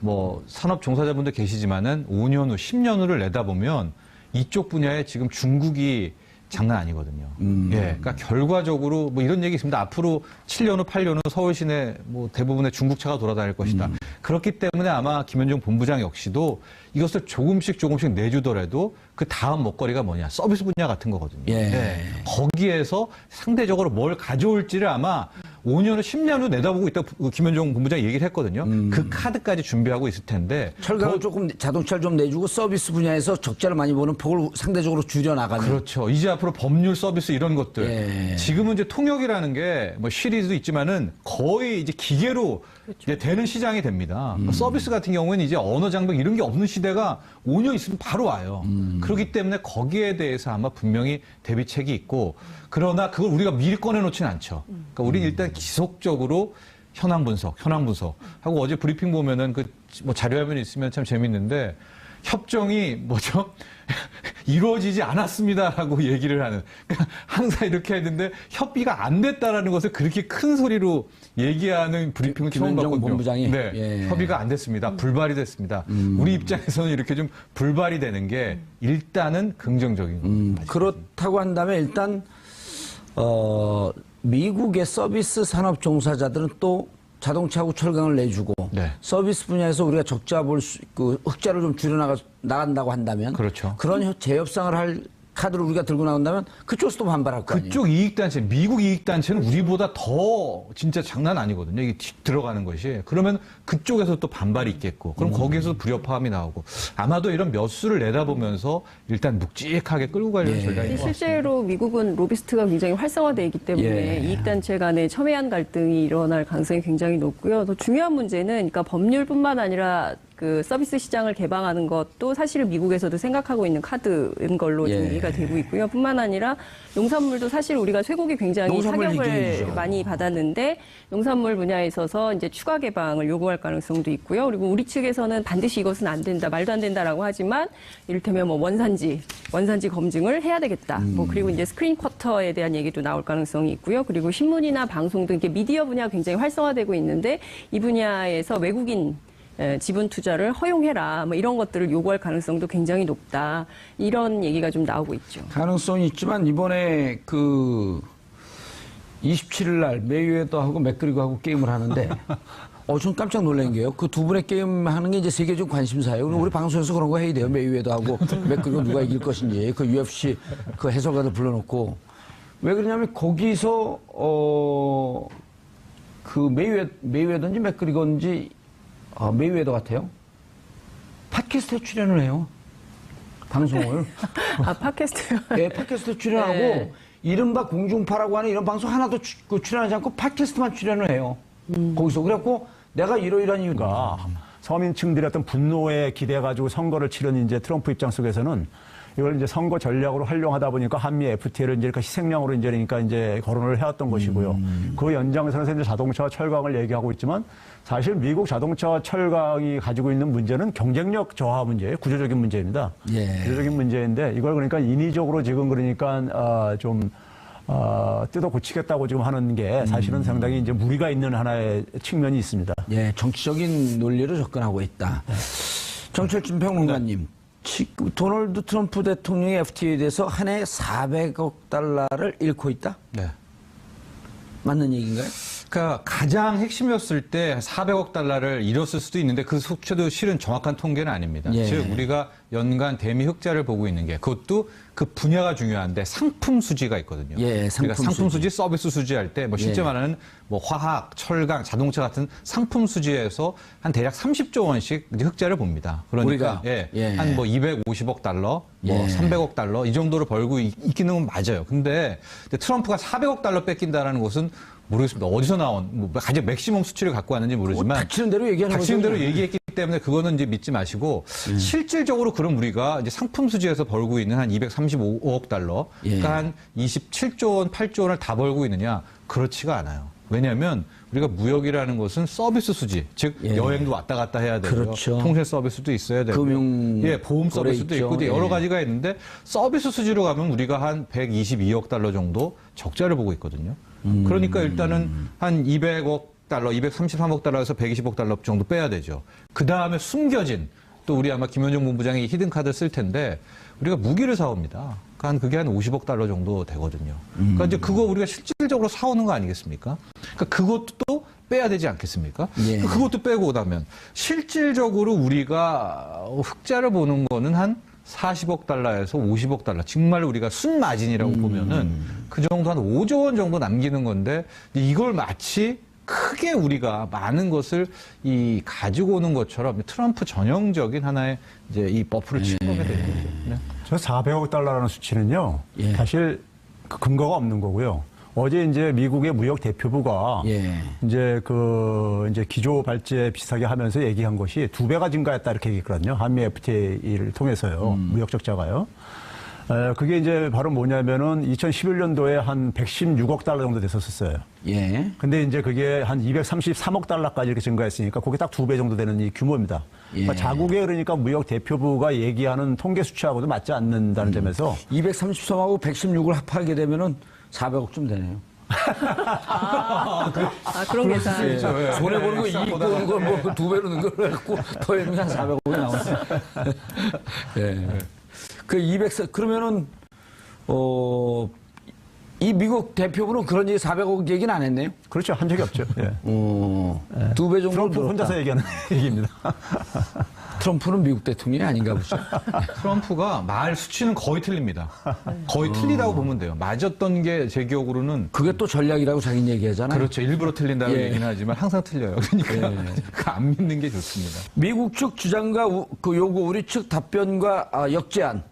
뭐 산업 종사자분들 계시지만은 5년 후, 10년 후를 내다보면 이쪽 분야에 지금 중국이 장난 아니거든요. 예. 그러니까 결과적으로 뭐 이런 얘기 있습니다. 앞으로 7년 후, 8년 후 서울 시내 뭐 대부분의 중국차가 돌아다닐 것이다. 그렇기 때문에 아마 김현종 본부장 역시도 이것을 조금씩 내주더라도 그 다음 먹거리가 뭐냐. 서비스 분야 같은 거거든요. 예. 거기에서 상대적으로 뭘 가져올지를 아마 5년 후, 10년 후 내다보고 있다고 김현종 본부장이 얘기를 했거든요. 그 카드까지 준비하고 있을 텐데. 철강은 조금 자동차를 좀 내주고 서비스 분야에서 적자를 많이 보는 폭을 상대적으로 줄여나가는. 그렇죠. 이제 앞으로 법률 서비스 이런 것들. 예. 지금은 이제 통역이라는 게 뭐 시리즈도 있지만은 거의 이제 기계로 이제 되는 시장이 됩니다. 서비스 같은 경우에는 이제 언어 장벽 이런 게 없는 시대가 5년 있으면 바로 와요. 그렇기 때문에 거기에 대해서 아마 분명히 대비책이 있고 그러나 그걸 우리가 미리 꺼내놓지는 않죠. 그러니까 우리는 일단 지속적으로 현황 분석 하고 어제 브리핑 보면은 그 뭐 자료화면이 있으면 참 재밌는데 협정이 뭐죠? 이루어지지 않았습니다라고 얘기를 하는. 그러니까 항상 이렇게 했는데 협의가 안 됐다라는 것을 그렇게 큰 소리로 얘기하는 브리핑을 처음 김현정 봤거든요. 본부장이? 네, 예. 협의가 안 됐습니다. 불발이 됐습니다. 우리 입장에서는 이렇게 좀 불발이 되는 게 일단은 긍정적인 거죠. 그렇다고 한다면 일단 미국의 서비스 산업 종사자들은 또 자동차하고 철강을 내주고 네. 서비스 분야에서 우리가 적자 그 흑자를 좀 나간다고 한다면 그렇죠. 그런 재협상을 할 카드를 우리가 들고 나온다면 그쪽에서 또 반발할 거 아니에요. 그쪽 이익단체, 미국 이익단체는 우리보다 더 진짜 장난 아니거든요. 이게 들어가는 것이. 그러면 그쪽에서 또 반발이 있겠고, 그럼 거기에서 불협화음이 나오고, 아마도 이런 몇 수를 내다보면서 일단 묵직하게 끌고 가려는 전략인 것 같습니다. 실제로 미국은 로비스트가 굉장히 활성화되어 있기 때문에 예. 이익단체 간의 첨예한 갈등이 일어날 가능성이 굉장히 높고요. 더 중요한 문제는 그러니까 법률뿐만 아니라 그 서비스 시장을 개방하는 것도 사실 미국에서도 생각하고 있는 카드인 걸로 좀 예. 이해가 되고 있고요. 뿐만 아니라 농산물도 사실 우리가 쇠고기 굉장히 농산물 타격을 이기죠. 많이 받았는데 농산물 분야에 있어서 이제 추가 개방을 요구할 가능성도 있고요. 그리고 우리 측에서는 반드시 이것은 안 된다, 말도 안 된다라고 하지만 이를테면 뭐 원산지 검증을 해야 되겠다. 뭐 그리고 이제 스크린 쿼터에 대한 얘기도 나올 가능성이 있고요. 그리고 신문이나 방송 등 이렇게 미디어 분야 굉장히 활성화되고 있는데 이 분야에서 외국인 지분 투자를 허용해라. 뭐 이런 것들을 요구할 가능성도 굉장히 높다. 이런 얘기가 좀 나오고 있죠. 가능성이 있지만 이번에 그 27일 날 메이웨더하고 맥그리거하고 게임을 하는데 전 깜짝 놀란 게요. 그 두 분의 게임 하는 게 이제 세계적 관심사예요. 그리고 우리 방송에서 그런 거 해야 돼요. 메이웨더하고 맥그리거 누가 이길 것인지 그 UFC 그 해설가들 불러놓고 왜 그러냐면 거기서 그 메이웨더인지 맥그리거인지 메이웨더 같아요. 팟캐스트에 출연을 해요. 방송을. 팟캐스트요? 네, 팟캐스트에 출연하고 네. 이른바 공중파라고 하는 이런 방송 하나도 출연하지 않고 팟캐스트만 출연을 해요. 거기서. 그래갖고 내가 이러이러한 이유가 서민층들의 어떤 분노에 기대가지고 선거를 치른 이제 트럼프 입장 속에서는 이걸 이제 선거 전략으로 활용하다 보니까 한미 FTA를 이제 희생양으로 그러니까 이제 거론을 해왔던 것이고요. 그 연장선에서 이제 자동차와 철강을 얘기하고 있지만 사실 미국 자동차와 철강이 가지고 있는 문제는 경쟁력 저하 문제예요. 구조적인 문제입니다. 예. 구조적인 문제인데 이걸 그러니까 인위적으로 지금 그러니까 좀 뜯어 고치겠다고 지금 하는 게 사실은 상당히 이제 무리가 있는 하나의 측면이 있습니다. 예, 정치적인 논리로 접근하고 있다. 정철진 평론가님, 도널드 트럼프 대통령이 FTA에 대해서 한 해 400억 달러를 잃고 있다? 네. 맞는 얘기인가요? 그러니까 가장 핵심이었을 때 400억 달러를 잃었을 수도 있는데 그 수치도 실은 정확한 통계는 아닙니다. 예. 즉 우리가 연간 대미 흑자를 보고 있는 게 그것도 그 분야가 중요한데 상품 수지가 있거든요. 예, 그러니까 상품 수지, 서비스 수지 할 때 뭐 실제 말하는 뭐 화학, 철강, 자동차 같은 상품 수지에서 한 대략 30조 원씩 이제 흑자를 봅니다. 그러니까 우리가? 한 뭐 250억 달러, 뭐 300억 달러 이 정도로 벌고 있기는 맞아요. 근데 트럼프가 400억 달러 뺏긴다라는 것은 모르겠습니다. 어디서 나온 뭐 가장 맥시멈 수치를 갖고 왔는지 모르지만 닥치는 대로 얘기하는 닥치는 거죠. 대로 얘기했기 때문에 그거는 이제 믿지 마시고 실질적으로 그럼 우리가 이제 상품 수지에서 벌고 있는 한 235억 달러, 그러니까 한 27조 원, 8조 원을 다 벌고 있느냐? 그렇지가 않아요. 왜냐하면 우리가 무역이라는 것은 서비스 수지, 즉 여행도 왔다 갔다 해야 되고요. 그렇죠. 통신 서비스도 있어야 되고, 금융 보험 서비스도 있죠. 있고 여러 가지가 있는데 서비스 수지로 가면 우리가 한 122억 달러 정도 적자를 보고 있거든요. 그러니까 일단은 한 200억 달러, 233억 달러에서 120억 달러 정도 빼야 되죠. 그 다음에 숨겨진 또 우리 아마 김현정 본부장이 히든카드 쓸 텐데 우리가 무기를 사옵니다. 그게 한 50억 달러 정도 되거든요. 그러니까 이제 그거 우리가 실질적으로 사오는 거 아니겠습니까? 그러니까 그것도 빼야 되지 않겠습니까? 예. 그것도 빼고 나면 실질적으로 우리가 흑자를 보는 거는 한 40억 달러에서 50억 달러. 정말 우리가 순마진이라고 보면은 그 정도 한 5조 원 정도 남기는 건데 이걸 마치 크게 우리가 많은 것을 가지고 오는 것처럼 트럼프 전형적인 하나의 이제 이 버프를 치고게 되는 거죠. 네. 저 400억 달러라는 수치는요, 예. 사실 그 근거가 없는 거고요. 어제 이제 미국의 무역 대표부가 이제 이제 기조 발제 비슷하게 하면서 얘기한 것이 2배가 증가했다 이렇게 얘기했거든요. 한미 FTA를 통해서요. 무역 적자가요. 그게 이제 바로 뭐냐면은 2011년도에 한 116억 달러 정도 됐었어요. 예. 근데 이제 그게 한 233억 달러까지 이렇게 증가했으니까 그게 딱 2배 정도 되는 이 규모입니다. 그러니까 자국의 그러니까 무역 대표부가 얘기하는 통계 수치하고도 맞지 않는다는 점에서 233하고 116을 합하게 되면은 400억쯤 되네요. 그런 계산. 손해 보는 거 이익 보는 걸 뭐 2배로 는 걸 갖고 더해면 한 400억이 나오네. 예. 그 200, 그러면은, 이 미국 대표부는 그런 얘기 400억 얘기는 안 했네요. 그렇죠. 한 적이 없죠. 예. 2배 정도 트럼프 혼자서 얘기하는 얘기입니다. 트럼프는 미국 대통령이 아닌가 보죠. 트럼프가 말 수치는 거의 틀립니다. 거의 틀리다고 보면 돼요. 맞았던 게 제 기억으로는 그게 또 전략이라고 자기는 얘기하잖아요. 그렇죠. 일부러 틀린다고 예. 얘기는 하지만 항상 틀려요. 그러니까 그 안 믿는 게 좋습니다. 미국 측 주장과 그 요구, 우리 측 답변과 역제안.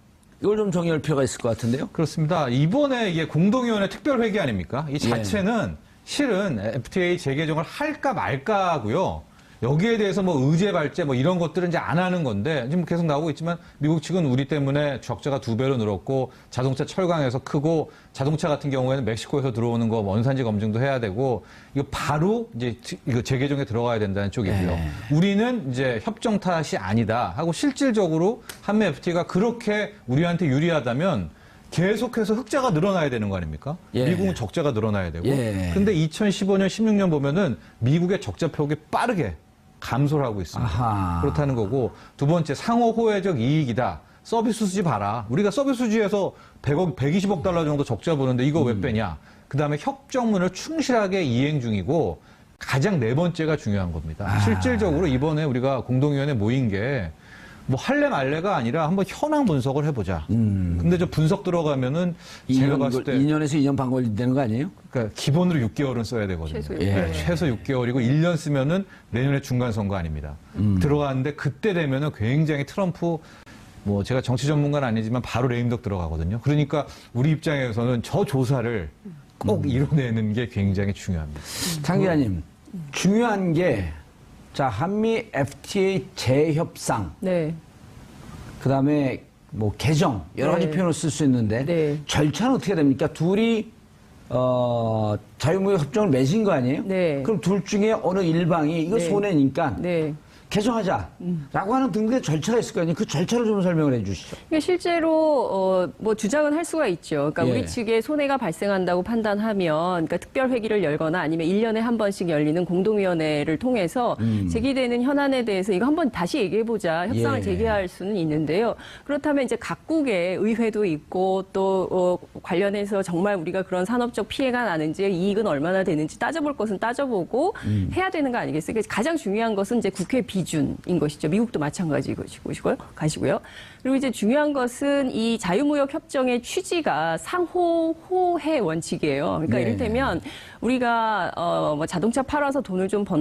이걸 좀 정리할 필요가 있을 것 같은데요. 그렇습니다. 이번에 이게 공동위원회 특별회기 아닙니까? 이 자체는 실은 FTA 재개정을 할까 말까고요. 여기에 대해서 뭐 의제 발제 뭐 이런 것들은 이제 안 하는 건데 지금 계속 나오고 있지만 미국 측은 우리 때문에 적자가 2배로 늘었고 자동차 철강에서 크고 자동차 같은 경우에는 멕시코에서 들어오는 거 원산지 검증도 해야 되고 이거 바로 이제 이거 재개정에 들어가야 된다는 쪽이고요. 우리는 이제 협정 탓이 아니다 하고 실질적으로 한미 FTA가 그렇게 우리한테 유리하다면 계속해서 흑자가 늘어나야 되는 거 아닙니까? 예. 미국은 적자가 늘어나야 되고. 예. 근데 2015년, 16년 보면은 미국의 적자 폭이 빠르게 감소를 하고 있습니다. 아하. 그렇다는 거고 두 번째 상호 호혜적 이익이다. 서비스 수지 봐라. 우리가 서비스 수지에서 120억 달러 정도 적자 보는데 이거 왜 빼냐? 그다음에 협정문을 충실하게 이행 중이고 가장 네 번째가 중요한 겁니다. 실질적으로 이번에 우리가 공동위원회 모인 게 뭐 할래 말래가 아니라 한번 현황 분석을 해보자. 근데 저 분석 들어가면은 제가 봤을 때 2년에서 2년 반 걸린다는 거 아니에요? 그러니까 기본으로 6개월은 써야 되거든요. 최소 네, 최소 6개월이고 1년 쓰면은 내년에 중간 선거 아닙니다. 들어가는데 그때 되면은 굉장히 트럼프 뭐 제가 정치 전문가는 아니지만 바로 레임덕 들어가거든요. 그러니까 우리 입장에서는 저 조사를 꼭 이뤄내는 게 굉장히 중요합니다. 장 기자님, 중요한 게 자, 한미 FTA 재협상, 네. 그다음에 뭐 개정 여러 가지 네. 표현을 쓸 수 있는데 네. 절차는 어떻게 됩니까? 둘이 자유무역 협정을 맺은 거 아니에요? 네. 그럼 둘 중에 어느 일방이 이거 네. 손해니까 네. 개정하자라고 하는 등등의 절차가 있을 거 아니에요. 그 절차를 좀 설명을 해 주시죠. 그러니까 실제로 뭐 주장은 할 수가 있죠. 그러니까 예. 우리 측에 손해가 발생한다고 판단하면 그러니까 특별 회기를 열거나 아니면 1년에 한 번씩 열리는 공동위원회를 통해서 제기되는 현안에 대해서 이거 한번 다시 얘기해 보자. 협상을 예. 재개할 수는 있는데요. 그렇다면 이제 각국의 의회도 있고 또 관련해서 정말 우리가 그런 산업적 피해가 나는지 이익은 얼마나 되는지 따져볼 것은 따져보고 해야 되는 거 아니겠어요? 그래서 가장 중요한 것은 이제 국회 비준인 것이죠. 미국도 마찬가지고요. 그리고 이제 중요한 것은 이 자유무역 협정의 취지가 상호 호혜 원칙이에요. 그러니까 네. 이를테면 우리가 뭐 자동차 팔아서 돈을 좀 번